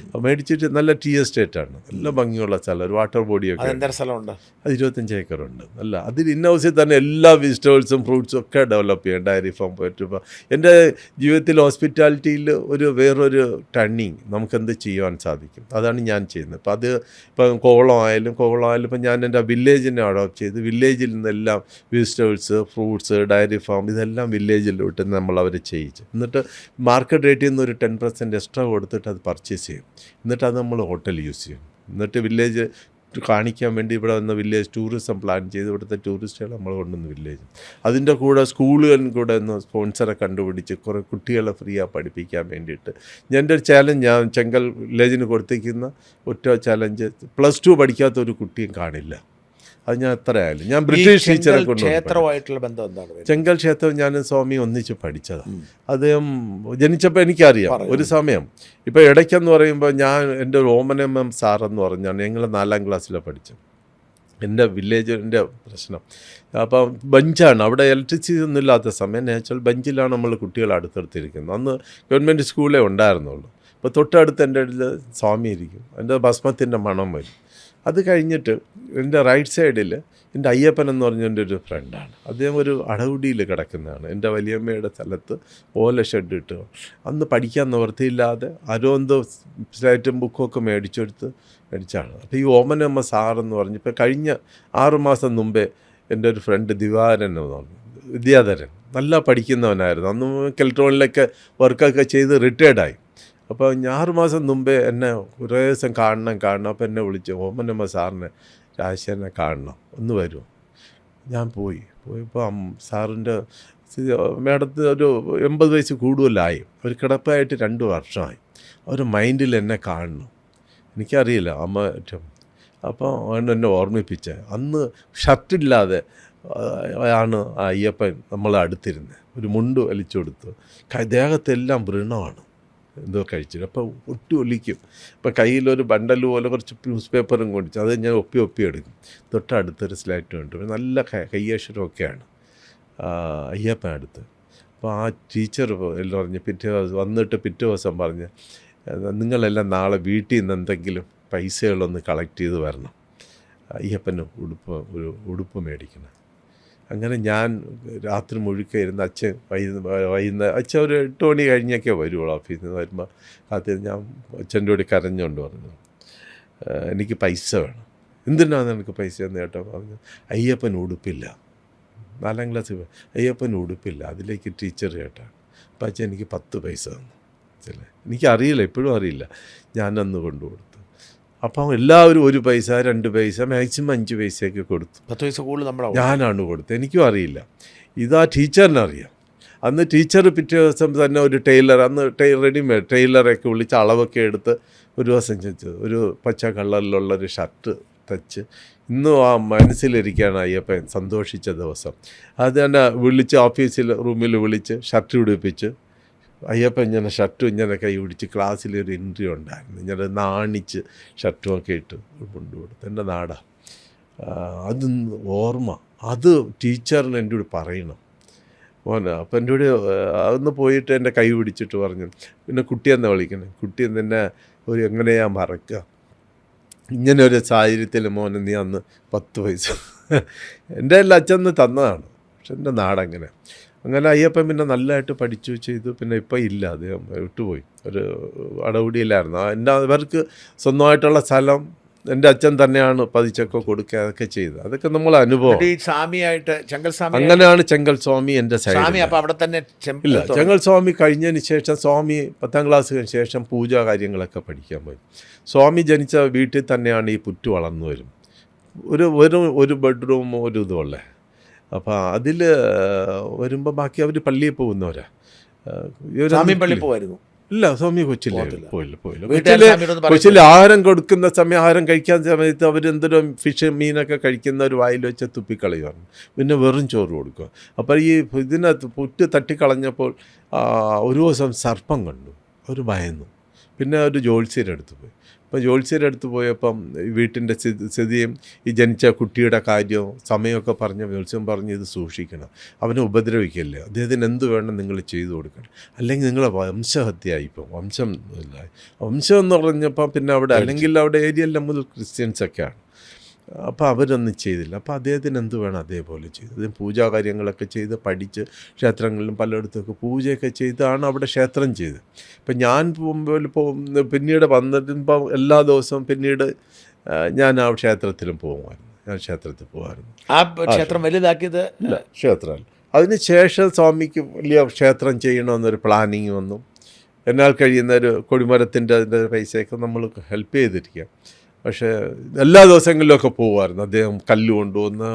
അപ്പോൾ മേടിച്ചിട്ട് നല്ല ടീ എസ്റ്റേറ്റാണ്, നല്ല ഭംഗിയുള്ള സ്ഥലം, ഒരു വാട്ടർ ബോഡിയൊക്കെ. എന്താ സ്ഥലമുണ്ട്? അത് 25 ഏക്കറുണ്ട്. അല്ല അതിൽ ഇൻ ഹൗസിൽ തന്നെ എല്ലാ വെജിറ്റബിൾസും ഫ്രൂട്ട്സും ഒക്കെ ഡെവലപ്പ് ചെയ്യാം. ഡയറി ഫാം പോയിട്ട് ഇപ്പോൾ എൻ്റെ ജീവിതത്തിൽ ഹോസ്പിറ്റാലിറ്റിയിൽ വേറൊരു ടേണിങ് നമുക്കെന്ത് ചെയ്യുവാൻ സാധിക്കും, അതാണ് ഞാൻ ചെയ്യുന്നത്. അപ്പോൾ അത് ഇപ്പം കോവളമായാലും ഇപ്പം ഞാൻ എൻ്റെ വില്ലേജിനെ അഡോപ്റ്റ് ചെയ്ത് വില്ലേജിൽ നിന്നെല്ലാം വെജിറ്റബിൾസ്, ഫ്രൂട്ട്സ്, ഡയറി ഫാം ഇതെല്ലാം വില്ലേജിലോട്ട് നമ്മൾ അവരെ ചെയ്യിച്ചു. എന്നിട്ട് മാർക്കറ്റ് റേറ്റിൽ നിന്ന് ഒരു 10% എക്സ്ട്രാ കൊടുത്തിട്ട് അത് പർച്ചേസ് ചെയ്യും. എന്നിട്ട് അത് നമ്മൾ ഹോട്ടൽ യൂസ് ചെയ്യും. എന്നിട്ട് വില്ലേജ് കാണിക്കാൻ വേണ്ടി ഇവിടെ വന്ന വില്ലേജ് ടൂറിസം പ്ലാൻ ചെയ്ത് ഇവിടുത്തെ ടൂറിസ്റ്റുകൾ നമ്മൾ കൊണ്ടുവന്ന് വില്ലേജ്. അതിൻ്റെ കൂടെ സ്കൂളുകളിൽ കൂടെ ഒന്ന് സ്പോൺസറെ കണ്ടുപിടിച്ച് കുറേ കുട്ടികളെ ഫ്രീ ആയി പഠിപ്പിക്കാൻ വേണ്ടിയിട്ട് എൻ്റെ ഒരു ചാലഞ്ച്, ഞാൻ ചെങ്കൽ വില്ലേജിന് കൊടുത്തിരിക്കുന്ന ഒറ്റ ചാലഞ്ച്, +2 പഠിക്കാത്ത ഒരു കുട്ടിയും കാണില്ല. അത് ഞാൻ എത്ര ആയാലും ഞാൻ ബ്രിട്ടീഷ് ടീച്ചറെ കൊണ്ട് ക്ഷേത്രമായിട്ടുള്ള ബന്ധം എന്താണ്? ചെങ്കൽ ക്ഷേത്രം ഞാൻ സ്വാമി ഒന്നിച്ച് പഠിച്ചതാണ്. അദ്ദേഹം ജനിച്ചപ്പോൾ എനിക്കറിയാം ഒരു സമയം. ഇപ്പോൾ ഇടയ്ക്കെന്ന് പറയുമ്പോൾ ഞാൻ എൻ്റെ ഒരു ഓമനമ്മ സാറെന്ന് പറഞ്ഞാണ് ഞങ്ങൾ 4ാം ക്ലാസ്സിലാണ് പഠിച്ചത്. എൻ്റെ വില്ലേജിൻ്റെ പ്രശ്നം അപ്പം ബഞ്ചാണ്, അവിടെ ഇലക്ട്രിസിറ്റി ഒന്നും ഇല്ലാത്ത സമയം നാച്ചുറൽ ബഞ്ചിലാണ് നമ്മൾ കുട്ടികളെ അടുത്തടുത്തിരിക്കുന്നത്. അന്ന് ഗവൺമെൻറ് സ്കൂളേ ഉണ്ടായിരുന്നുള്ളൂ. അപ്പോൾ തൊട്ടടുത്ത് എൻ്റെ അടുത്ത് സ്വാമി ഇരിക്കും, എൻ്റെ ഭസ്മത്തിൻ്റെ മണം വരും. അത് കഴിഞ്ഞിട്ട് എൻ്റെ റൈറ്റ് സൈഡിൽ എൻ്റെ അയ്യപ്പൻ എന്ന് പറഞ്ഞ എൻ്റെ ഒരു ഫ്രണ്ടാണ്. അദ്ദേഹം ഒരു അടവുടിയിൽ കിടക്കുന്നതാണ്. എൻ്റെ വലിയമ്മയുടെ സ്ഥലത്ത് ഓല ഷെഡ് ഇട്ട് അന്ന് പഠിക്കാൻ നിവൃത്തിയില്ലാതെ അരോന്തോ സ്ലേറ്റും ബുക്കൊക്കെ മേടിച്ചാണ്. അപ്പോൾ ഈ ഓമനമ്മ സാറെന്ന് പറഞ്ഞ് ഇപ്പോൾ കഴിഞ്ഞ 6 മാസം മുമ്പേ എൻ്റെ ഒരു ഫ്രണ്ട് ദിവാരൻ എന്ന് പറഞ്ഞു, വിദ്യാധരൻ, നല്ല പഠിക്കുന്നവനായിരുന്നു. അന്ന് കെൽട്രോണിലൊക്കെ വർക്കൊക്കെ ചെയ്ത് റിട്ടയർഡായി. അപ്പോൾ 6 മാസം മുമ്പേ എന്നെ കുറേ ദിവസം കാണണം. അപ്പോൾ എന്നെ വിളിച്ചു, ഓമനമ്മ സാറിനെ രാജശേഖരനെ കാണണം, ഒന്ന് വരുമോ? ഞാൻ പോയപ്പോൾ സാറിൻ്റെ മേഡത്തിന് ഒരു 80 വയസ്സ് കൂടുതലായി, ഒരു കിടപ്പായിട്ട് 2 വർഷമായി. ഒരു മൈൻഡിൽ എന്നെ കാണണം, എനിക്കറിയില്ല അമ്മ. അപ്പോൾ എന്നെ ഓർമ്മിപ്പിച്ചത്, അന്ന് ഷർട്ടില്ലാതെ ആണ് ആ അയ്യപ്പൻ നമ്മളെ അടുത്തിരുന്നത്. ഒരു മുണ്ട് വലിച്ചു കൊടുത്തു, ദേഹത്തെല്ലാം വൃണമാണ് എന്തോ കഴിച്ചിട്ട്. അപ്പോൾ ഒലിക്കും. അപ്പോൾ കയ്യിലൊരു ബണ്ടൽ പോലെ കുറച്ച് ന്യൂസ് പേപ്പറും കൊണ്ടിച്ച് അത് ഞാൻ ഒപ്പി എടുക്കും. തൊട്ടടുത്തൊരു സ്ലേറ്റ് ഉണ്ട്, നല്ല കയ്യക്ഷരമൊക്കെയാണ് അയ്യപ്പൻ അടുത്ത്. അപ്പോൾ ആ ടീച്ചർ എല്ലാം പറഞ്ഞ് പിറ്റേ ദിവസം പറഞ്ഞ്, നിങ്ങളെല്ലാം നാളെ വീട്ടിൽ നിന്ന് എന്തെങ്കിലും പൈസകളൊന്ന് കളക്ട് ചെയ്ത് വരണം, അയ്യപ്പന് ഉടുപ്പ് മേടിക്കണം. അങ്ങനെ ഞാൻ രാത്രി മുഴുക്കെ ഇരുന്ന് അച്ഛൻ വൈകുന്നേരം അച്ഛൻ ഒരു 8 മണി കഴിഞ്ഞൊക്കെ വരുള്ളൂ ഓഫീസിൽ നിന്ന്. വരുമ്പോൾ കാത്തിരുന്ന് ഞാൻ അച്ഛൻ്റെ കൂടി കരഞ്ഞുകൊണ്ട് പറഞ്ഞു, എനിക്ക് പൈസ വേണം. എന്തിനാണ് എനിക്ക് പൈസ എന്ന് കേട്ടോ പറഞ്ഞു, അയ്യപ്പൻ ഉടുപ്പില്ല, 4ാം ക്ലാസ്സിൽ അയ്യപ്പൻ ഉടുപ്പില്ല, അതിലേക്ക് ടീച്ചർ കേട്ടാണ്. അപ്പം അച്ഛൻ എനിക്ക് 10 പൈസ തന്നു. എനിക്കറിയില്ല, ഇപ്പോഴും അറിയില്ല. ഞാനന്ന് കൊണ്ടുകൊടുത്തു. അപ്പം എല്ലാവരും 1 പൈസ 2 പൈസ മാക്സിമം 5 പൈസയൊക്കെ കൊടുത്തു. 10 പൈസ കൂടുതൽ ഞാനാണ് കൊടുത്തത്. എനിക്കും അറിയില്ല, ഇതാ ടീച്ചറിനറിയാം. അന്ന് ടീച്ചർ പിറ്റേ ദിവസം തന്നെ ഒരു ടൈലർ, അന്ന് റെഡിമെയ്ഡ് ടൈലറൊക്കെ വിളിച്ച് അളവൊക്കെ എടുത്ത് ഒരു ദിവസം ഒരു പച്ച കളറിലുള്ളൊരു ഷർട്ട് തച്ച് ഇന്നും ആ മനസ്സിലിരിക്കുകയാണ് അയ്യപ്പൻ സന്തോഷിച്ച ദിവസം. അത് തന്നെ വിളിച്ച് ഓഫീസിൽ റൂമിൽ വിളിച്ച് ഷർട്ട് ഉടുപ്പിച്ച് അയ്യപ്പൻ ഇങ്ങനെ ഷർട്ടും ഇങ്ങനെ കൈ പിടിച്ച് ക്ലാസ്സിലൊരു ഇൻ്റർവ്യൂ ഉണ്ടായിരുന്നു. ഇങ്ങനെ നാണിച്ച് ഷർട്ടുമൊക്കെ ഇട്ട് കൊണ്ടുകൊടുത്തു. എൻ്റെ നാടാ അത് ഓർമ്മ. അത് ടീച്ചറിന് എൻ്റെ കൂടെ പറയണം മോനെ. അപ്പം എൻ്റെ കൂടെ അതൊന്ന് പോയിട്ട് എൻ്റെ കൈ പിടിച്ചിട്ട് പറഞ്ഞു, പിന്നെ കുട്ടിയെന്ന് വിളിക്കണം, കുട്ടി നിന്നെ എങ്ങനെയാ മറക്കുക, ഇങ്ങനെ ഒരു സാഹചര്യത്തിൽ മോനെ നീ അന്ന് 10 പൈസ എൻ്റെ എല്ലാ അച്ഛന്ന് തന്നതാണ്. പക്ഷെ എൻ്റെ നാടങ്ങനെ. അങ്ങനെ അയ്യപ്പൻ പിന്നെ നല്ലതായിട്ട് പഠിച്ചു ചെയ്തു. പിന്നെ ഇപ്പം ഇല്ല, അദ്ദേഹം വിട്ടുപോയി. ഒരു അടവുടിയിലായിരുന്നു. അവർക്ക് സ്വന്തമായിട്ടുള്ള സ്ഥലം എൻ്റെ അച്ഛൻ തന്നെയാണ് പതിച്ചൊക്കെ കൊടുക്കുക, അതൊക്കെ ചെയ്ത്. അതൊക്കെ നമ്മളെ അനുഭവം. അങ്ങനെയാണ് ചെങ്കൽ സ്വാമി എൻ്റെ സൈഡ്. ഇല്ല, ചെങ്കൽ സ്വാമി കഴിഞ്ഞതിന് ശേഷം സ്വാമി 10ാം ക്ലാസ്സിന് ശേഷം പൂജാ കാര്യങ്ങളൊക്കെ പഠിക്കാൻ പോയി. സ്വാമി ജനിച്ച വീട്ടിൽ തന്നെയാണ് ഈ പുറ്റ് വളർന്നു വരും. ഒരു ബെഡ്റൂം ഒരു ഇതുള്ളേ. അപ്പോൾ അതിൽ വരുമ്പോൾ ബാക്കി അവർ പള്ളിയിൽ പോകുന്നവരാ. പള്ളി പോകുമായിരുന്നു. ഇല്ല, സ്വാമി കൊച്ചിയിൽ ആഹാരം കൊടുക്കുന്ന സമയം, ആഹാരം കഴിക്കാൻ സമയത്ത് അവരെന്തൊരു ഫിഷ് മീനൊക്കെ കഴിക്കുന്ന ഒരു വായിൽ വെച്ച് തുപ്പിക്കളയുമായിരുന്നു. പിന്നെ വെറും ചോറ് കൊടുക്കുക. അപ്പോൾ ഈ ഇതിനകത്ത് പുറ്റ് തട്ടിക്കളഞ്ഞപ്പോൾ ഒരു ദിവസം സർപ്പം കണ്ടു, അവർ ഭയന്നു. പിന്നെ ഒരു ജോത്സ്യരെടുത്ത് പോയി. ഇപ്പം ജ്യോത്സ്യരുടെ അടുത്ത് പോയപ്പം ഈ വീട്ടിൻ്റെ സ്ഥിതിയും ഈ ജനിച്ച കുട്ടിയുടെ കാര്യവും സമയമൊക്കെ പറഞ്ഞ ജ്യോത്സ്യം പറഞ്ഞ് ഇത് സൂക്ഷിക്കണം, അവനെ ഉപദ്രവിക്കല്ലേ, അദ്ദേഹത്തിന് എന്ത് വേണം നിങ്ങൾ ചെയ്തു കൊടുക്കണം, അല്ലെങ്കിൽ നിങ്ങളെ വംശഹത്യയായിപ്പോൾ വംശം എന്ന് പറഞ്ഞപ്പോൾ പിന്നെ അവിടെ അല്ലെങ്കിൽ അവിടെ ഏരിയയെല്ലാം മുതൽ ക്രിസ്ത്യൻസൊക്കെയാണ്. അപ്പോൾ അവരൊന്നും ചെയ്തില്ല. അപ്പോൾ അദ്ദേഹത്തിന് എന്ത് വേണം അതേപോലെ ചെയ്തു. അദ്ദേഹം പൂജാ കാര്യങ്ങളൊക്കെ ചെയ്ത് പഠിച്ച് ക്ഷേത്രങ്ങളിലും പലയിടത്തൊക്കെ പൂജയൊക്കെ ചെയ്താണ് അവിടെ ക്ഷേത്രം ചെയ്ത്. ഇപ്പം ഞാൻ പിന്നീട് വന്നിട്ടുമ്പോൾ എല്ലാ ദിവസവും പിന്നീട് ഞാൻ ആ ക്ഷേത്രത്തിലും പോകുമായിരുന്നു. ഞാൻ ക്ഷേത്രത്തിൽ പോകുമായിരുന്നു. ആ ക്ഷേത്രം വലുതാക്കിയത് ഇല്ല, ക്ഷേത്രം അതിന് ശേഷം സ്വാമിക്ക് വലിയ ക്ഷേത്രം ചെയ്യണമെന്നൊരു പ്ലാനിങ് വന്നു. എന്നാൽ കഴിയുന്ന ഒരു കൊടിമരത്തിൻ്റെ അതിൻ്റെ പൈസയൊക്കെ നമ്മൾ ഹെൽപ്പ് ചെയ്തിരിക്കാം. പക്ഷേ എല്ലാ ദിവസങ്ങളിലൊക്കെ പോകുമായിരുന്നു. അദ്ദേഹം കല്ല് കൊണ്ടുവന്ന്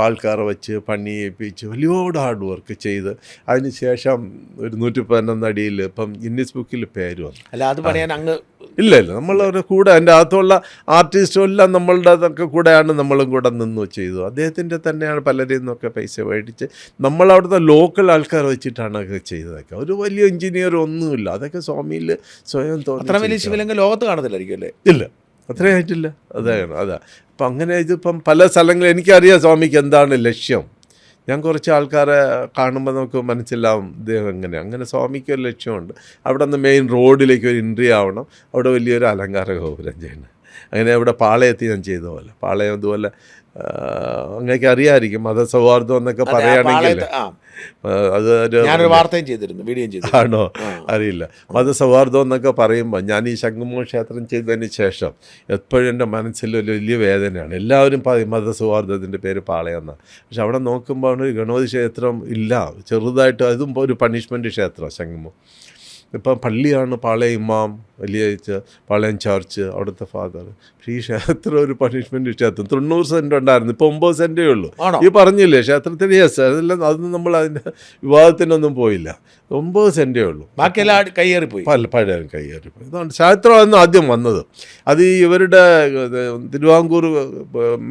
ആൾക്കാരെ വെച്ച് പണി ചെയ്യിപ്പിച്ച് വലിയോട് ഹാർഡ് വർക്ക് ചെയ്ത് അതിന് ശേഷം ഒരു 111 അടിയിൽ ഇപ്പം ഗിന്നസ് ബുക്കിൽ പേര് വന്നു. അല്ല, അത് പറയാൻ അങ്ങ് ഇല്ല നമ്മളവരുടെ കൂടെ എൻ്റെ അകത്തുള്ള ആർട്ടിസ്റ്റും എല്ലാം നമ്മളുടെ അതൊക്കെ കൂടെയാണ് നമ്മളും കൂടെ നിന്ന് ചെയ്തു. അദ്ദേഹത്തിൻ്റെ തന്നെയാണ് പലരിൽ നിന്നൊക്കെ പൈസ മേടിച്ച് നമ്മളവിടുത്തെ ലോക്കൽ ആൾക്കാർ വെച്ചിട്ടാണ് അതൊക്കെ ചെയ്തതൊക്കെ. ഒരു വലിയ എഞ്ചിനീയർ ഒന്നുമില്ല, അതൊക്കെ സ്വാമിയിൽ സ്വയം തോന്നി. അത്ര വലിയ ശിവലിംഗം ലോകത്ത് കാണത്തില്ലായിരിക്കും അല്ലേ? ഇല്ല, അത്രയായിട്ടില്ല. അതാ അപ്പം അങ്ങനെ ഇതിപ്പം പല സ്ഥലങ്ങളിൽ എനിക്കറിയാം സ്വാമിക്ക് എന്താണ് ലക്ഷ്യം. ഞാൻ കുറച്ച് ആൾക്കാരെ കാണുമ്പോൾ നമുക്ക് മനസ്സിലാവും ഇദ്ദേഹം അങ്ങനെ സ്വാമിക്ക് ഒരു ലക്ഷ്യമുണ്ട്. അവിടെ നിന്ന് മെയിൻ റോഡിലേക്ക് ഒരു എൻട്രി ആവണം, അവിടെ വലിയൊരു അലങ്കാര ഗോപുരം ചെയ്യണം. അങ്ങനെ അവിടെ പാളയത്തിൽ ഞാൻ ചെയ്ത പോലെ പാളയം ഇതുപോലെ അങ്ങനെയൊക്കെ അറിയാമായിരിക്കും. മതസൗഹാർദ്ദം എന്നൊക്കെ പറയുകയാണെങ്കിൽ അത് ഞാനൊരു വാർത്തയും ചെയ്തിരുന്നു, വീഡിയോയും ചെയ്തു. ആണോ അറിയില്ല. മതസൗഹാർദ്ദം എന്നൊക്കെ പറയുമ്പോൾ ഞാൻ ഈ ശംഖുമോ ക്ഷേത്രം ചെയ്തതിന് ശേഷം എപ്പോഴും എൻ്റെ മനസ്സിൽ ഒരു വലിയ വേദനയാണ്. എല്ലാവരും പറയും മതസൗഹാർദ്ദത്തിൻ്റെ പേര് പാളയം എന്നാണ്. പക്ഷെ അവിടെ നോക്കുമ്പോൾ ഒരു ഗണപതി ക്ഷേത്രം ഇല്ല, ചെറുതായിട്ട്. അതും ഒരു പണിഷ്മെൻറ്റ് ക്ഷേത്രം ശംഖുമോ. ഇപ്പം പള്ളിയാണ് പാളയം ഇമാം, വലിയ പാളയം ചർച്ച്, അവിടുത്തെ ഫാദർ. പക്ഷേ ഈ ക്ഷേത്രം ഒരു പണിഷ്മെൻറ്റ് ക്ഷേത്രം. 90 സെൻറ്റ് ഉണ്ടായിരുന്നു, ഇപ്പോൾ 9 സെൻറ്റേ ഉള്ളൂ. ഈ പറഞ്ഞില്ലേ ക്ഷേത്രത്തിന്? യെസ്, അതെല്ലാം അതൊന്നും നമ്മൾ അതിൻ്റെ വിവാദത്തിനൊന്നും പോയില്ല. 9 സെൻറ്റേ ഉള്ളൂ, ബാക്കിയെല്ലാം കയ്യേറിപ്പോയി. പഴയ കയ്യേറിപ്പോയി. അതാണ് ക്ഷേത്രമായിരുന്നു ആദ്യം വന്നത്. അത് ഈ ഇവരുടെ തിരുവിതാംകൂർ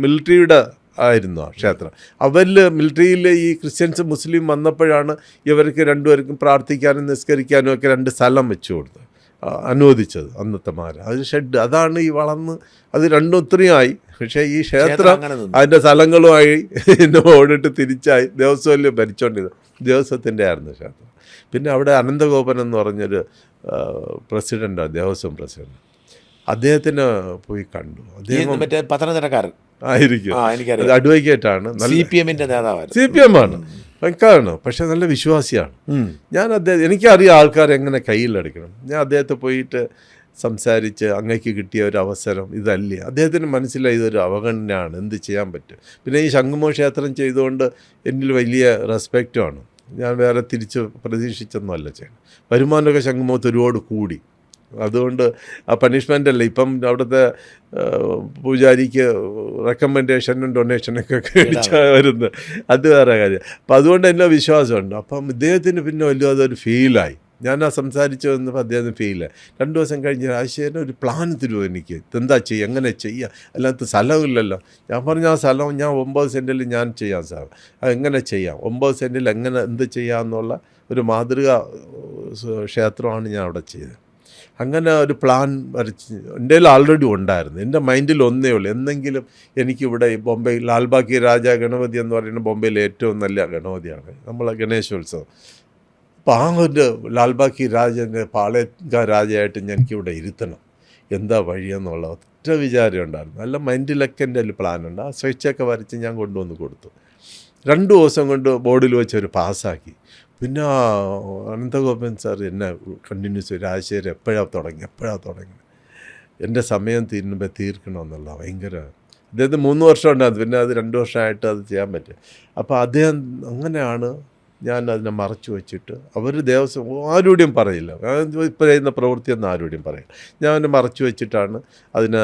മിലിറ്ററിയുടെ ആയിരുന്നു ആ ക്ഷേത്രം. അവരിൽ മിലിറ്ററിയിൽ ഈ ക്രിസ്ത്യൻസ് മുസ്ലിം വന്നപ്പോഴാണ് ഇവർക്ക് രണ്ടുപേർക്കും പ്രാർത്ഥിക്കാനും നിസ്കരിക്കാനും ഒക്കെ 2 സ്ഥലം വെച്ചു കൊടുത്തത്, അനുവദിച്ചത് അന്നത്തെ അത് ഷെഡ്. അതാണ് ഈ വളർന്ന് അത് രണ്ടും ഒത്തിരിയായി. പക്ഷേ ഈ ക്ഷേത്രം അതിൻ്റെ സ്ഥലങ്ങളുമായി ഓടിട്ട് തിരിച്ചായി ദേവസ്വം ഭരിച്ചുകൊണ്ടിരുന്നത്. ദേവസ്വത്തിൻ്റെ ആയിരുന്നു ക്ഷേത്രം. പിന്നെ അവിടെ അനന്തഗോപൻ എന്ന് പറഞ്ഞൊരു പ്രസിഡൻ്റാണ്, ദേവസ്വം പ്രസിഡന്റ്. അദ്ദേഹത്തിന് പോയി കണ്ടു. അദ്ദേഹം മറ്റേ പത്തനംതിട്ടക്കാരൻ ആയിരിക്കും, അഡ്വക്കേറ്റാണ്, CPM നേതാവാണ്. CPM ആണ്, ഭയങ്കരമാണ്. പക്ഷെ നല്ല വിശ്വാസിയാണ്. ഞാൻ എനിക്കറിയാം ആൾക്കാർ എങ്ങനെ കയ്യിലെടുക്കണം. ഞാൻ അദ്ദേഹത്തെ പോയിട്ട് സംസാരിച്ച് അങ്ങേക്ക് കിട്ടിയ ഒരു അവസരം ഇതല്ലേ. അദ്ദേഹത്തിന് മനസ്സിലായി ഇതൊരു അവഗണനയാണ്, എന്ത് ചെയ്യാൻ പറ്റും. പിന്നെ ഈ ശംഖുമോ ക്ഷേത്രം ചെയ്തുകൊണ്ട് എന്നിൽ വലിയ റെസ്പെക്റ്റുമാണ്. ഞാൻ വേറെ തിരിച്ച് പ്രതീക്ഷിച്ചൊന്നുമല്ല ചെയ്യണം. വരുമാനമൊക്കെ ശംഖുമോത്ത് ഒരുപാട് കൂടി. അതുകൊണ്ട് ആ പണിഷ്മെൻ്റ് അല്ല, ഇപ്പം അവിടുത്തെ പൂജാരിക്ക് റെക്കമെൻഡേഷനും ഡൊണേഷനൊക്കെ മേടിച്ചാൽ വരുന്നത്, അത് വേറെ കാര്യം. അപ്പം അതുകൊണ്ട് എന്നെ വിശ്വാസമുണ്ട്. അപ്പം ഇദ്ദേഹത്തിന് പിന്നെ വലിയ അതൊരു ഫീലായി. ഞാൻ ആ സംസാരിച്ചു വന്നപ്പോൾ അദ്ദേഹത്തിന് ഫീലായി. 2 ദിവസം കഴിഞ്ഞ് രാജശേഖരൻ ഒരു പ്ലാൻ തരുമോ എനിക്ക്, എന്താ ചെയ്യുക, എങ്ങനെ ചെയ്യുക, അല്ലാത്ത സ്ഥലമില്ലല്ലോ. ഞാൻ പറഞ്ഞു ആ സ്ഥലം ഞാൻ 9 സെൻറ്റിൽ ഞാൻ ചെയ്യാം സാർ, അതെങ്ങനെ ചെയ്യാം, 9 സെൻറ്റിൽ എങ്ങനെ എന്ത് ചെയ്യാമെന്നുള്ള ഒരു മാതൃക ക്ഷേത്രമാണ് ഞാൻ അവിടെ ചെയ്തത്. അങ്ങനെ ഒരു പ്ലാൻ വരച്ച് എൻ്റെ കയ്യിൽ ആൾറെഡി ഉണ്ടായിരുന്നു. എൻ്റെ മൈൻഡിൽ ഒന്നേ ഉള്ളൂ, എന്തെങ്കിലും എനിക്കിവിടെ ബോംബെ ലാൽബാഗ് രാജ ഗണപതി എന്ന് പറയുന്ന ബോംബെയിലെ ഏറ്റവും നല്ല ഗണപതിയാണ് നമ്മളെ ഗണേശോത്സവം. അപ്പോൾ ആ ഒരു ലാൽബാഗ് രാജൻ്റെ പാളയ രാജയായിട്ട് എനിക്കിവിടെ ഇരുത്തണം, എന്താ വഴിയെന്നുള്ള ഒറ്റ വിചാരം ഉണ്ടായിരുന്നു. നല്ല മൈൻഡിലൊക്കെ എൻ്റെ ഒരു പ്ലാനുണ്ട്. ആ സ്വിച്ചൊക്കെ വരച്ച് ഞാൻ കൊണ്ടുവന്ന് കൊടുത്തു. 2 ദിവസം കൊണ്ട് ബോർഡിൽ വെച്ചൊരു പാസ്സാക്കി. പിന്നെ അനന്തഗോപൻ സാർ എന്നെ കണ്ടിന്യൂസ് രാജശേഖരൻ എപ്പോഴാണ് തുടങ്ങി എൻ്റെ സമയം തീർക്കണമെന്നുള്ള ഭയങ്കര. അദ്ദേഹത്തിന് 3 വർഷം ഉണ്ടായിരുന്നു, പിന്നെ അത് 2 വർഷമായിട്ട് അത് ചെയ്യാൻ പറ്റും. അപ്പോൾ അദ്ദേഹം അങ്ങനെയാണ്. ഞാൻ അതിനെ മറച്ചു വെച്ചിട്ട് അവർ ദേവസ്വം ആരോടും പറയില്ല, ഇപ്പോൾ ചെയ്യുന്ന പ്രവൃത്തിയൊന്നും ആരോടും പറയില്ല. ഞാൻ അതിനെ മറച്ചു വെച്ചിട്ടാണ് അതിന്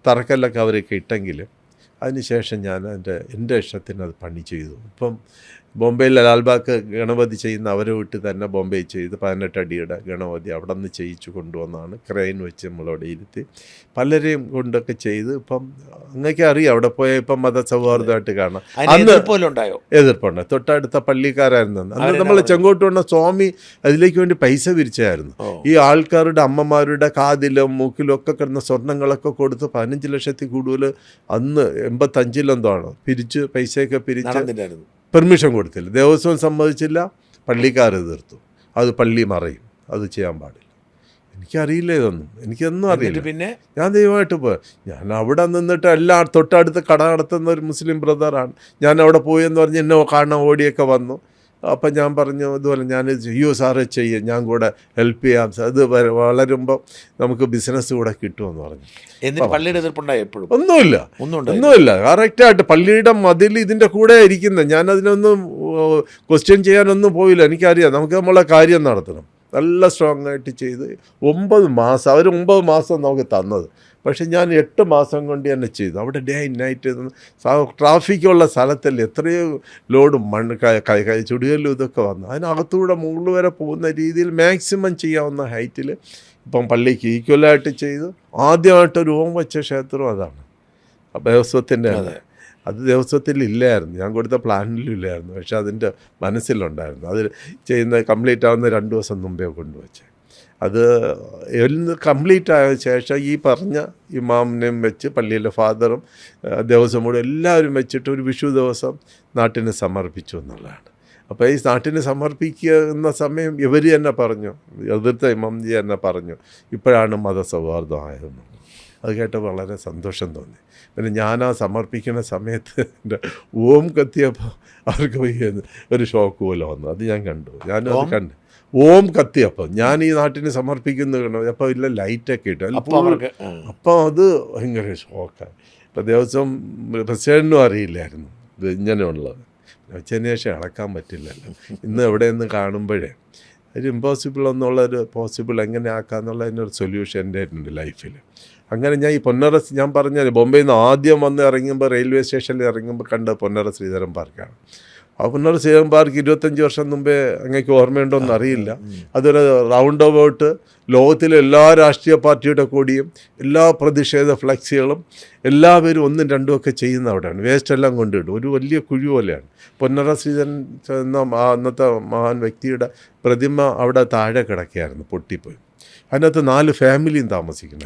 തറക്കല്ലൊക്കെ അവരൊക്കെ ഇട്ടെങ്കിലും അതിന് ശേഷം ഞാൻ എൻ്റെ ഇഷ്ടത്തിന് അത് പണി ചെയ്തു. ഇപ്പം ബോംബെയിലെ ലാൽബാഗ് ഗണപതി ചെയ്യുന്ന അവരെ വിട്ട് തന്നെ ബോംബെ ചെയ്ത് 18 അടിയുടെ ഗണപതി അവിടെ നിന്ന് ചെയ്യിച്ചു കൊണ്ടുവന്നാണ്. ക്രെയിൻ വെച്ച് നമ്മളവിടെ ഇരുത്തി പലരെയും കൊണ്ടൊക്കെ ചെയ്ത് ഇപ്പം അങ്ങനെയൊക്കെ അറിയാം. അവിടെ പോയാൽ ഇപ്പം മതസൗഹാർദ്ദമായിട്ട് കാണാം. അന്ന് എതിർപ്പുണ്ട്. തൊട്ടടുത്ത പള്ളിക്കാരായിരുന്നു അന്ന് നമ്മൾ ചെങ്കോട്ട് വന്ന സ്വാമി അതിലേക്ക് വേണ്ടി പൈസ പിരിച്ചായിരുന്നു. ഈ ആൾക്കാരുടെ അമ്മമാരുടെ കാതിലും മൂക്കിലും ഒക്കെ കിടന്ന സ്വർണ്ണങ്ങളൊക്കെ കൊടുത്ത് 15 ലക്ഷത്തിൽ കൂടുതൽ അന്ന് 85-എന്തോ ആണ് പിരിച്ച് പൈസയൊക്കെ പിരിച്ച് പെർമിഷൻ കൊടുത്തില്ല. ദേവസ്വം സമ്മതിച്ചില്ല, പള്ളിക്കാർ എതിർത്തു. അത് പള്ളി മറയും, അത് ചെയ്യാൻ പാടില്ല. എനിക്കറിയില്ല ഇതൊന്നും, എനിക്കൊന്നും അറിയില്ല. പിന്നെ ഞാൻ ദൈവമായിട്ട് പോയി. ഞാൻ അവിടെ നിന്നിട്ട് എല്ലാം തൊട്ടടുത്ത് കട നടത്തുന്ന ഒരു മുസ്ലിം ബ്രദറാണ്. ഞാൻ അവിടെ പോയെന്ന് പറഞ്ഞ് എന്നെ കാണാൻ ഓടിയൊക്കെ വന്നു. അപ്പം ഞാൻ പറഞ്ഞു ഇതുപോലെ ഞാൻ അയ്യോ സാറേ ചെയ്യും, ഞാൻ കൂടെ ഹെൽപ്പ് ചെയ്യാം, അത് വളരുമ്പോൾ നമുക്ക് ബിസിനസ് കൂടെ കിട്ടുമെന്ന് പറഞ്ഞു. എന്നിട്ട് പള്ളിയുടെ എതിർപ്പുണ്ടായി എപ്പോഴും? ഒന്നുമില്ല. കറക്റ്റായിട്ട് പള്ളിയുടെ മതിൽ ഇതിൻ്റെ കൂടെ ഇരിക്കുന്നത്. ഞാൻ അതിനൊന്നും ക്വസ്റ്റ്യൻ ചെയ്യാനൊന്നും പോയില്ല. എനിക്കറിയാം നമുക്ക് നമ്മളെ കാര്യം നടത്തണം. നല്ല സ്ട്രോങ് ആയിട്ട് ചെയ്ത് 9 മാസം അവർ 9 മാസം നമുക്ക് തന്നത്. പക്ഷെ ഞാൻ 8 മാസം കൊണ്ട് തന്നെ ചെയ്തു. അവിടെ ഡേ ആൻഡ് നൈറ്റ് ട്രാഫിക്കുള്ള സ്ഥലത്തല്ലേ എത്രയോ ലോഡ് മണ്ണ് ചുടുകല്ലും ഇതൊക്കെ വന്നു. അതിനകത്തൂടെ മുകളിൽ വരെ പോകുന്ന രീതിയിൽ മാക്സിമം ചെയ്യാവുന്ന ഹൈറ്റിൽ ഇപ്പം പള്ളിക്ക് ഈക്വലായിട്ട് ചെയ്ത് ആദ്യമായിട്ടൊരു ഓം വെച്ച ക്ഷേത്രം അതാണ്. ദേവസ്വത്തിൻ്റെ അത് ദേവസ്വത്തിൽ ഇല്ലായിരുന്നു, ഞാൻ കൊടുത്ത പ്ലാനിലും ഇല്ലായിരുന്നു. പക്ഷെ അതിൻ്റെ മനസ്സിലുണ്ടായിരുന്നു. അത് ചെയ്യുന്ന കംപ്ലീറ്റ് ആവുന്ന 2 ദിവസം മുമ്പേ കൊണ്ടുവച്ചേ. അത് കംപ്ലീറ്റ് ആയ ശേഷം ഈ പറഞ്ഞ ഇമാമിനെയും വെച്ച് പള്ളിയിലെ ഫാദറും ദേവസ്വം കൂടെ എല്ലാവരും വെച്ചിട്ട് ഒരു വിഷു ദിവസം നാട്ടിന് സമർപ്പിച്ചു എന്നുള്ളതാണ്. അപ്പോൾ ഈ നാട്ടിന് സമർപ്പിക്കുന്ന സമയം ഇവർ തന്നെ പറഞ്ഞു, എതിർത്ത ഇമാംജി തന്നെ പറഞ്ഞു ഇപ്പോഴാണ് മതസൗഹാർദ്ദമായതെന്ന്. അത് കേട്ട് വളരെ സന്തോഷം തോന്നി. പിന്നെ ഞാൻ ആ സമർപ്പിക്കുന്ന സമയത്ത് എൻ്റെ ഓം കത്തിയപ്പോൾ അവർക്ക് ഒരു ഷോക്ക് പോലെ വന്നു. അത് ഞാൻ കണ്ടു. ഞാനത് കണ്ടു. ഓം കത്തിയപ്പം ഞാൻ ഈ നാട്ടിന് സമർപ്പിക്കുന്നു കണ്ടു. അപ്പോൾ ഇല്ല ലൈറ്റൊക്കെ ഇട്ടു. അപ്പം അത് ഭയങ്കര ഷോക്കായി. ഇപ്പം ദേവസ്വം പ്രസിഡൻറ്റിനും അറിയില്ലായിരുന്നു ഇത് ഇങ്ങനെയുള്ളത്. വെച്ചതിന് ശേഷം ഇളക്കാൻ പറ്റില്ലല്ലോ. ഇന്ന് എവിടെയെന്ന് കാണുമ്പോഴേ ഒരു ഇമ്പോസിബിൾ എന്നുള്ളൊരു പോസിബിൾ എങ്ങനെ ആക്കാമെന്നുള്ളതിനൊരു സൊല്യൂഷൻ എൻ്റെ ഉണ്ട് ലൈഫിൽ. അങ്ങനെ ഞാൻ ഈ പൊന്നറ ഞാൻ പറഞ്ഞാൽ ബോംബെയിൽ നിന്ന് ആദ്യം വന്ന് ഇറങ്ങുമ്പോൾ റെയിൽവേ സ്റ്റേഷനിൽ ഇറങ്ങുമ്പോൾ കണ്ട പൊന്നറ ശ്രീധരൻ പാർക്കാണ്. ആ പൊന്നറ ശ്രീധരൻ പാർക്ക് 25 വർഷം മുമ്പേ അങ്ങേക്ക് ഓർമ്മയുണ്ടോയെന്ന് അറിയില്ല. അതൊരു റൗണ്ട് അബൌട്ട് ലോകത്തിലെ എല്ലാ രാഷ്ട്രീയ പാർട്ടിയുടെ കൂടിയും എല്ലാ പ്രതിഷേധ ഫ്ലെക്സുകളും എല്ലാവരും 1ഉം 2ഉം ഒക്കെ ചെയ്യുന്ന അവിടെയാണ്. വേസ്റ്റ് എല്ലാം കൊണ്ടിടും. ഒരു വലിയ കുഴി പോലെയാണ്. പൊന്നറ ശ്രീധരൻ എന്ന അന്നത്തെ മഹാൻ വ്യക്തിയുടെ പ്രതിമ അവിടെ താഴെ കിടക്കുകയായിരുന്നു, പൊട്ടിപ്പോയി. അതിനകത്ത് 4 ഫാമിലിയും താമസിക്കുന്നു.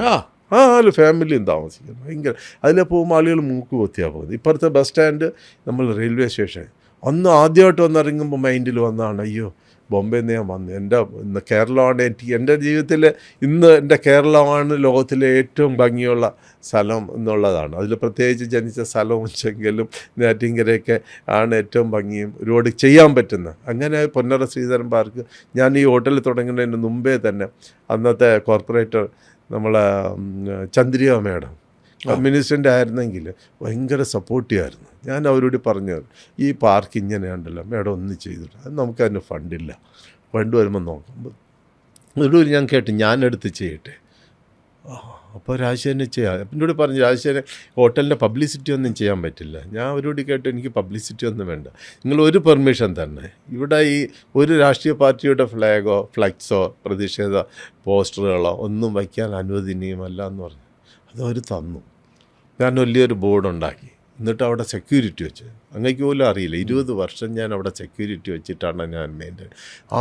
4 ഫാമിലിയും താമസിക്കുന്നു. ഭയങ്കര അതിലെ പോകുമ്പോൾ ആളുകൾ മൂക്ക് കൊത്തിയാണ് പോകുന്നത്. ഇപ്പുറത്തെ ബസ് സ്റ്റാൻഡ് നമ്മൾ റെയിൽവേ സ്റ്റേഷൻ അന്ന് ആദ്യമായിട്ട് വന്നിറങ്ങുമ്പോൾ മൈൻഡിൽ വന്നതാണ് അയ്യോ ബോംബെയിൽ നിന്ന് ഞാൻ വന്നു. ഇന്ന് കേരളമാണ് എൻ്റെ ജീവിതത്തിൽ ഇന്ന് എൻ്റെ കേരളമാണ് ലോകത്തിലെ ഏറ്റവും ഭംഗിയുള്ള സ്ഥലം എന്നുള്ളതാണ്. അതിൽ പ്രത്യേകിച്ച് ജനിച്ച സ്ഥലവും ചെങ്കലും നെയ്യാറ്റിൻകരയൊക്കെ ആണ് ഏറ്റവും ഭംഗിയും ഒരുപാട് ചെയ്യാൻ പറ്റുന്ന. അങ്ങനെ പൊന്നറ ശ്രീധരൻ പാർക്ക് ഞാൻ ഈ ഹോട്ടൽ തുടങ്ങുന്നതിന് മുമ്പേ തന്നെ അന്നത്തെ കോർപ്പറേറ്റർ നമ്മളെ ചന്ദ്രിക മാഡം കമ്മ്യൂണിസ്റ്റിൻ്റെ ആയിരുന്നെങ്കിൽ ഭയങ്കര സപ്പോർട്ടീവായിരുന്നു. ഞാൻ അവരോട് പറഞ്ഞു ഈ പാർക്ക് ഇങ്ങനെയുണ്ടല്ലോ മാഡം ഒന്നും ചെയ്തിട്ട് അത് നമുക്കതിന് ഫണ്ടില്ല, ഫണ്ട് വരുമ്പോൾ നോക്കുമ്പോൾ എന്നോട് ഞാൻ കേട്ട് ഞാനെടുത്ത് ചെയ്യട്ടെ. അപ്പോൾ രാജശേഖരനെ ചെയ്യാം. എന്നോട് പറഞ്ഞു രാജശേഖരൻ ഹോട്ടലിൻ്റെ പബ്ലിസിറ്റി ഒന്നും ചെയ്യാൻ പറ്റില്ല. ഞാൻ അവരോട് കേട്ട് എനിക്ക് പബ്ലിസിറ്റി ഒന്നും വേണ്ട, നിങ്ങൾ ഒരു പെർമിഷൻ തന്നെ ഇവിടെ ഈ ഒരു രാഷ്ട്രീയ പാർട്ടിയുടെ ഫ്ലാഗോ ഫ്ലക്സോ പ്രതിഷേധ പോസ്റ്ററുകളോ ഒന്നും വയ്ക്കാൻ അനുവദനീയമല്ല എന്ന് പറഞ്ഞു. അതവർ തന്നു. ഞാൻ വലിയൊരു ബോർഡുണ്ടാക്കി. എന്നിട്ട് അവിടെ സെക്യൂരിറ്റി വെച്ച് അങ്ങേക്ക് പോലും അറിയില്ല 20 വർഷം ഞാൻ അവിടെ സെക്യൂരിറ്റി വെച്ചിട്ടാണ് ഞാൻ മെയിൻറ്റെയിൻ.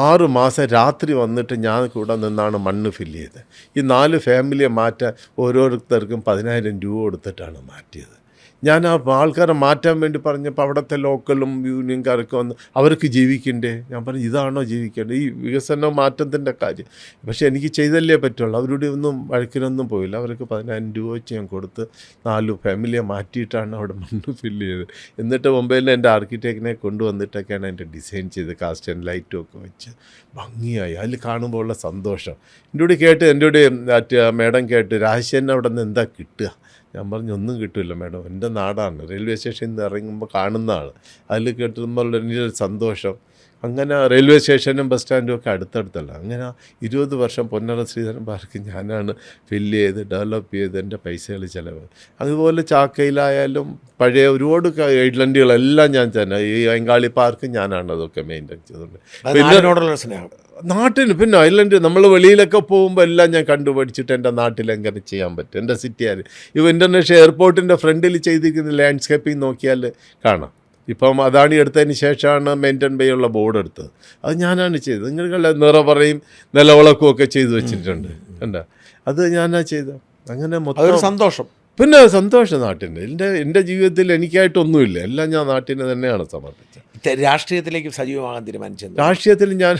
6 മാസം രാത്രി വന്നിട്ട് ഞാൻ കൂടെ നിന്നാണ് മണ്ണ് ഫില്ല് ചെയ്തത്. ഈ 4 ഫാമിലിയെ മാറ്റാൻ ഓരോരുത്തർക്കും 10,000 രൂപ കൊടുത്തിട്ടാണ് മാറ്റിയത്. ഞാൻ ആ ആൾക്കാരെ മാറ്റാൻ വേണ്ടി പറഞ്ഞപ്പോൾ അവിടുത്തെ ലോക്കലും യൂണിയൻകാരൊക്കെ വന്ന് അവർക്ക് ജീവിക്കണ്ടേ. ഞാൻ പറഞ്ഞു ഇതാണോ ജീവിക്കേണ്ടത്, ഈ വികസന മാറ്റത്തിൻ്റെ കാര്യം. പക്ഷേ എനിക്ക് ചെയ്തല്ലേ പറ്റുള്ളൂ. അവരുടെ ഒന്നും വഴക്കിനൊന്നും പോയില്ല. അവർക്ക് 10,000 രൂപ വെച്ച് ഞാൻ കൊടുത്ത് 4 ഫാമിലിയെ മാറ്റിയിട്ടാണ് അവിടെ മണ്ണ് ഫില്ല് ചെയ്തത്. എന്നിട്ട് മുംബൈയിൽ എൻ്റെ ആർക്കിടെക്റ്റിനെ കൊണ്ടുവന്നിട്ടൊക്കെയാണ് എൻ്റെ ഡിസൈൻ ചെയ്ത് കാസ്റ്റ് ആൻഡ് ലൈറ്റും ഒക്കെ വെച്ച് ഭംഗിയായി. അതിൽ കാണുമ്പോൾ ഉള്ള സന്തോഷം എൻ്റെ കൂടെ കേട്ട് എൻ്റെ കൂടെ മേഡം കേട്ട് രാജശേഖരൻ അവിടെ നിന്ന് എന്താ കിട്ടുക. ഞാൻ പറഞ്ഞു ഒന്നും കിട്ടില്ല മാഡം, എൻ്റെ നാടാണ്, റെയിൽവേ സ്റ്റേഷനിൽ നിന്ന് ഇറങ്ങുമ്പോൾ കാണുന്നതാണ്. അതിൽ കേട്ടുമ്പോൾ എനിക്കൊരു സന്തോഷം. അങ്ങനെ റെയിൽവേ സ്റ്റേഷനും ബസ് സ്റ്റാൻഡും ഒക്കെ അടുത്തടുത്തല്ല. അങ്ങനെ 20 വർഷം പൊന്നറ ശ്രീധരൻ പാർക്ക് ഞാനാണ് ഫില്ല് ചെയ്ത് ഡെവലപ്പ് ചെയ്ത് എൻ്റെ പൈസകൾ ചിലവ്. അതുപോലെ ചാക്കയിലായാലും പഴയ ഒരുപാട് ഐഡൻറ്റികളെല്ലാം ഞാൻ തന്നെ, ഈ അയങ്കാളി പാർക്ക് ഞാനാണ് അതൊക്കെ മെയിൻറ്റെയിൻ ചെയ്തത്. നാടിനോടുള്ള സ്നേഹം, നാട്ടിന് പിന്നെ ഐലൻഡ് നമ്മൾ വെളിയിലൊക്കെ പോകുമ്പോൾ എല്ലാം ഞാൻ കണ്ടുപഠിച്ചിട്ട് എൻ്റെ നാട്ടിൽ എങ്ങനെ ചെയ്യാൻ പറ്റും. എൻ്റെ സിറ്റിയാർ ഇപ്പോൾ ഇൻ്റർനാഷണൽ എയർപോർട്ടിൻ്റെ ഫ്രണ്ടിൽ ചെയ്തിരിക്കുന്ന ലാൻഡ്സ്കേപ്പിംഗ് നോക്കിയാൽ കാണാം. ഇപ്പം അദാണി എടുത്തതിന് ശേഷമാണ് മെയിൻറ്റെയിൻ ബേ ഉള്ള ബോർഡ് എടുത്തത്. അത് ഞാനാണ് ചെയ്തത്. നിങ്ങൾ നിറപറയും നിലവിളക്കും ഒക്കെ ചെയ്തു വെച്ചിട്ടുണ്ട്. കണ്ടോ, അത് ഞാനാണ് ചെയ്തത്. അങ്ങനെ മൊത്തം സന്തോഷം. പിന്നെ സന്തോഷം നാട്ടിൻ്റെ. എൻ്റെ ജീവിതത്തിൽ എനിക്കായിട്ടൊന്നുമില്ല, എല്ലാം ഞാൻ നാട്ടിന് തന്നെയാണ് സമർപ്പിച്ചത്. രാഷ്ട്രീയത്തിലേക്ക് സജീവമാകാൻ തീരുമാനിച്ചത്? രാഷ്ട്രീയത്തിൽ ഞാൻ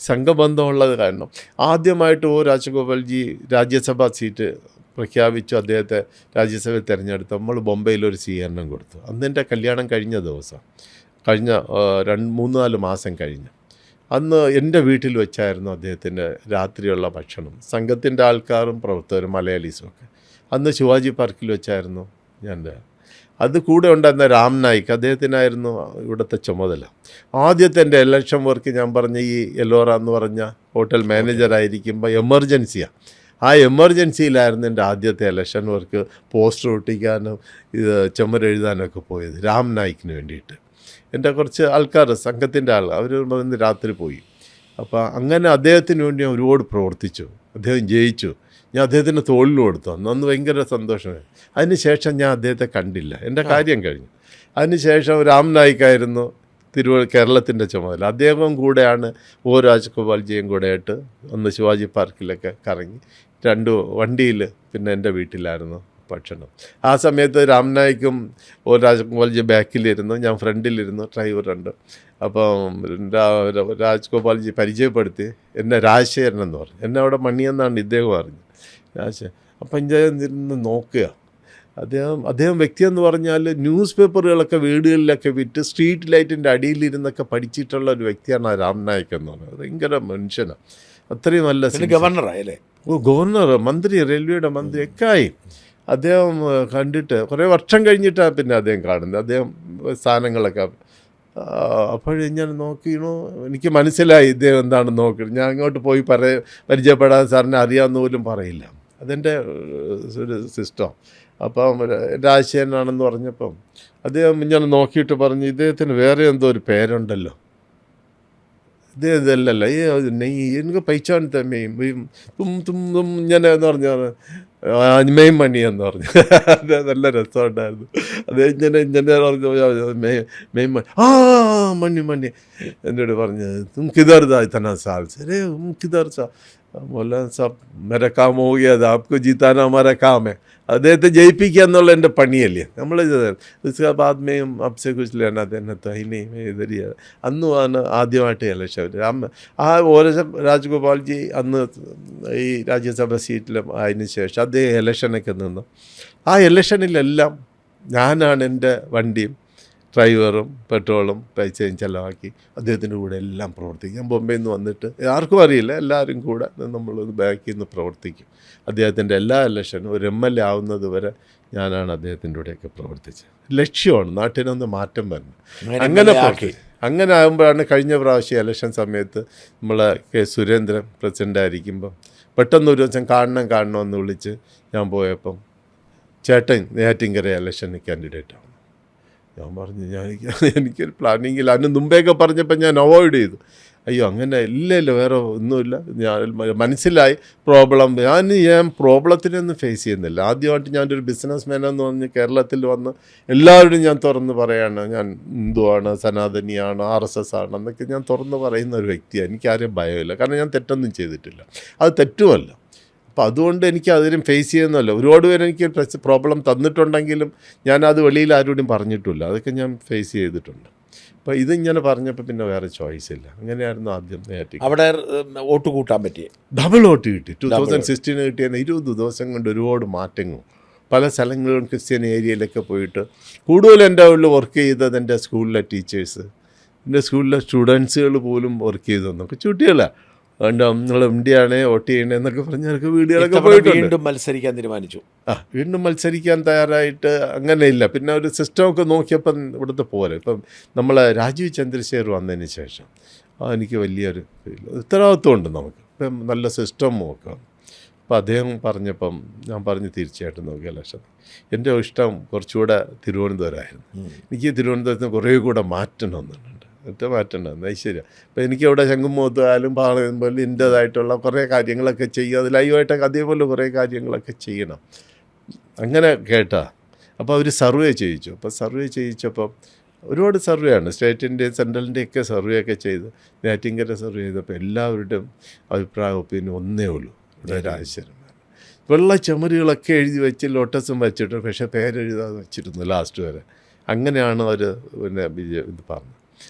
സംഘബന്ധമുള്ളത് കാരണം ആദ്യമായിട്ട് രാജഗോപാൽജി രാജ്യസഭാ സീറ്റ് പ്രഖ്യാപിച്ചു, അദ്ദേഹത്തെ രാജ്യസഭയിൽ തിരഞ്ഞെടുത്ത് നമ്മൾ ബോംബെയിലൊരു സ്വീകരണം കൊടുത്തു. അന്ന് എൻ്റെ കല്യാണം കഴിഞ്ഞ ദിവസം, കഴിഞ്ഞ 3-4 മാസം കഴിഞ്ഞ്, അന്ന് എൻ്റെ വീട്ടിൽ വെച്ചായിരുന്നു അദ്ദേഹത്തിൻ്റെ രാത്രിയുള്ള ഭക്ഷണം. സംഘത്തിൻ്റെ ആൾക്കാരും പ്രവർത്തകരും മലയാളീസും ഒക്കെ അന്ന് ശിവാജി പാർക്കിൽ വെച്ചായിരുന്നു ഞാൻ. അത് കൂടെ ഉണ്ടായിരുന്ന രാം നായിക്, അദ്ദേഹത്തിനായിരുന്നു ഇവിടുത്തെ ചുമതല. ആദ്യത്തെ എൻ്റെ ഇലക്ഷൻ വർക്ക് ഞാൻ പറഞ്ഞ ഈ എല്ലോറ എന്ന് പറഞ്ഞ ഹോട്ടൽ മാനേജറായിരിക്കുമ്പോൾ എമർജൻസിയാണ്. ആ എമർജൻസിയിലായിരുന്നു എൻ്റെ ആദ്യത്തെ ഇലക്ഷൻ വർക്ക്. പോസ്റ്റർ ഒട്ടിക്കാനും ഇത് ചുമരെഴുതാനൊക്കെ പോയത് രാം നായിക്കിന് വേണ്ടിയിട്ട്. എൻ്റെ കുറച്ച് ആൾക്കാർ, സംഘത്തിൻ്റെ ആൾ, അവർ വന്ന് രാത്രി പോയി. അപ്പോൾ അങ്ങനെ അദ്ദേഹത്തിന് വേണ്ടി ഞാൻ ഒരുപാട് പ്രവർത്തിച്ചു. അദ്ദേഹം ജയിച്ചു. ഞാൻ അദ്ദേഹത്തിന് തോളിൽ കൊടുത്തു. അന്ന് ഭയങ്കര സന്തോഷമായി. അതിന് ശേഷം ഞാൻ അദ്ദേഹത്തെ കണ്ടില്ല, എൻ്റെ കാര്യം കഴിഞ്ഞു. അതിന് ശേഷം രാം നായിക്കായിരുന്നു കേരളത്തിൻ്റെ ചുമതല. അദ്ദേഹം കൂടെയാണ് രാജഗോപാൽജിയും കൂടെയായിട്ട് ഒന്ന് ശിവാജി പാർക്കിലൊക്കെ കറങ്ങി. 2 വണ്ടിയിൽ പിന്നെ എൻ്റെ വീട്ടിലായിരുന്നു ഭക്ഷണം. ആ സമയത്ത് രാം നായിക്കും രാജഗോപാൽജി ബാക്കിലിരുന്നു, ഞാൻ ഫ്രണ്ടിലിരുന്നു, ഡ്രൈവറുണ്ട്. അപ്പം രാജഗോപാൽജി പരിചയപ്പെടുത്തി. എന്നെ രാജശേഖരൻ എന്ന് പറഞ്ഞു. എന്നെ അവിടെ മണിയെന്നാണ് ഇദ്ദേഹം അറിഞ്ഞു. അപ്പം ഇദ്ദേഹം ഇരുന്ന് നോക്കുക. അദ്ദേഹം വ്യക്തി എന്ന് പറഞ്ഞാൽ ന്യൂസ് പേപ്പറുകളൊക്കെ വീടുകളിലൊക്കെ വിറ്റ് സ്ട്രീറ്റ് ലൈറ്റിൻ്റെ അടിയിലിരുന്നൊക്കെ പഠിച്ചിട്ടുള്ള ഒരു വ്യക്തിയാണ് ആ രാം നായിക് എന്ന് പറയുന്നത്. ഭയങ്കര മനുഷ്യനാണ്. അത്രയും നല്ല ഗവർണറായല്ലേ? ഗവർണർ, മന്ത്രി, റെയിൽവേയുടെ മന്ത്രി ഒക്കെ ആയി. അദ്ദേഹം കണ്ടിട്ട് കുറേ വർഷം കഴിഞ്ഞിട്ടാണ് പിന്നെ അദ്ദേഹം കാണുന്നത്. അദ്ദേഹം സ്ഥാനങ്ങളൊക്കെ അപ്പോഴേ ഞാൻ നോക്കിയോ, എനിക്ക് മനസ്സിലായി ഇദ്ദേഹം എന്താണെന്ന് നോക്കി. ഞാൻ അങ്ങോട്ട് പോയി പരിചയപ്പെടാൻ സാറിനെ അറിയാവുന്ന പോലും പറയില്ല. അതെൻ്റെ ഒരു സിസ്റ്റം. അപ്പം രാജശേഖരനാണെന്ന് പറഞ്ഞപ്പം അദ്ദേഹം ഞാൻ നോക്കിയിട്ട് പറഞ്ഞു, ഇദ്ദേഹത്തിന് വേറെ എന്തോ ഒരു പേരുണ്ടല്ലോ, ഇതല്ലല്ലോ എനിക്ക് പൈച്ചാൻ തമ്മയും ഇങ്ങനെ എന്ന് പറഞ്ഞാൽ മെയിൻ മണി എന്ന് പറഞ്ഞു. അത് നല്ല രസമുണ്ടായിരുന്നു. അത് ഇങ്ങനെ പറഞ്ഞു മെയിൻ മണി മണി എന്നോട് പറഞ്ഞത് കിതർദാ ഇത്തന സാൽ സരെ കിതർച്ച बोला साहब मेरा काम हो गया था, आपको जीताना हमारा काम है. അദ്ദേഹത്തെ ജയിപ്പിക്കുക എന്നുള്ള എൻ്റെ പണിയല്ലേ നമ്മൾ ചെയ്തത്. उसके बाद में आपसे कुछ लेना देना तो ही नहीं इधर ही. അന്നുമാണ് ആദ്യമായിട്ട് ഇലക്ഷൻ. രാജഗോപാൽജി അന്ന് ഈ രാജ്യസഭ സീറ്റിലും അതിന് ശേഷം അദ്ദേഹം ഇലക്ഷനൊക്കെ നിന്നു. ആ ഇലക്ഷനിലെല്ലാം ഞാനാണ് എൻ്റെ വണ്ടിയും ഡ്രൈവറും പെട്രോളും പൈസയും ചിലവാക്കി അദ്ദേഹത്തിൻ്റെ കൂടെ എല്ലാം പ്രവർത്തിക്കും. ഞാൻ ബോംബെയിൽ നിന്ന് വന്നിട്ട് ആർക്കും അറിയില്ല, എല്ലാവരും കൂടെ നമ്മൾ ബാക്കിൽ നിന്ന് പ്രവർത്തിക്കും. അദ്ദേഹത്തിൻ്റെ എല്ലാ ഇലക്ഷനും ഒരു MLA ആവുന്നത് വരെ ഞാനാണ് അദ്ദേഹത്തിൻ്റെ കൂടെയൊക്കെ പ്രവർത്തിച്ചത്. ലക്ഷ്യമാണ് നാട്ടിനൊന്ന് മാറ്റം വരുന്നത്. അങ്ങനെ ആകുമ്പോഴാണ് കഴിഞ്ഞ പ്രാവശ്യം ഇലക്ഷൻ സമയത്ത് നമ്മളെ കെ സുരേന്ദ്രൻ പ്രസിഡൻ്റായിരിക്കുമ്പം പെട്ടെന്ന് ഒരു ദിവസം കാണണമെന്ന് വിളിച്ച് ഞാൻ പോയപ്പം ചേട്ടൻ നെയ്യാറ്റിൻകര ഇലക്ഷന് കാൻഡിഡേറ്റാണ്. ഞാൻ പറഞ്ഞു എനിക്കൊരു പ്ലാനിങ്ങിൽ. അതിന് മുമ്പേയൊക്കെ പറഞ്ഞപ്പോൾ ഞാൻ അവോയ്ഡ് ചെയ്തു. അയ്യോ അങ്ങനെ ഇല്ലല്ലോ, വേറെ ഒന്നുമില്ല. ഞാൻ മനസ്സിലായി പ്രോബ്ലം. ഞാൻ പ്രോബ്ലത്തിനൊന്നും ഫേസ് ചെയ്യുന്നില്ല. ആദ്യമായിട്ട് ഞാനൊരു ബിസിനസ് മാനെന്ന് പറഞ്ഞ് കേരളത്തിൽ വന്ന് എല്ലാവരോടും ഞാൻ തുറന്ന് പറയാണ്, ഞാൻ ഹിന്ദുവാണ്, സനാതനിയാണ്, RSS ആണ് എന്നൊക്കെ ഞാൻ തുറന്ന് പറയുന്ന ഒരു വ്യക്തിയാണ്. എനിക്കാരും ഭയമില്ല, കാരണം ഞാൻ തെറ്റൊന്നും ചെയ്തിട്ടില്ല, അത് തെറ്റുമല്ല. അപ്പോൾ അതുകൊണ്ട് എനിക്ക് അതിനും ഫേസ് ചെയ്യുന്നല്ലോ. ഒരുപാട് പേര് എനിക്ക് പ്രോബ്ലം തന്നിട്ടുണ്ടെങ്കിലും ഞാനത് വെളിയിൽ ആരോടും പറഞ്ഞിട്ടില്ല. അതൊക്കെ ഞാൻ ഫേസ് ചെയ്തിട്ടുണ്ട്. അപ്പോൾ ഇതിങ്ങനെ പറഞ്ഞപ്പോൾ പിന്നെ വേറെ ചോയ്സ് ഇല്ല. അങ്ങനെയായിരുന്നു ആദ്യം നേരിട്ട്. അവിടെ വോട്ട് കൂട്ടാൻ പറ്റിയ ഡബിൾ വോട്ട് കിട്ടി. 2016 കിട്ടിയ 20 ദിവസം കൊണ്ട് ഒരുപാട് മാറ്റങ്ങൾ. പല സ്ഥലങ്ങളിലും ക്രിസ്ത്യൻ ഏരിയയിലൊക്കെ പോയിട്ട് കൂടുതൽ എൻ്റെ ഉള്ളിൽ വർക്ക് ചെയ്തത് എൻ്റെ സ്കൂളിലെ ടീച്ചേഴ്സ്, എൻ്റെ സ്കൂളിലെ സ്റ്റുഡൻസുകൾ പോലും വർക്ക് ചെയ്തു. നമുക്ക് ചുട്ടിയല്ല അതുകൊണ്ട് നിങ്ങൾ ഇന്ത്യയാണേ വോട്ട് ചെയ്യണേ എന്നൊക്കെ പറഞ്ഞ് എനിക്ക് വീടുകളൊക്കെ ഇത്തവണ പോയിട്ടുണ്ട്. വീണ്ടും മത്സരിക്കാൻ തീരുമാനിച്ചു. വീണ്ടും മത്സരിക്കാൻ തയ്യാറായിട്ട് അങ്ങനെയില്ല. പിന്നെ ഒരു സിസ്റ്റമൊക്കെ നോക്കിയപ്പം ഇവിടുത്തെ പോലെ ഇപ്പം നമ്മൾ രാജീവ് ചന്ദ്രശേഖർ വന്നതിന് ശേഷം എനിക്ക് വലിയൊരു ഉത്തരവാദിത്വമുണ്ട് നമുക്ക്. ഇപ്പം നല്ല സിസ്റ്റം നോക്കാം. അപ്പം അദ്ദേഹം പറഞ്ഞപ്പം ഞാൻ പറഞ്ഞു തീർച്ചയായിട്ടും നോക്കി ഇലക്ഷൻ. എൻ്റെ ഇഷ്ടം കുറച്ചുകൂടെ തിരുവനന്തപുരമായിരുന്നു. എനിക്ക് തിരുവനന്തപുരത്തിന് കുറേ കൂടെ മാറ്റണമെന്നുണ്ട്. മാറ്റേണ്ടത് ഐശ്വര്യ. അപ്പോൾ എനിക്കവിടെ ശംഖുമുഖത്തായാലും പാളയം എൻ്റേതായിട്ടുള്ള കുറേ കാര്യങ്ങളൊക്കെ ചെയ്യുക, അത് ലൈവായിട്ടൊക്കെ അതേപോലെ കുറേ കാര്യങ്ങളൊക്കെ ചെയ്യണം. അങ്ങനെ കേട്ടാ. അപ്പോൾ അവർ സർവേ ചെയ്യിച്ചു. അപ്പോൾ സർവേ ചെയ്യിച്ചപ്പം ഒരുപാട് സർവേ ആണ്, സ്റ്റേറ്റിൻ്റെയും സെൻട്രലിൻ്റെയൊക്കെ സർവേ ഒക്കെ ചെയ്ത് നെയ്യാറ്റിൻകര സർവേ ചെയ്തപ്പോൾ എല്ലാവരുടെയും അഭിപ്രായ ഒപ്പീനിയൻ ഒന്നേ ഉള്ളൂ, ഇവിടെ രാജശേഖരൻ. വെള്ള ചുമരുകളൊക്കെ എഴുതി വെച്ച് ലോട്ടസും വെച്ചിട്ട് പക്ഷേ പേരെഴുതാതെ വെച്ചിരുന്നു ലാസ്റ്റ് വരെ. അങ്ങനെയാണ് അവർ പിന്നെ ഇത് പറഞ്ഞത്.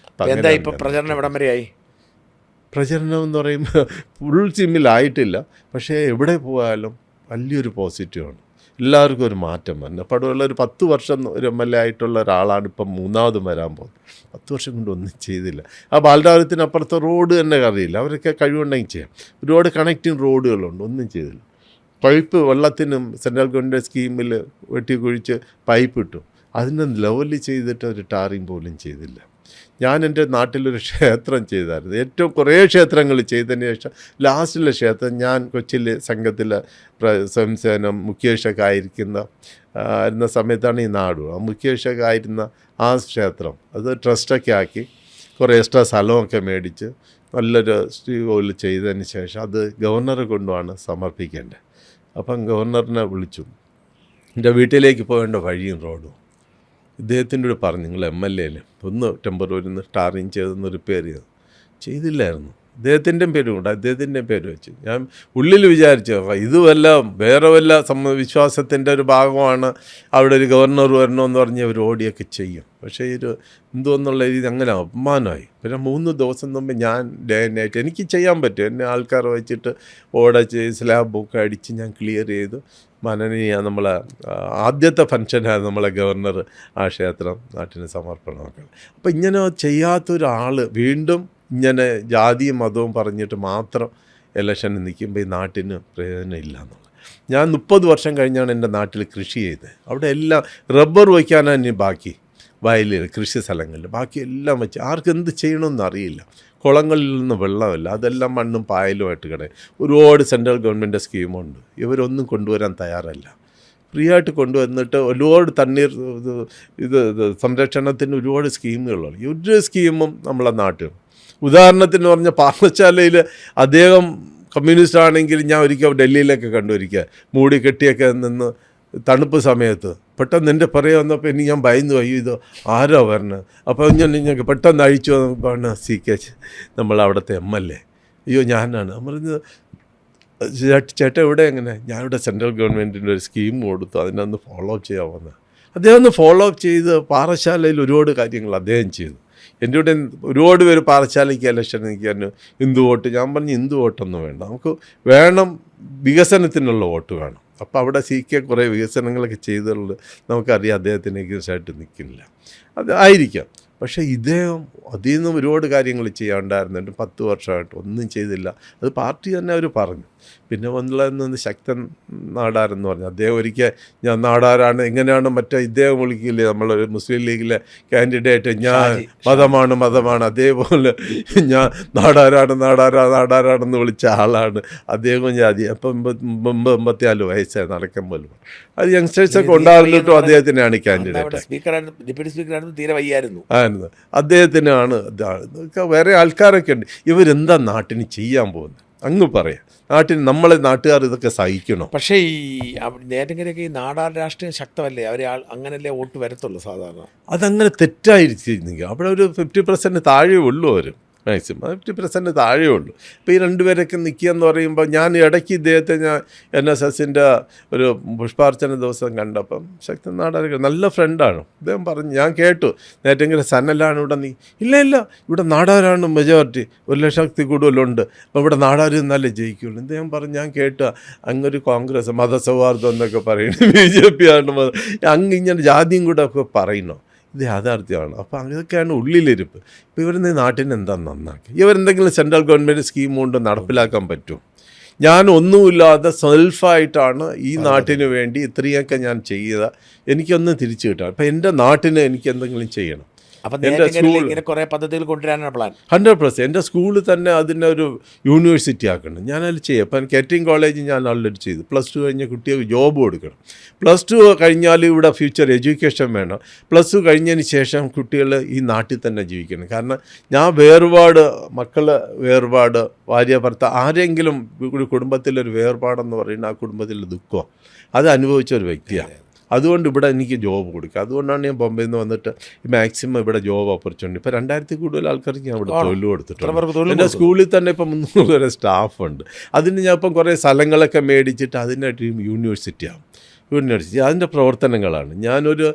എന്താ ഇപ്പോൾ പ്രചരണം എവിടം വരെയായി? പ്രചരണം എന്ന് പറയുമ്പോൾ ഫുൾ സിമ്മിലായിട്ടില്ല, പക്ഷേ എവിടെ പോയാലും വലിയൊരു പോസിറ്റീവാണ്. എല്ലാവർക്കും ഒരു മാറ്റം വന്നു. പടുള്ള ഒരു 10 വർഷം ഒരു MLA ആയിട്ടുള്ള ഒരാളാണ് ഇപ്പം മൂന്നാമതും വരാൻ പോകുന്നത്. 10 വർഷം കൊണ്ട് ഒന്നും ചെയ്തില്ല. ആ ബാലരാമത്തിനപ്പുറത്തെ റോഡ് തന്നെ അറിയില്ല. അവരൊക്കെ കഴിവുണ്ടെങ്കിൽ ചെയ്യാം. ഒരുപാട് കണക്റ്റിംഗ് റോഡുകളുണ്ട്, ഒന്നും ചെയ്തില്ല. പൈപ്പ് വെള്ളത്തിനും സെൻട്രൽ ഗവൺമെൻറ് സ്കീമിൽ വെട്ടിക്കുഴിച്ച് പൈപ്പ് ഇട്ടു, അതിന് ലെവൽ ചെയ്തിട്ട് ഒരു ടാറിങ് പോലും ചെയ്തില്ല. ഞാൻ എൻ്റെ നാട്ടിലൊരു ക്ഷേത്രം ചെയ്തായിരുന്നു. ഏറ്റവും കുറേ ക്ഷേത്രങ്ങൾ ചെയ്തതിന് ശേഷം ലാസ്റ്റിലെ ക്ഷേത്രം ഞാൻ കൊച്ചിയിൽ സംഘത്തിലെ സ്വയംസേനം മുഖ്യക്ഷൊക്കെ ആയിരുന്ന സമയത്താണ് ഈ നാടു. ആ മുഖ്യക്ഷൊക്കെ ആയിരുന്ന ആ ക്ഷേത്രം അത് ട്രസ്റ്റൊക്കെ ആക്കി കുറേ എക്സ്ട്രാ സ്ഥലമൊക്കെ മേടിച്ച് നല്ലൊരു ശ്രീകോവിൽ ചെയ്തതിന് ശേഷം അത് ഗവർണറെ കൊണ്ടുമാണ് സമർപ്പിക്കേണ്ടത്. അപ്പം ഗവർണറിനെ വിളിച്ചു. എൻ്റെ വീട്ടിലേക്ക് പോകേണ്ട വഴിയും റോഡും ഇദ്ദേഹത്തിൻ്റെ കൂടെ പറഞ്ഞു, നിങ്ങൾ MLA അല്ലേ, ഒന്ന് ടെമ്പററി ഒന്ന് ടാറിങ് ചെയ്തൊന്ന് റിപ്പയർ ചെയ്തില്ലായിരുന്നു. ഇദ്ദേഹത്തിൻ്റെയും പേരും ഉണ്ട്, അദ്ദേഹത്തിൻ്റെയും പേര് വെച്ച് ഞാൻ ഉള്ളിൽ വിചാരിച്ചു ഇത് വേറെ വല്ല വിശ്വാസത്തിൻ്റെ ഒരു ഭാഗമാണ്, അവിടെ ഒരു ഗവർണർ വരണമെന്ന് പറഞ്ഞ് അവർ ഓടിയൊക്കെ ചെയ്യും. പക്ഷേ ഒരു എന്തോന്നുള്ള രീതി അങ്ങനെ അപമാനമായി. പിന്നെ 3 ദിവസം മുമ്പ് ഞാൻ ഡേ നൈറ്റ് എനിക്ക് ചെയ്യാൻ പറ്റും, എന്നെ ആൾക്കാർ വെച്ചിട്ട് ഓടച്ച് സ്ലാബൊക്കെ അടിച്ച് ഞാൻ ക്ലിയർ ചെയ്തു. മനനീയ നമ്മളെ ആദ്യത്തെ ഫംഗ്ഷനായിരുന്നു നമ്മളെ ഗവർണർ ആ ക്ഷേത്രം നാട്ടിന് സമർപ്പണമൊക്കെ. അപ്പോൾ ഇങ്ങനെ ചെയ്യാത്തൊരാൾ വീണ്ടും ഇങ്ങനെ ജാതിയും മതവും പറഞ്ഞിട്ട് മാത്രം ഇലക്ഷന് നിൽക്കുമ്പോൾ ഈ നാട്ടിന് പ്രയോജനം ഇല്ല എന്നുള്ളത്. ഞാൻ 30 വർഷം കഴിഞ്ഞാണ് എൻ്റെ നാട്ടിൽ കൃഷി ചെയ്തത്. അവിടെ എല്ലാം റബ്ബർ വയ്ക്കാനാണ് ഇനി ബാക്കി, വയലിൽ കൃഷി സ്ഥലങ്ങളിൽ ബാക്കി എല്ലാം വെച്ച് ആർക്കും എന്ത് ചെയ്യണമെന്ന് അറിയില്ല. കുളങ്ങളിൽ നിന്ന് വെള്ളമില്ല, അതെല്ലാം മണ്ണും പായലുമായിട്ട് കിടക്കും. ഒരുപാട് സെൻട്രൽ ഗവൺമെൻറ് സ്കീമുണ്ട്, ഇവരൊന്നും കൊണ്ടുവരാൻ തയ്യാറല്ല. ഫ്രീ ആയിട്ട് കൊണ്ടുവന്നിട്ട് ഒരുപാട് തണ്ണീർ ഇത് സംരക്ഷണത്തിന് ഒരുപാട് സ്കീമുകളുണ്ട്. ഒരു സ്കീമും നമ്മളെ നാട്ടിൽ, ഉദാഹരണത്തിന് പറഞ്ഞ പാഠശാലയിൽ അദ്ദേഹം കമ്മ്യൂണിസ്റ്റ് ആണെങ്കിൽ ഞാൻ ഒരിക്കൽ ഡൽഹിയിലൊക്കെ കണ്ടുവരിക്കുക മൂടി കെട്ടിയൊക്കെ നിന്ന് തണുപ്പ് സമയത്ത് പെട്ടെന്ന് എൻ്റെ പറയാൻ വന്നപ്പോൾ എനിക്ക് ഞാൻ ഭയന്നു, അയ്യോ ഇത് ആരോ വരണത്. അപ്പോൾ ഞങ്ങൾക്ക് പെട്ടെന്ന് അഴിച്ചു വന്നപ്പോഴാണ് CK നമ്മളവിടുത്തെ MLA. അയ്യോ ഞാനാണ് പറഞ്ഞത്, ചേട്ടാ ഇവിടെ എങ്ങനെ, ഞാനിവിടെ സെൻട്രൽ ഗവൺമെൻറ്റിൻ്റെ ഒരു സ്കീം കൊടുത്തു, അതിനൊന്ന് ഫോളോ അപ്പ് ചെയ്യാമെന്ന്. അദ്ദേഹം ഒന്ന് ഫോളോ അപ്പ് ചെയ്ത് പാറശാലയിൽ ഒരുപാട് കാര്യങ്ങൾ അദ്ദേഹം ചെയ്തു. എൻ്റെ കൂടെ ഒരുപാട് പേര് പാറശാലയ്ക്ക് ഇലക്ഷൻ നിൽക്കാൻ ഹിന്ദു വോട്ട്, ഞാൻ പറഞ്ഞു ഹിന്ദു വോട്ടൊന്നും വേണ്ട, നമുക്ക് വേണം വികസനത്തിനുള്ള വോട്ട് വേണം. അപ്പോൾ അവിടെ CK കുറേ വികസനങ്ങളൊക്കെ ചെയ്തുള്ളത് നമുക്കറിയാം. അദ്ദേഹത്തിന് എഗ്നസ്റ്റായിട്ട് നിൽക്കില്ല, അത് ആയിരിക്കാം. പക്ഷേ ഇദ്ദേഹം അതിൽ നിന്നും ഒരുപാട് കാര്യങ്ങൾ ചെയ്യാണ്ടായിരുന്നുണ്ട്. 10 വർഷമായിട്ട് ഒന്നും ചെയ്തില്ല. അത് പാർട്ടി തന്നെ അവർ പറഞ്ഞു. പിന്നെ വന്നുള്ളതെന്ന് ശക്തൻ നാടാരെന്ന് പറഞ്ഞു. അദ്ദേഹം ഒരിക്കൽ ഞാൻ നാടാരാണ് എങ്ങനെയാണ് മറ്റേ ഇദ്ദേഹം വിളിക്കില്ലേ നമ്മളൊരു മുസ്ലിം ലീഗിലെ കാൻഡിഡേറ്റ്, ഞാൻ മതമാണ്, അതേപോലെ ഞാൻ നാടാരാണെന്ന് വിളിച്ച ആളാണ് അദ്ദേഹം. ജാതി അപ്പം 54 വയസ്സായി നടക്കാൻ പോലും. അത് യങ്സ്റ്റേഴ്സൊക്കെ ഉണ്ടാകുന്നിട്ടും അദ്ദേഹത്തിനാണ് കാൻഡിഡേറ്റ്. തീരെ വയ്യായിരുന്നു അദ്ദേഹത്തിനാണ്. വേറെ ആൾക്കാരൊക്കെ ഉണ്ട്. ഇവരെന്താ നാട്ടിന് ചെയ്യാൻ പോകുന്നത് അങ്ങ് പറയാം. നമ്മളെ നാട്ടുകാർ ഇതൊക്കെ സഹിക്കണോ? പക്ഷേ ഈ നേരങ്ങനെയൊക്കെ ഈ നാടാർ രാഷ്ട്രീയം ശക്തമല്ലേ, അവർ അങ്ങനല്ലേ വോട്ട് വരത്തുള്ളൂ സാധാരണ. അതങ്ങനെ തെറ്റായിരിക്കും. അവിടെ ഒരു 50% താഴെ ഉള്ളൂ, അവർ മാക്സിമം 50% താഴെ ഉള്ളൂ. ഇപ്പോൾ ഈ 2 പേരൊക്കെ നിൽക്കുക എന്ന് പറയുമ്പോൾ ഞാൻ ഇടയ്ക്ക് ഇദ്ദേഹത്തെ ഞാൻ NSSൻ്റെ ഒരു പുഷ്പാർച്ചന ദിവസം കണ്ടപ്പം ശക്തൻ നാടാർ നല്ല ഫ്രണ്ടാണ്. അദ്ദേഹം പറഞ്ഞു, ഞാൻ കേട്ടു നേരത്തെങ്കിലും സനലാണ് ഇവിടെ ഇല്ല ഇവിടെ നാടാരാണ് മെജോറിറ്റി, 1,00,000 കൂടുതലുണ്ട്, അപ്പോൾ ഇവിടെ നാടാർ എന്നാലേ ജയിക്കുള്ളൂ. അദ്ദേഹം പറഞ്ഞു, ഞാൻ കേട്ടു അങ്ങൊരു കോൺഗ്രസ് മതസൗഹാർദ്ദം എന്നൊക്കെ പറയുന്നു, BJP ആണ് അങ്ങ് ഇങ്ങനെ ജാതിയും കൂടെ ഒക്കെ പറയുന്നു. ഇത് യാഥാർത്ഥ്യമാണ്. അപ്പോൾ അതൊക്കെയാണ് ഉള്ളിലിരിപ്പ്. ഇപ്പോൾ ഇവരെന്ന് നാട്ടിന് എന്താ നന്നാക്കി, ഇവരെന്തെങ്കിലും സെൻട്രൽ ഗവൺമെൻറ് സ്കീം കൊണ്ട് നടപ്പിലാക്കാൻ പറ്റും? ഞാൻ ഒന്നുമില്ലാതെ സെൽഫായിട്ടാണ് ഈ നാട്ടിന് വേണ്ടി ഇത്രയൊക്കെ ഞാൻ ചെയ്ത, എനിക്കൊന്നും തിരിച്ചു കിട്ടാം. അപ്പം എൻ്റെ നാട്ടിന് എനിക്ക് എന്തെങ്കിലും ചെയ്യണം. അപ്പം ഇങ്ങനെ കുറേ പദ്ധതികൾ കൊണ്ടുവരാനാണ് പ്ലാൻ. 100%. എൻ്റെ സ്കൂളിൽ തന്നെ അതിനെ ഒരു യൂണിവേഴ്സിറ്റി ആക്കണം. ഞാനത് ചെയ്യും. അപ്പം കാറ്ററിംഗ് കോളേജ് ഞാൻ ഓൾറെഡി ചെയ്തു. +2 കഴിഞ്ഞ കുട്ടികൾക്ക് ജോബ് കൊടുക്കണം. +2 കഴിഞ്ഞാൽ ഇവിടെ ഫ്യൂച്ചർ എഡ്യൂക്കേഷൻ വേണം. +2 കഴിഞ്ഞതിന് ശേഷം കുട്ടികൾ ഈ നാട്ടിൽ തന്നെ ജീവിക്കണം. കാരണം ഞാൻ വേർപാട്, മക്കൾ വേർപാട്, ഭാര്യ ഭർത്താവ്, ആരെങ്കിലും ഒരു കുടുംബത്തിലൊരു വേർപാടെന്ന് പറയുന്നത് ആ കുടുംബത്തിലെ ദുഃഖം അത് അനുഭവിച്ച ഒരു വ്യക്തിയാണ്. അതുകൊണ്ട് ഇവിടെ എനിക്ക് ജോബ് കൊടുക്കുക. അതുകൊണ്ടാണ് ഞാൻ ബോംബെയിൽ നിന്ന് വന്നിട്ട് മാക്സിമം ഇവിടെ ജോബ് ഓപ്പർച്യൂണിറ്റി. ഇപ്പോൾ 2000 കൂടുതൽ ആൾക്കാർക്ക് ഞാൻ ഇവിടെ തൊഴിൽ കൊടുത്തിട്ടുണ്ട്. എൻ്റെ സ്കൂളിൽ തന്നെ ഇപ്പം 300 വരെ സ്റ്റാഫുണ്ട്. അതിന് ഞാൻ ഇപ്പം കുറേ സ്ഥലങ്ങളൊക്കെ മേടിച്ചിട്ട് അതിനായിട്ട് യൂണിവേഴ്സിറ്റിയാണ്. അതിൻ്റെ പ്രവർത്തനങ്ങളാണ്. ഞാനൊരു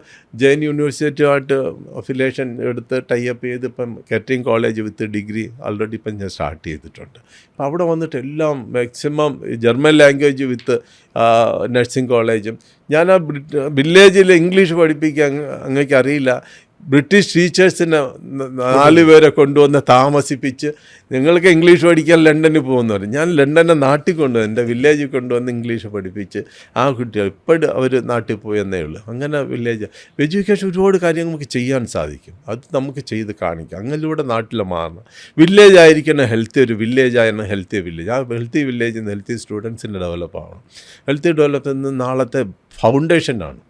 ജെയിൻ യൂണിവേഴ്സിറ്റിയുമായിട്ട് അഫിലിയേഷൻ എടുത്ത് ടൈപ്പ് ചെയ്ത് ഇപ്പം catering college with degree already ഇപ്പം ഞാൻ സ്റ്റാർട്ട് ചെയ്തിട്ടുണ്ട്. അപ്പം അവിടെ വന്നിട്ട് എല്ലാം മാക്സിമം ജർമ്മൻ ലാംഗ്വേജ് വിത്ത് നഴ്സിംഗ് കോളേജും. ഞാൻ ആ വില്ലേജിൽ ഇംഗ്ലീഷ് പഠിപ്പിക്കാൻ അങ്ങേക്ക് അറിയില്ല, ബ്രിട്ടീഷ് ടീച്ചേഴ്സിനെ 4 പേരെ കൊണ്ടുവന്ന് താമസിപ്പിച്ച് നിങ്ങൾക്ക് ഇംഗ്ലീഷ് പഠിക്കാൻ ലണ്ടനിൽ പോകുന്നു പറയും. ഞാൻ ലണ്ടനെ നാട്ടിൽ കൊണ്ടുവന്ന് എൻ്റെ വില്ലേജിൽ കൊണ്ടുവന്ന് ഇംഗ്ലീഷ് പഠിപ്പിച്ച് ആ കുട്ടികൾ ഇപ്പോഴും അവർ നാട്ടിൽ പോയെന്നേ ഉള്ളൂ. അങ്ങനെ വില്ലേജ് എഡ്യൂക്കേഷൻ ഒരുപാട് കാര്യങ്ങൾ നമുക്ക് ചെയ്യാൻ സാധിക്കും. അത് നമുക്ക് ചെയ്ത് കാണിക്കാം. അങ്ങനെയൂടെ നാട്ടിൽ മാറണം. വില്ലേജ് ആയിരിക്കണം ഹെൽത്തി, ഒരു വില്ലേജ് ആയിരുന്നു ഹെൽത്തി വില്ലേജ്. ആ ഹെൽത്തി വില്ലേജിൽ നിന്ന് ഹെൽത്തി സ്റ്റുഡൻസിൻ്റെ ഡെവലപ്പ് ആവണം. ഹെൽത്തി ഡെവലപ്പ് നിന്ന് നാളത്തെ ഫൗണ്ടേഷനാണ്.